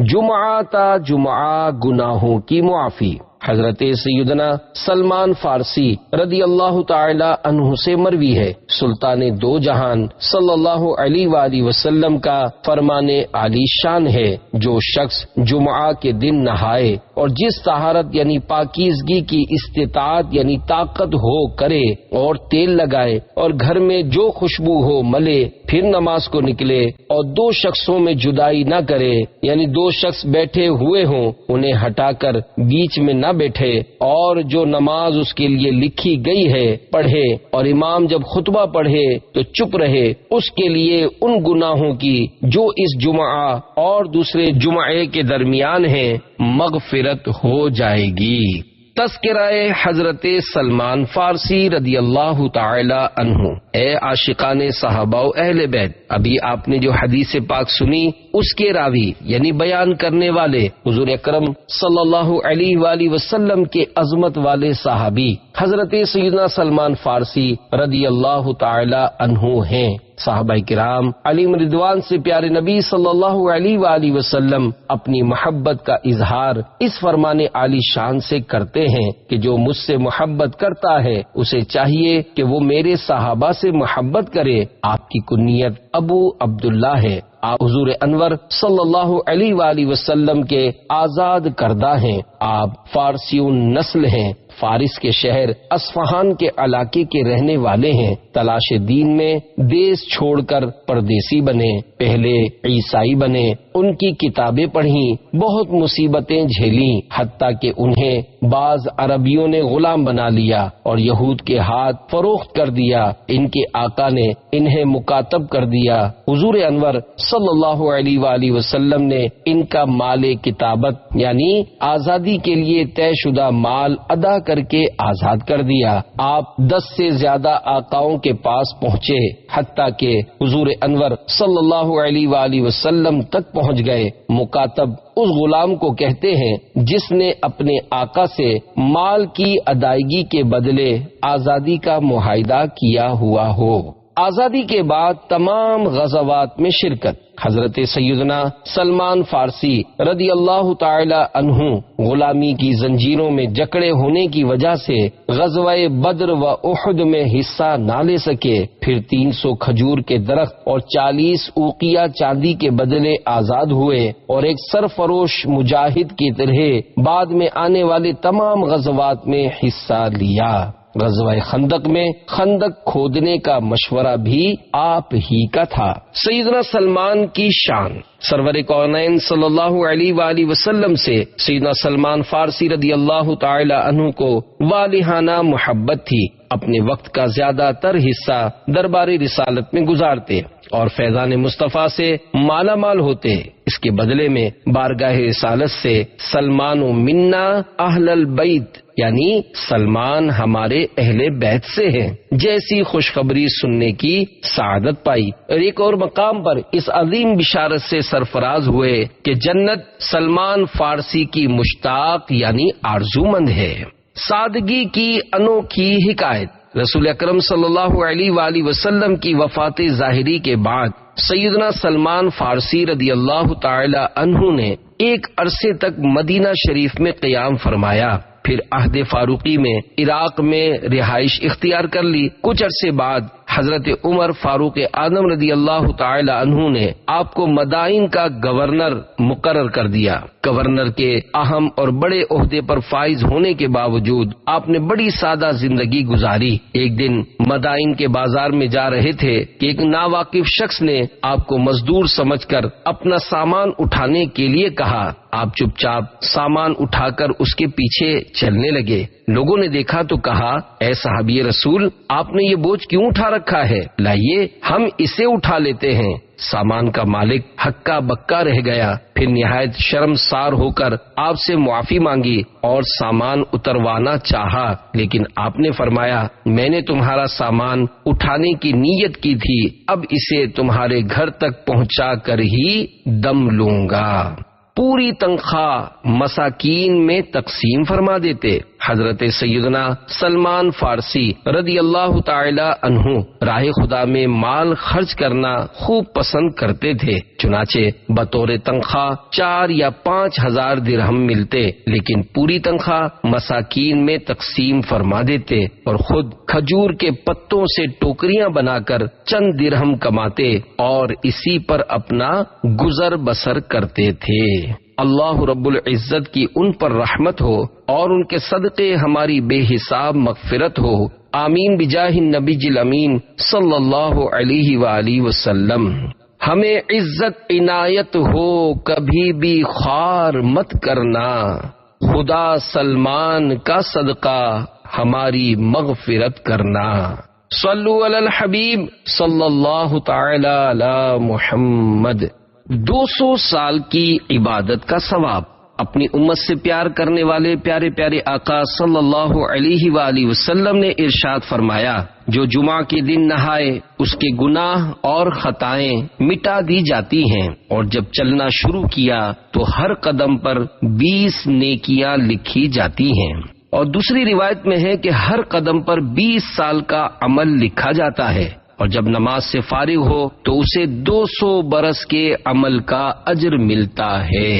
جمعہ تا جمعہ گناہوں کی معافی۔ حضرت سیدنا سلمان فارسی رضی اللہ تعالی عنہ سے مروی ہے، سلطان دو جہان صلی اللہ علیہ وآلہ وسلم کا فرمان عالی شان ہے، جو شخص جمعہ کے دن نہائے اور جس طہارت یعنی پاکیزگی کی استطاعت یعنی طاقت ہو کرے اور تیل لگائے اور گھر میں جو خوشبو ہو ملے، پھر نماز کو نکلے اور دو شخصوں میں جدائی نہ کرے، یعنی دو شخص بیٹھے ہوئے ہوں انہیں ہٹا کر بیچ میں نہ بیٹھے، اور جو نماز اس کے لیے لکھی گئی ہے پڑھے، اور امام جب خطبہ پڑھے تو چپ رہے، اس کے لیے ان گناہوں کی جو اس جمعہ اور دوسرے جمعے کے درمیان ہیں مغفرت ہو جائے گی۔ تذکرہ حضرت سلمان فارسی رضی اللہ تعالی عنہ۔ اے عاشقان صحابہ و اہل بیت، ابھی آپ نے جو حدیث پاک سنی اس کے راوی یعنی بیان کرنے والے حضور اکرم صلی اللہ علیہ وآلہ وسلم کے عظمت والے صحابی حضرت سیدنا سلمان فارسی رضی اللہ تعالی عنہ ہیں۔ صحابہ کرام علیہم رضوان سے پیارے نبی صلی اللہ علیہ وآلہ وسلم اپنی محبت کا اظہار اس فرمان عالی شان سے کرتے ہیں کہ جو مجھ سے محبت کرتا ہے اسے چاہیے کہ وہ میرے صحابہ سے محبت کرے۔ آپ کی کنیت ابو عبداللہ ہے۔ آپ حضور انور صلی اللہ علیہ وآلہ وسلم کے آزاد کردہ ہیں۔ آپ فارسیون نسل ہیں، فارس کے شہر اصفہان کے علاقے کے رہنے والے ہیں۔ تلاش دین میں دیس چھوڑ کر پردیسی بنے، پہلے عیسائی بنے، ان کی کتابیں پڑھیں، بہت مصیبتیں جھیلیں، حتیٰ کہ انہیں بعض عربیوں نے غلام بنا لیا اور یہود کے ہاتھ فروخت کر دیا۔ ان کے آقا نے انہیں مکاتب کر دیا۔ حضور انور صلی اللہ علیہ وآلہ وسلم نے ان کا مال کتابت یعنی آزادی کے لیے طے شدہ مال ادا کر کے آزاد کر دیا۔ آپ 10 سے زیادہ آقاؤں کے پاس پہنچے، حتیٰ کہ حضور انور صلی اللہ علیہ وآلہ وسلم تک پہنچ گئے۔ مکاتب اس غلام کو کہتے ہیں جس نے اپنے آقا سے مال کی ادائیگی کے بدلے آزادی کا معاہدہ کیا ہوا ہو۔ آزادی کے بعد تمام غزوات میں شرکت۔ حضرت سیدنا سلمان فارسی رضی اللہ تعالی عنہ غلامی کی زنجیروں میں جکڑے ہونے کی وجہ سے غزوہ بدر و احد میں حصہ نہ لے سکے، پھر 300 کھجور کے درخت اور 40 اوقیہ چاندی کے بدلے آزاد ہوئے اور ایک سرفروش مجاہد کی طرح بعد میں آنے والے تمام غزوات میں حصہ لیا۔ غزوہ خندق میں خندق کھودنے کا مشورہ بھی آپ ہی کا تھا۔ سیدنا سلمان کی شان۔ سرور کونین صلی اللہ علیہ وآلہ وسلم سے سیدنا سلمان فارسی رضی اللہ تعالی عنہ کو والہانہ محبت تھی۔ اپنے وقت کا زیادہ تر حصہ دربار رسالت میں گزارتے اور فیضان مصطفیٰ سے مالا مال ہوتے۔ اس کے بدلے میں بارگاہ رسالت سے سلمان و منا اہل البیت یعنی سلمان ہمارے اہل بیت سے ہیں جیسی خوشخبری سننے کی سعادت پائی، اور ایک اور مقام پر اس عظیم بشارت سے سرفراز ہوئے کہ جنت سلمان فارسی کی مشتاق یعنی آرزومند ہے۔ سادگی کی انوکھی حکایت۔ رسول اکرم صلی اللہ علیہ وآلہ وسلم کی وفات ظاہری کے بعد سیدنا سلمان فارسی رضی اللہ تعالی عنہ نے ایک عرصے تک مدینہ شریف میں قیام فرمایا، پھر عہد فاروقی میں عراق میں رہائش اختیار کر لی۔ کچھ عرصے بعد حضرت عمر فاروق اعظم رضی اللہ تعالی عنہ نے آپ کو مدائن کا گورنر مقرر کر دیا۔ گورنر کے اہم اور بڑے عہدے پر فائز ہونے کے باوجود آپ نے بڑی سادہ زندگی گزاری۔ ایک دن مدائن کے بازار میں جا رہے تھے کہ ایک ناواقف شخص نے آپ کو مزدور سمجھ کر اپنا سامان اٹھانے کے لیے کہا۔ آپ چپ چاپ سامان اٹھا کر اس کے پیچھے چلنے لگے۔ لوگوں نے دیکھا تو کہا، اے صحابی رسول، آپ نے یہ بوجھ کیوں اٹھا رکھا ہے؟ لائیے ہم اسے اٹھا لیتے ہیں۔ سامان کا مالک ہکا بکا رہ گیا، پھر نہایت شرمسار ہو کر آپ سے معافی مانگی اور سامان اتروانا چاہا، لیکن آپ نے فرمایا، میں نے تمہارا سامان اٹھانے کی نیت کی تھی، اب اسے تمہارے گھر تک پہنچا کر ہی دم لوں گا۔ پوری تنخواہ مساکین میں تقسیم فرما دیتے۔ حضرت سیدنا سلمان فارسی رضی اللہ تعالی عنہ راہ خدا میں مال خرچ کرنا خوب پسند کرتے تھے، چنانچہ بطور تنخواہ 4 یا 5 ہزار درہم ملتے، لیکن پوری تنخواہ مساکین میں تقسیم فرما دیتے اور خود کھجور کے پتوں سے ٹوکریاں بنا کر چند درہم کماتے اور اسی پر اپنا گزر بسر کرتے تھے۔ اللہ رب العزت کی ان پر رحمت ہو اور ان کے صدقے ہماری بے حساب مغفرت ہو، آمین بجاہ النبی الامین صلی اللہ علیہ وآلہ وسلم۔ ہمیں عزت عنایت ہو، کبھی بھی خوار مت کرنا، خدا سلمان کا صدقہ ہماری مغفرت کرنا۔ صلو علی الحبیب صلی اللہ تعالی علی محمد۔ 200 سال کی عبادت کا ثواب۔ اپنی امت سے پیار کرنے والے پیارے پیارے آقا صلی اللہ علیہ وآلہ وسلم نے ارشاد فرمایا، جو جمعہ کے دن نہائے اس کے گناہ اور خطائیں مٹا دی جاتی ہیں، اور جب چلنا شروع کیا تو ہر قدم پر 20 نیکیاں لکھی جاتی ہیں، اور دوسری روایت میں ہے کہ ہر قدم پر 20 سال کا عمل لکھا جاتا ہے، اور جب نماز سے فارغ ہو تو اسے 200 برس کے عمل کا اجر ملتا ہے۔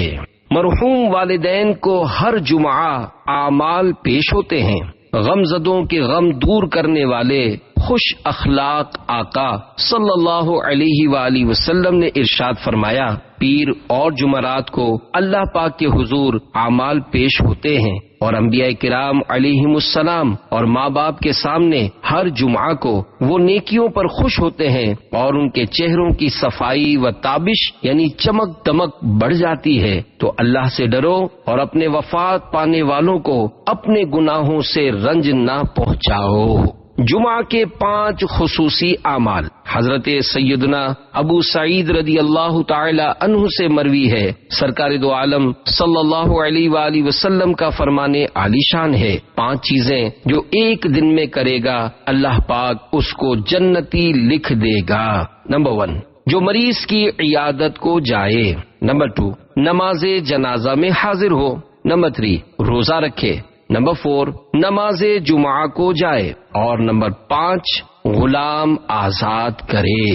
مرحوم والدین کو ہر جمعہ اعمال پیش ہوتے ہیں۔ غم زدوں کے غم دور کرنے والے خوش اخلاق آقا صلی اللہ علیہ وآلہ وسلم نے ارشاد فرمایا، پیر اور جمعرات کو اللہ پاک کے حضور اعمال پیش ہوتے ہیں، اور انبیاء کرام علیہم السلام اور ماں باپ کے سامنے ہر جمعہ کو وہ نیکیوں پر خوش ہوتے ہیں، اور ان کے چہروں کی صفائی و تابش یعنی چمک دمک بڑھ جاتی ہے۔ تو اللہ سے ڈرو اور اپنے وفات پانے والوں کو اپنے گناہوں سے رنج نہ پہنچاؤ۔ جمعہ کے 5 خصوصی اعمال۔ حضرت سیدنا ابو سعید رضی اللہ تعالی عنہ سے مروی ہے، سرکار دو عالم صلی اللہ علیہ وآلہ وسلم کا فرمان عالی شان ہے، 5 چیزیں جو ایک دن میں کرے گا اللہ پاک اس کو جنتی لکھ دے گا۔ نمبر 1، جو مریض کی عیادت کو جائے۔ نمبر 2، نماز جنازہ میں حاضر ہو۔ نمبر 3، روزہ رکھے۔ نمبر 4، نماز جمعہ کو جائے۔ اور نمبر 5، غلام آزاد کرے۔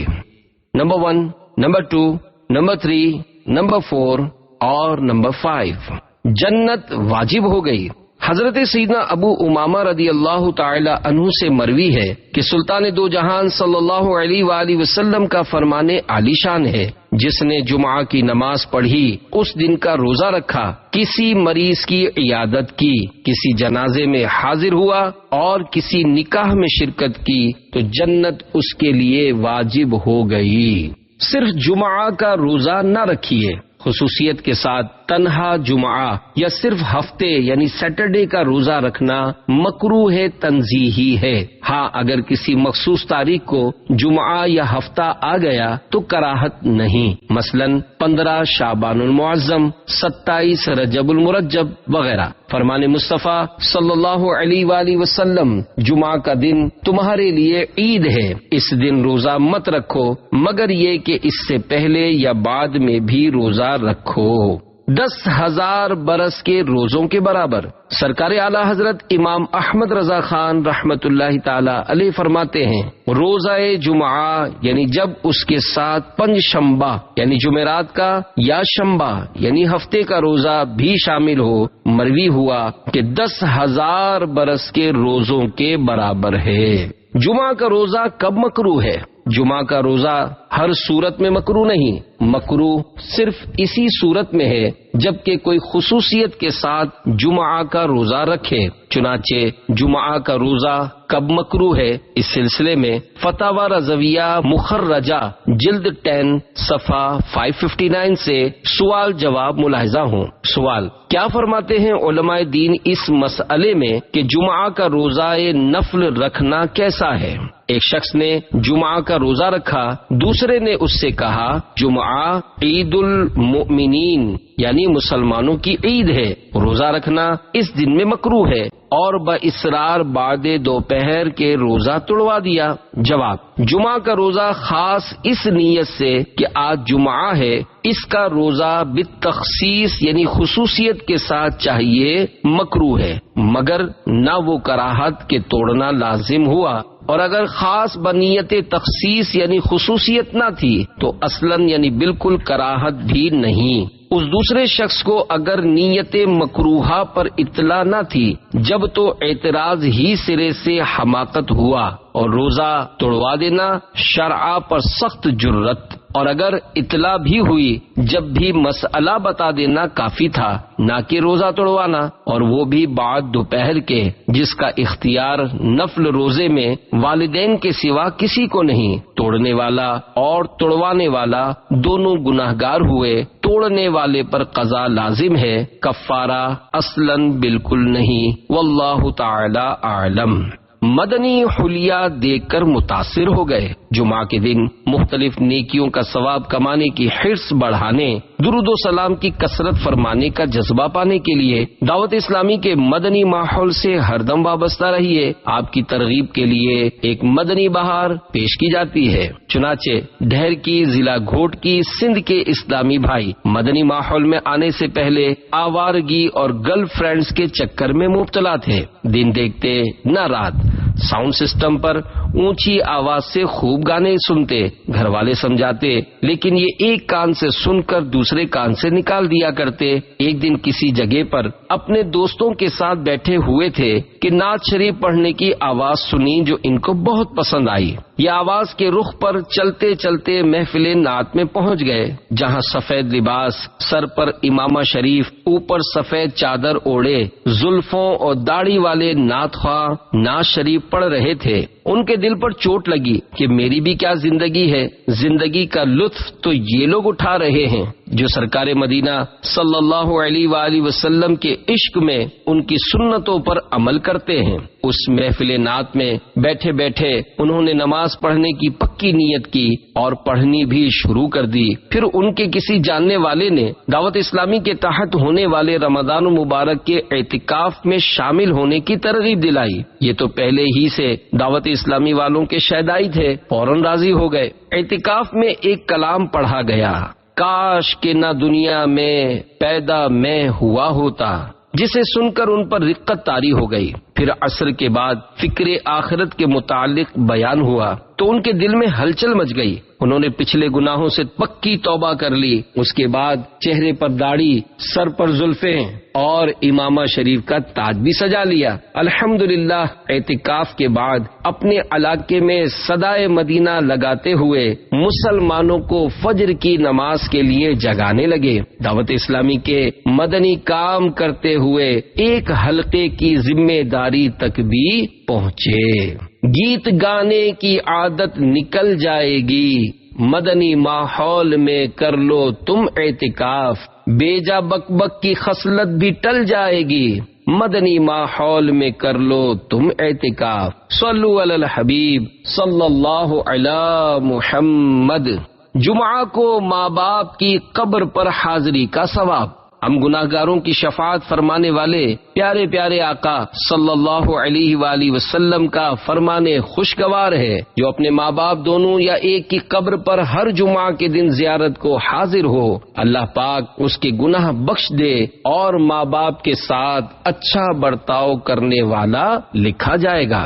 نمبر 1، نمبر 2، نمبر 3، نمبر 4 اور نمبر 5، جنت واجب ہو گئی۔ حضرت سیدنا ابو امامہ رضی اللہ تعالی عنہ سے مروی ہے کہ سلطان دو جہان صلی اللہ علیہ وآلہ وسلم کا فرمان عالی شان ہے، جس نے جمعہ کی نماز پڑھی، اس دن کا روزہ رکھا، کسی مریض کی عیادت کی، کسی جنازے میں حاضر ہوا اور کسی نکاح میں شرکت کی تو جنت اس کے لیے واجب ہو گئی۔ صرف جمعہ کا روزہ نہ رکھیے، خصوصیت کے ساتھ تنہا جمعہ یا صرف ہفتے یعنی سیٹرڈے کا روزہ رکھنا مکروہ تنزیہی ہے۔ ہاں، اگر کسی مخصوص تاریخ کو جمعہ یا ہفتہ آ گیا تو کراہت نہیں، مثلا 15 شعبان المعظم، 27 رجب المرجب وغیرہ۔ فرمان مصطفیٰ صلی اللہ علیہ وآلہ وسلم، جمعہ کا دن تمہارے لیے عید ہے، اس دن روزہ مت رکھو مگر یہ کہ اس سے پہلے یا بعد میں بھی روزہ رکھو، 10,000 برس کے روزوں کے برابر۔ سرکار اعلی حضرت امام احمد رضا خان رحمت اللہ تعالی علیہ فرماتے ہیں، روزہ جمعہ یعنی جب اس کے ساتھ پنج شنبہ یعنی جمعرات کا یا شنبہ یعنی ہفتے کا روزہ بھی شامل ہو، مروی ہوا کہ 10,000 برس کے روزوں کے برابر ہے۔ جمعہ کا روزہ کب مکروہ ہے؟ جمعہ کا روزہ ہر صورت میں مکروہ نہیں، مکروہ صرف اسی صورت میں ہے جبکہ کوئی خصوصیت کے ساتھ جمعہ کا روزہ رکھے۔ چنانچہ جمعہ کا روزہ کب مکروہ ہے، اس سلسلے میں فتاوی رضویہ مخرجہ جلد 10 صفحہ 559 سے سوال جواب ملاحظہ ہوں۔ سوال: کیا فرماتے ہیں علماء دین اس مسئلے میں کہ جمعہ کا روزہ نفل رکھنا کیسا ہے؟ ایک شخص نے جمعہ کا روزہ رکھا، دوسرے نے اس سے کہا جمعہ عید المؤمنین یعنی مسلمانوں کی عید ہے، روزہ رکھنا اس دن میں مکروہ ہے، اور باصرار بعد دوپہر کے روزہ توڑوا دیا۔ جواب: جمعہ کا روزہ خاص اس نیت سے کہ آج جمعہ ہے، اس کا روزہ بالتخصیص یعنی خصوصیت کے ساتھ چاہیے مکروہ ہے، مگر نہ وہ کراہت کے توڑنا لازم ہوا، اور اگر خاص بنیت تخصیص یعنی خصوصیت نہ تھی تو اصلاً یعنی بالکل کراہت بھی نہیں۔ اس دوسرے شخص کو اگر نیت مکروہہ پر اطلاع نہ تھی جب تو اعتراض ہی سرے سے حماقت ہوا، اور روزہ توڑوا دینا شرع پر سخت جرت۔ اور اگر اطلاع بھی ہوئی جب بھی مسئلہ بتا دینا کافی تھا، نہ کہ روزہ توڑوانا، اور وہ بھی بعد دوپہر کے، جس کا اختیار نفل روزے میں والدین کے سوا کسی کو نہیں۔ توڑنے والا اور توڑوانے والا دونوں گناہگار ہوئے۔ توڑنے والے پر قضا لازم ہے، کفارہ اصلاً بالکل نہیں۔ واللہ تعالی اعلم۔ مدنی حلیہ دیکھ کر متاثر ہو گئے۔ جمعہ کے دن مختلف نیکیوں کا ثواب کمانے کی حرص بڑھانے، درود و سلام کی کثرت فرمانے کا جذبہ پانے کے لیے دعوت اسلامی کے مدنی ماحول سے ہر دم وابستہ رہیے۔ آپ کی ترغیب کے لیے ایک مدنی بہار پیش کی جاتی ہے۔ چنانچہ ڈھیر کی ضلع گھوٹ کی سندھ کے اسلامی بھائی مدنی ماحول میں آنے سے پہلے آوارگی اور گرل فرینڈز کے چکر میں مبتلا تھے۔ دن دیکھتے نہ رات ساؤنڈ سسٹم پر اونچی آواز سے خوب گانے سنتے، گھر والے سمجھاتے، لیکن یہ ایک کان سے سن کر دوسرے کان سے نکال دیا کرتے۔ ایک دن کسی جگہ پر اپنے دوستوں کے ساتھ بیٹھے ہوئے تھے کہ نعت شریف پڑھنے کی آواز سنی جو ان کو بہت پسند آئی۔ یہ آواز کے رخ پر چلتے چلتے محفل نعت میں پہنچ گئے، جہاں سفید لباس، سر پر امامہ شریف، اوپر سفید چادر اوڑے، زلفوں اور داڑھی والے نعت خواہ نعت شریف پڑھ رہے تھے۔ ان کے دل پر چوٹ لگی کہ میری بھی کیا زندگی ہے، زندگی کا لطف تو یہ لوگ اٹھا رہے ہیں جو سرکار مدینہ صلی اللہ علیہ وآلہ وسلم کے عشق میں ان کی سنتوں پر عمل کرتے ہیں۔ اس محفل نعت میں بیٹھے بیٹھے انہوں نے نماز پڑھنے کی پکی نیت کی اور پڑھنی بھی شروع کر دی۔ پھر ان کے کسی جاننے والے نے دعوت اسلامی کے تحت ہونے والے رمضان مبارک کے اعتکاف میں شامل ہونے کی ترغیب دلائی۔ یہ تو پہلے ہی سے دعوت اسلامی والوں کے شیدائی تھے، فوراً راضی ہو گئے۔ اعتکاف میں ایک کلام پڑھا گیا، کاش کہ نہ دنیا میں پیدا میں ہوا ہوتا، جسے سن کر ان پر رقت طاری ہو گئی۔ پھر عصر کے بعد فکر آخرت کے متعلق بیان ہوا تو ان کے دل میں ہلچل مچ گئی۔ انہوں نے پچھلے گناہوں سے پکی توبہ کر لی۔ اس کے بعد چہرے پر داڑھی، سر پر زلفیں اور امامہ شریف کا تاج بھی سجا لیا۔ الحمدللہ اعتکاف کے بعد اپنے علاقے میں صدائے مدینہ لگاتے ہوئے مسلمانوں کو فجر کی نماز کے لیے جگانے لگے۔ دعوت اسلامی کے مدنی کام کرتے ہوئے ایک حلقے کی ذمہ داری تک بھی پہنچے۔ گیت گانے کی عادت نکل جائے گی، مدنی ماحول میں کر لو تم اعتکاف، بیجا بک بک کی خصلت بھی ٹل جائے گی، مدنی ماحول میں کر لو تم اعتکاف۔ صلو علی الحبیب صلی اللہ علی محمد۔ جمعہ کو ماں باپ کی قبر پر حاضری کا ثواب۔ ہم گناہگاروں کی شفاعت فرمانے والے پیارے پیارے آقا صلی اللہ علیہ وآلہ وسلم کا فرمانے خوشگوار ہے، جو اپنے ماں باپ دونوں یا ایک کی قبر پر ہر جمعہ کے دن زیارت کو حاضر ہو، اللہ پاک اس کے گناہ بخش دے اور ماں باپ کے ساتھ اچھا برتاؤ کرنے والا لکھا جائے گا۔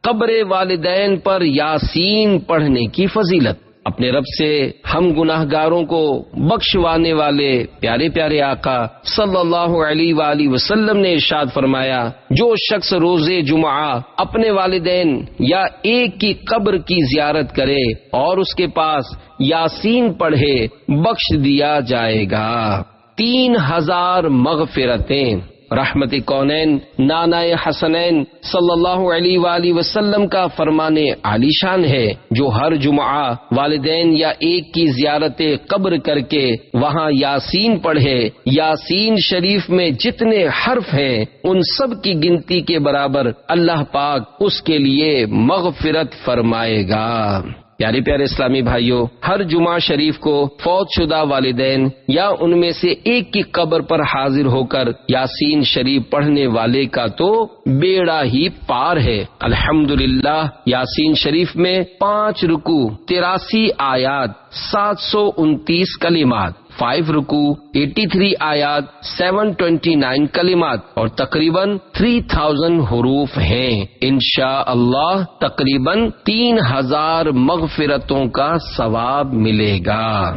قبر والدین پر یاسین پڑھنے کی فضیلت۔ اپنے رب سے ہم گناہگاروں کو بخشوانے والے پیارے پیارے آقا صلی اللہ علیہ وآلہ وسلم نے ارشاد فرمایا، جو شخص روز جمعہ اپنے والدین یا ایک کی قبر کی زیارت کرے اور اس کے پاس یاسین پڑھے، بخش دیا جائے گا 3000 مغفرتیں۔ رحمت کونین نانائے حسنین صلی اللہ علیہ وآلہ وسلم کا فرمانے عالی شان ہے، جو ہر جمعہ والدین یا ایک کی زیارت قبر کر کے وہاں یاسین پڑھے، یاسین شریف میں جتنے حرف ہیں ان سب کی گنتی کے برابر اللہ پاک اس کے لیے مغفرت فرمائے گا۔ پیارے پیارے اسلامی بھائیوں، ہر جمعہ شریف کو فوت شدہ والدین یا ان میں سے ایک کی قبر پر حاضر ہو کر یاسین شریف پڑھنے والے کا تو بیڑا ہی پار ہے۔ الحمدللہ یاسین شریف میں 5 رکوع، 83 آیات، 729 کلمات، 5 رکوع، 83 آیات، 729 کلمات اور تقریباً 3000 حروف ہیں۔ انشاءاللہ تقریباً 3000 مغفرتوں کا ثواب ملے گا۔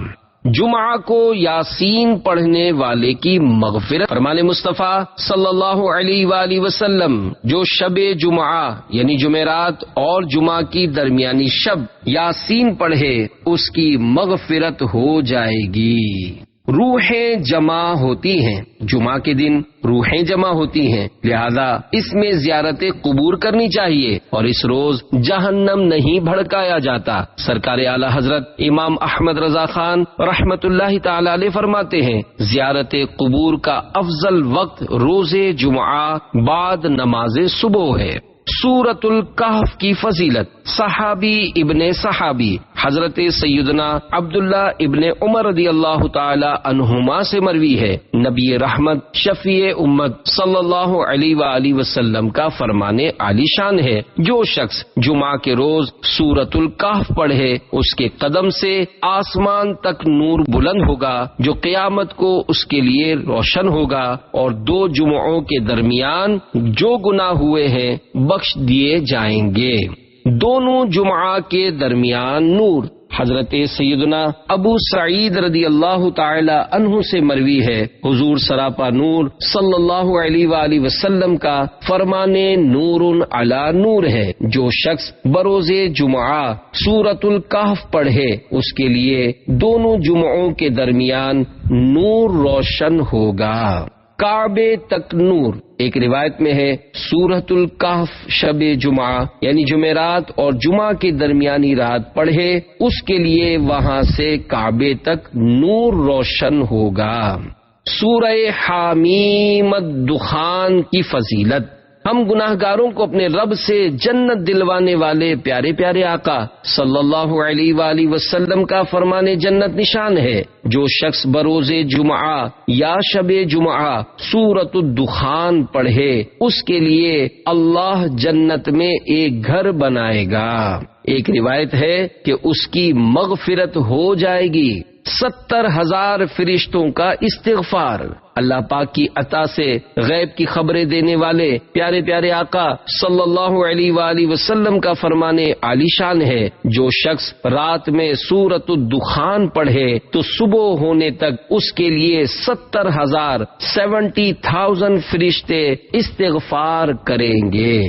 جمعہ کو یاسین پڑھنے والے کی مغفرت۔ فرمان مصطفیٰ صلی اللہ علیہ وآلہ وسلم، جو شب جمعہ یعنی جمعرات اور جمعہ کی درمیانی شب یاسین پڑھے اس کی مغفرت ہو جائے گی۔ روحیں جمع ہوتی ہیں، جمعہ کے دن روحیں جمع ہوتی ہیں، لہذا اس میں زیارت قبور کرنی چاہیے اور اس روز جہنم نہیں بھڑکایا جاتا۔ سرکار اعلی حضرت امام احمد رضا خان رحمت اللہ تعالی علیہ فرماتے ہیں، زیارت قبور کا افضل وقت روز جمعہ بعد نماز صبح ہے۔ سورۃ الکہف کی فضیلت، صحابی ابن صحابی حضرت سیدنا عبداللہ ابن عمر رضی اللہ تعالی عنہما سے مروی ہے، نبی رحمت شفیع امت صلی اللہ علیہ وآلہ وسلم کا فرمان عالی شان ہے، جو شخص جمعہ کے روز سورۃ الکہف پڑھے اس کے قدم سے آسمان تک نور بلند ہوگا جو قیامت کو اس کے لیے روشن ہوگا، اور دو جمعوں کے درمیان جو گناہ ہوئے ہیں بخش دیے جائیں گے۔ دونوں جمعہ کے درمیان نور، حضرت سیدنا ابو سعید رضی اللہ تعالی عنہ سے مروی ہے، حضور سراپا نور صلی اللہ علیہ وآلہ وسلم کا فرمان نور علی نور ہے، جو شخص بروز جمعہ سورۃ الکہف پڑھے اس کے لیے دونوں جمعوں کے درمیان نور روشن ہوگا۔ کعبے تک نور، ایک روایت میں ہے سورۃ الکہف شب جمعہ یعنی جمعرات اور جمعہ کی درمیانی رات پڑھے اس کے لیے وہاں سے کعبے تک نور روشن ہوگا۔ سورہ حامیم الدخان کی فضیلت، ہم گناہ گاروں کو اپنے رب سے جنت دلوانے والے پیارے پیارے آقا صلی اللہ علیہ وآلہ وسلم کا فرمان جنت نشان ہے، جو شخص بروز جمعہ یا شب جمعہ سورۃ الدخان پڑھے اس کے لیے اللہ جنت میں ایک گھر بنائے گا۔ ایک روایت ہے کہ اس کی مغفرت ہو جائے گی۔ 70,000 فرشتوں کا استغفار، اللہ پاک کی عطا سے غیب کی خبریں دینے والے پیارے پیارے آقا صلی اللہ علیہ وآلہ وسلم کا فرمان عالی شان ہے، جو شخص رات میں سورۃ الدخان پڑھے تو صبح ہونے تک اس کے لیے 70,000 فرشتے استغفار کریں گے۔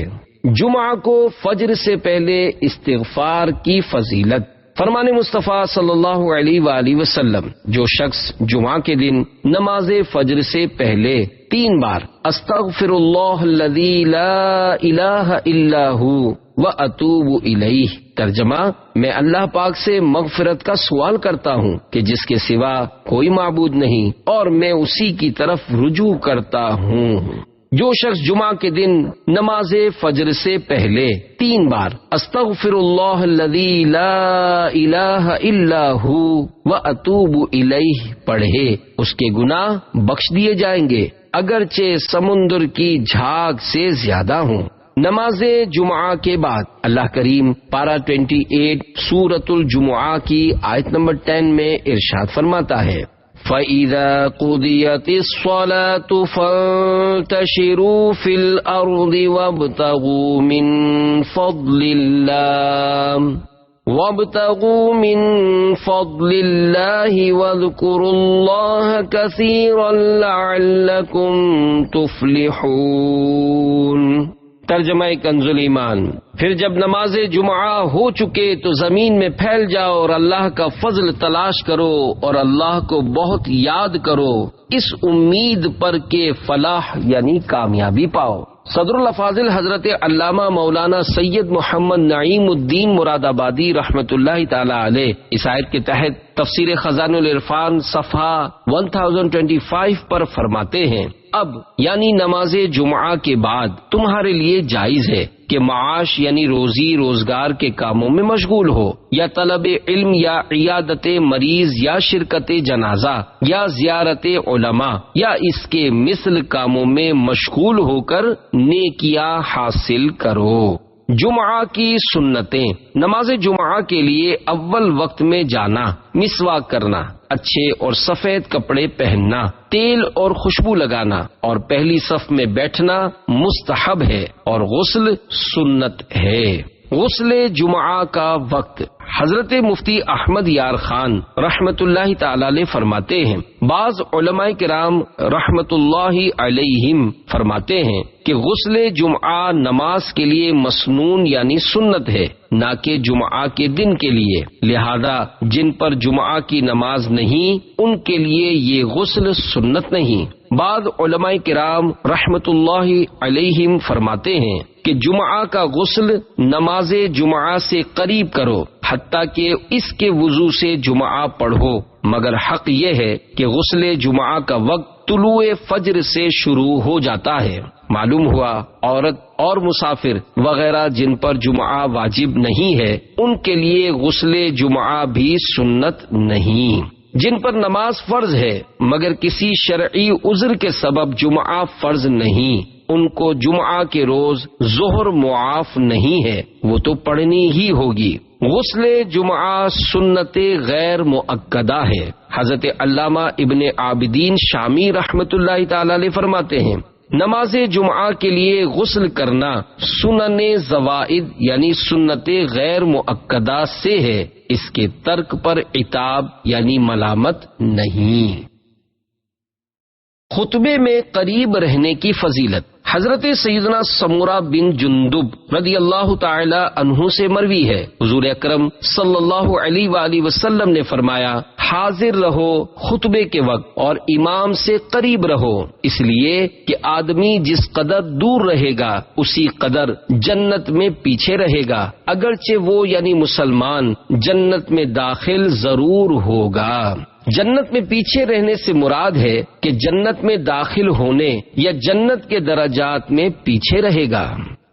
جمعہ کو فجر سے پہلے استغفار کی فضیلت، فرمان مصطفیٰ صلی اللہ علیہ وآلہ وسلم، جو شخص جمعہ کے دن نماز فجر سے پہلے 3 بار استغفر اللہ الذی لا الہ الا ہو واتوب الیہ، ترجمہ میں اللہ پاک سے مغفرت کا سوال کرتا ہوں کہ جس کے سوا کوئی معبود نہیں اور میں اسی کی طرف رجوع کرتا ہوں۔ جو شخص جمعہ کے دن نماز فجر سے پہلے 3 بار استغفر اللہ الذی لا الہ الا ہو واتوب الیہ پڑھے اس کے گناہ بخش دیے جائیں گے، اگرچہ سمندر کی جھاگ سے زیادہ ہوں۔ نماز جمعہ کے بعد اللہ کریم پارہ 28 سورۃ الجمعہ کی آیت نمبر 10 میں ارشاد فرماتا ہے، فَإِذَا قُضِيَتِ الصَّلَاةُ فَانتَشِرُوا فِي الْأَرْضِ وَابْتَغُوا مِنْ فَضْلِ اللَّهِ وَاذْكُرُوا اللَّهَ كَثِيرًا لَعَلَّكُمْ تُفْلِحُونَ۔ ترجمہ کنز ایمان، پھر جب نماز جمعہ ہو چکے تو زمین میں پھیل جاؤ اور اللہ کا فضل تلاش کرو اور اللہ کو بہت یاد کرو، اس امید پر کہ فلاح یعنی کامیابی پاؤ۔ صدر الافاضل حضرت علامہ مولانا سید محمد نعیم الدین مراد آبادی رحمت اللہ تعالی علیہ اس آیت کے تحت تفسیر خزان العرفان صفحہ 1025 پر فرماتے ہیں، اب یعنی نماز جمعہ کے بعد تمہارے لیے جائز ہے کہ معاش یعنی روزی روزگار کے کاموں میں مشغول ہو، یا طلب علم یا عیادت مریض یا شرکت جنازہ یا زیارت علماء یا اس کے مثل کاموں میں مشغول ہو کر نیکیاں حاصل کرو۔ جمعہ کی سنتیں، نماز جمعہ کے لیے اول وقت میں جانا، مسواک کرنا، اچھے اور سفید کپڑے پہننا، تیل اور خوشبو لگانا اور پہلی صف میں بیٹھنا مستحب ہے اور غسل سنت ہے۔ غسل جمعہ کا وقت، حضرت مفتی احمد یار خان رحمت اللہ تعالی علیہ فرماتے ہیں، بعض علماء کرام رحمت اللہ علیہم فرماتے ہیں کہ غسل جمعہ نماز کے لیے مسنون یعنی سنت ہے، نہ کہ جمعہ کے دن کے لیے، لہذا جن پر جمعہ کی نماز نہیں ان کے لیے یہ غسل سنت نہیں۔ بعض علماء کرام رحمت اللہ علیہم فرماتے ہیں کہ جمعہ کا غسل نماز جمعہ سے قریب کرو، حتیٰ کہ اس کے وضو سے جمعہ پڑھو، مگر حق یہ ہے کہ غسل جمعہ کا وقت طلوع فجر سے شروع ہو جاتا ہے۔ معلوم ہوا عورت اور مسافر وغیرہ جن پر جمعہ واجب نہیں ہے ان کے لیے غسل جمعہ بھی سنت نہیں۔ جن پر نماز فرض ہے مگر کسی شرعی عذر کے سبب جمعہ فرض نہیں، ان کو جمعہ کے روز ظہر معاف نہیں ہے، وہ تو پڑھنی ہی ہوگی۔ غسل جمعہ سنت غیر مؤکدہ ہے۔ حضرت علامہ ابن عابدین شامی رحمت اللہ تعالی علیہ فرماتے ہیں، نماز جمعہ کے لیے غسل کرنا سنن زوائد یعنی سنت غیر مؤکدہ سے ہے، اس کے ترک پر عتاب یعنی ملامت نہیں۔ خطبے میں قریب رہنے کی فضیلت۔ حضرت سیدنا سمورہ بن جندب رضی اللہ تعالی عنہ سے مروی ہے، حضور اکرم صلی اللہ علیہ وآلہ وسلم نے فرمایا، حاضر رہو خطبے کے وقت اور امام سے قریب رہو، اس لیے کہ آدمی جس قدر دور رہے گا اسی قدر جنت میں پیچھے رہے گا، اگرچہ وہ یعنی مسلمان جنت میں داخل ضرور ہوگا۔ جنت میں پیچھے رہنے سے مراد ہے کہ جنت میں داخل ہونے یا جنت کے درجات میں پیچھے رہے گا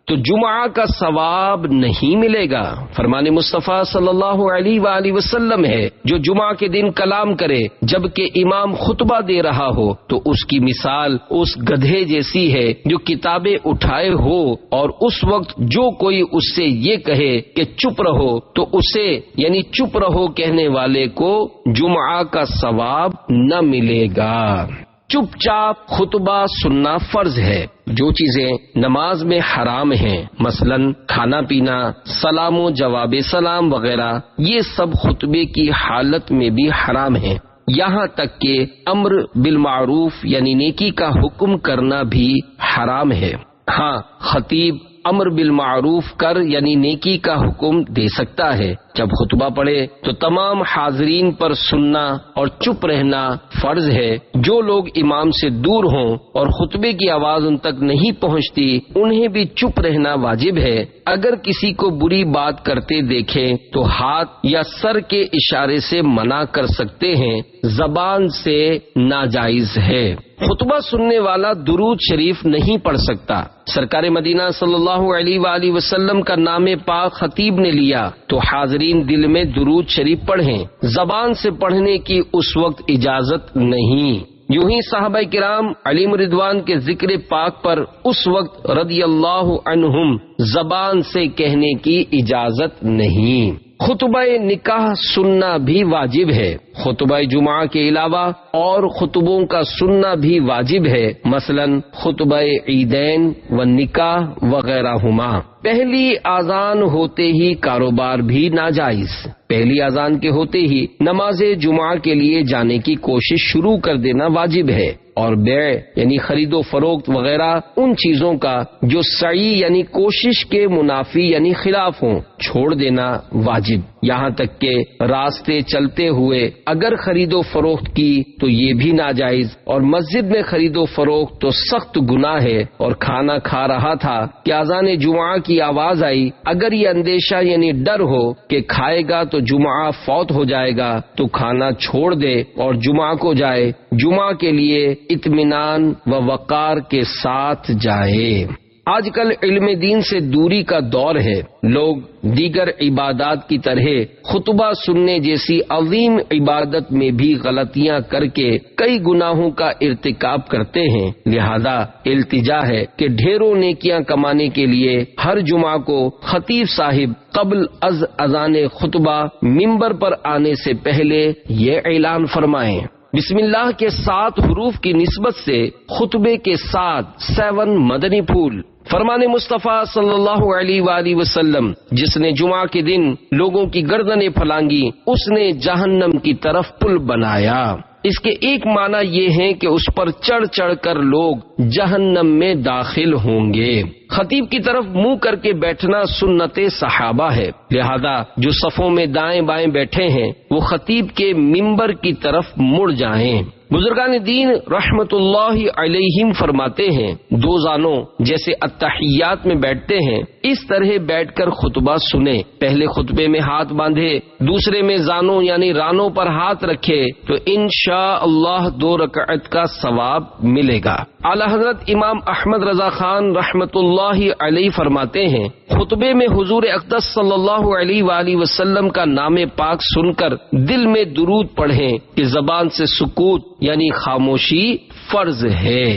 تو جمعہ کا ثواب نہیں ملے گا۔ فرمان مصطفیٰ صلی اللہ علیہ وآلہ وسلم ہے، جو جمعہ کے دن کلام کرے جبکہ امام خطبہ دے رہا ہو تو اس کی مثال اس گدھے جیسی ہے جو کتابیں اٹھائے ہو، اور اس وقت جو کوئی اس سے یہ کہے کہ چپ رہو تو اسے یعنی چپ رہو کہنے والے کو جمعہ کا ثواب نہ ملے گا۔ چپ چاپ خطبہ سننا فرض ہے۔ جو چیزیں نماز میں حرام ہیں، مثلا کھانا پینا، سلام و جواب سلام وغیرہ، یہ سب خطبے کی حالت میں بھی حرام ہیں، یہاں تک کہ امر بالمعروف یعنی نیکی کا حکم کرنا بھی حرام ہے۔ ہاں، خطیب امر بالمعروف کر یعنی نیکی کا حکم دے سکتا ہے۔ جب خطبہ پڑھے تو تمام حاضرین پر سننا اور چپ رہنا فرض ہے۔ جو لوگ امام سے دور ہوں اور خطبے کی آواز ان تک نہیں پہنچتی انہیں بھی چپ رہنا واجب ہے۔ اگر کسی کو بری بات کرتے دیکھیں تو ہاتھ یا سر کے اشارے سے منع کر سکتے ہیں، زبان سے ناجائز ہے۔ خطبہ سننے والا درود شریف نہیں پڑھ سکتا۔ سرکار مدینہ صلی اللہ علیہ وآلہ وسلم کا نام پاک خطیب نے لیا تو حاضرین دل میں درود شریف پڑھیں، زبان سے پڑھنے کی اس وقت اجازت نہیں۔ یوں ہی صحابہ کرام علیہم رضوان کے ذکر پاک پر اس وقت رضی اللہ عنہم زبان سے کہنے کی اجازت نہیں۔ خطبہ نکاح سننا بھی واجب ہے۔ خطبہ جمعہ کے علاوہ اور خطبوں کا سننا بھی واجب ہے، مثلا خطبہ عیدین و نکاح وغیرہ ہما۔ پہلی اذان ہوتے ہی کاروبار بھی ناجائز۔ پہلی اذان کے ہوتے ہی نماز جمعہ کے لیے جانے کی کوشش شروع کر دینا واجب ہے، اور بیع یعنی خرید و فروخت وغیرہ ان چیزوں کا جو سعی یعنی کوشش کے منافی یعنی خلاف ہوں چھوڑ دینا واجب۔ یہاں تک کہ راستے چلتے ہوئے اگر خرید و فروخت کی تو یہ بھی ناجائز، اور مسجد میں خرید و فروخت تو سخت گناہ ہے۔ اور کھانا کھا رہا تھا کہ اذان جمعہ کی آواز آئی، اگر یہ اندیشہ یعنی ڈر ہو کہ کھائے گا تو جمعہ فوت ہو جائے گا تو کھانا چھوڑ دے اور جمعہ کو جائے، جمعہ کے لیے اطمینان و وقار کے ساتھ جائے۔ آج کل علم دین سے دوری کا دور ہے، لوگ دیگر عبادات کی طرح خطبہ سننے جیسی عظیم عبادت میں بھی غلطیاں کر کے کئی گناہوں کا ارتکاب کرتے ہیں، لہذا التجا ہے کہ ڈھیروں نیکیاں کمانے کے لیے ہر جمعہ کو خطیب صاحب قبل از اذان خطبہ منبر پر آنے سے پہلے یہ اعلان فرمائیں، بسم اللہ کے 7 حروف کی نسبت سے خطبے کے 7 مدنی پھول۔ فرمان مصطفیٰ صلی اللہ علیہ وآلہ وسلم، جس نے جمعہ کے دن لوگوں کی گردنیں پھلانگی اس نے جہنم کی طرف پل بنایا۔ اس کے ایک معنی یہ ہے کہ اس پر چڑھ چڑھ کر لوگ جہنم میں داخل ہوں گے۔ خطیب کی طرف منہ کر کے بیٹھنا سنت صحابہ ہے، لہذا جو صفوں میں دائیں بائیں بیٹھے ہیں وہ خطیب کے منبر کی طرف مڑ جائیں۔ بزرگان دین رحمت اللہ علیہم فرماتے ہیں 2 زانوں جیسے التحیات میں بیٹھتے ہیں اس طرح بیٹھ کر خطبہ سنے۔ پہلے خطبے میں ہاتھ باندھے، دوسرے میں زانوں یعنی رانوں پر ہاتھ رکھے تو انشاءاللہ 2 رکعت کا ثواب ملے گا۔ اعلی حضرت امام احمد رضا خان رحمت اللہ علیہ فرماتے ہیں خطبے میں حضور اقدس صلی اللہ علیہ وآلہ وسلم کا نام پاک سن کر دل میں درود پڑھیں کہ زبان سے سکوت یعنی خاموشی فرض ہے۔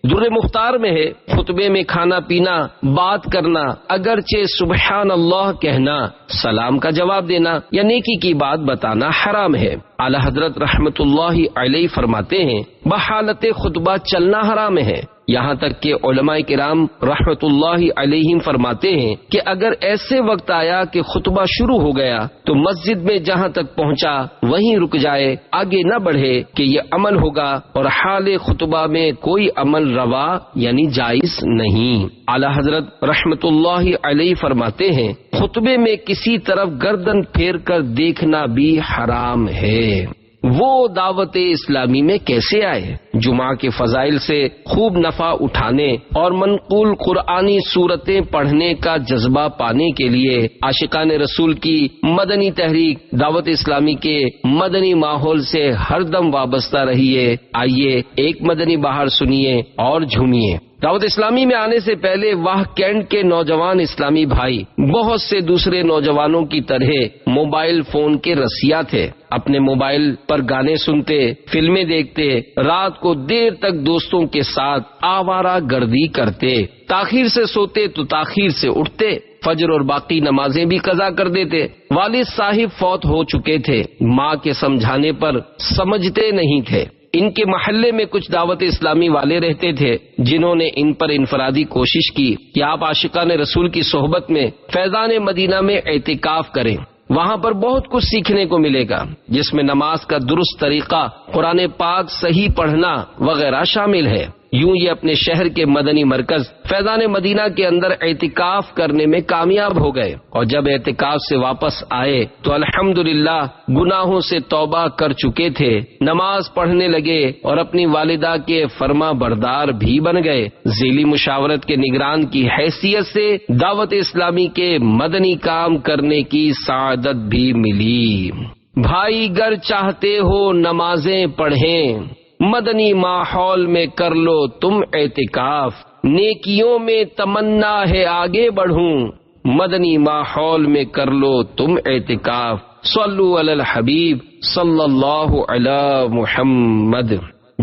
در مختار میں ہے خطبے میں کھانا پینا، بات کرنا، اگرچہ سبحان اللہ کہنا، سلام کا جواب دینا یا نیکی کی بات بتانا حرام ہے۔ اعلی حضرت رحمت اللہ علیہ فرماتے ہیں بحالت خطبہ چلنا حرام ہے، یہاں تک کہ علماء کرام رحمت اللہ علیہم فرماتے ہیں کہ اگر ایسے وقت آیا کہ خطبہ شروع ہو گیا تو مسجد میں جہاں تک پہنچا وہیں رک جائے، آگے نہ بڑھے کہ یہ عمل ہوگا، اور حال خطبہ میں کوئی عمل روا یعنی جائز نہیں۔ اعلی حضرت رحمت اللہ علیہ فرماتے ہیں خطبے میں کسی طرف گردن پھیر کر دیکھنا بھی حرام ہے۔ وہ دعوت اسلامی میں کیسے آئے؟ جمعہ کے فضائل سے خوب نفع اٹھانے اور منقول قرآنی صورتیں پڑھنے کا جذبہ پانے کے لیے عاشقان رسول کی مدنی تحریک دعوت اسلامی کے مدنی ماحول سے ہر دم وابستہ رہیے۔ آئیے ایک مدنی بہار سنیے اور جھومیے۔ دعوت اسلامی میں آنے سے پہلے واہ کینٹ کے نوجوان اسلامی بھائی بہت سے دوسرے نوجوانوں کی طرح موبائل فون کے رسیا تھے۔ اپنے موبائل پر گانے سنتے، فلمیں دیکھتے، رات کو دیر تک دوستوں کے ساتھ آوارہ گردی کرتے، تاخیر سے سوتے تو تاخیر سے اٹھتے، فجر اور باقی نمازیں بھی قضا کر دیتے۔ والد صاحب فوت ہو چکے تھے، ماں کے سمجھانے پر سمجھتے نہیں تھے۔ ان کے محلے میں کچھ دعوت اسلامی والے رہتے تھے جنہوں نے ان پر انفرادی کوشش کی کہ آپ عاشقان رسول کی صحبت میں فیضان مدینہ میں اعتکاف کریں، وہاں پر بہت کچھ سیکھنے کو ملے گا جس میں نماز کا درست طریقہ، قرآن پاک صحیح پڑھنا وغیرہ شامل ہے۔ یوں یہ اپنے شہر کے مدنی مرکز فیضان مدینہ کے اندر اعتکاف کرنے میں کامیاب ہو گئے، اور جب اعتکاف سے واپس آئے تو الحمدللہ گناہوں سے توبہ کر چکے تھے، نماز پڑھنے لگے اور اپنی والدہ کے فرما بردار بھی بن گئے۔ ذیلی مشاورت کے نگران کی حیثیت سے دعوت اسلامی کے مدنی کام کرنے کی سعادت بھی ملی۔ بھائی گر چاہتے ہو نمازیں پڑھیں، مدنی ماحول میں کر لو تم اعتکاف، نیکیوں میں تمنا ہے آگے بڑھوں، مدنی ماحول میں کر لو تم اعتکاف۔ صلو علی الحبیب صلی اللہ علی محمد۔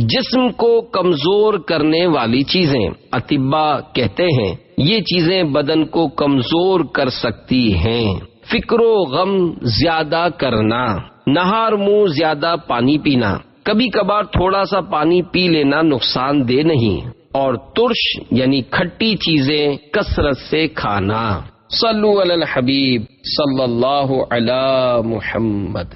جسم کو کمزور کرنے والی چیزیں، اطباء کہتے ہیں یہ چیزیں بدن کو کمزور کر سکتی ہیں۔ فکر و غم زیادہ کرنا، نہار منہ زیادہ پانی پینا، کبھی کبھار تھوڑا سا پانی پی لینا نقصان دہ نہیں، اور ترش یعنی کھٹی چیزیں کثرت سے کھانا۔ صلو علی الحبیب صلی اللہ علی محمد۔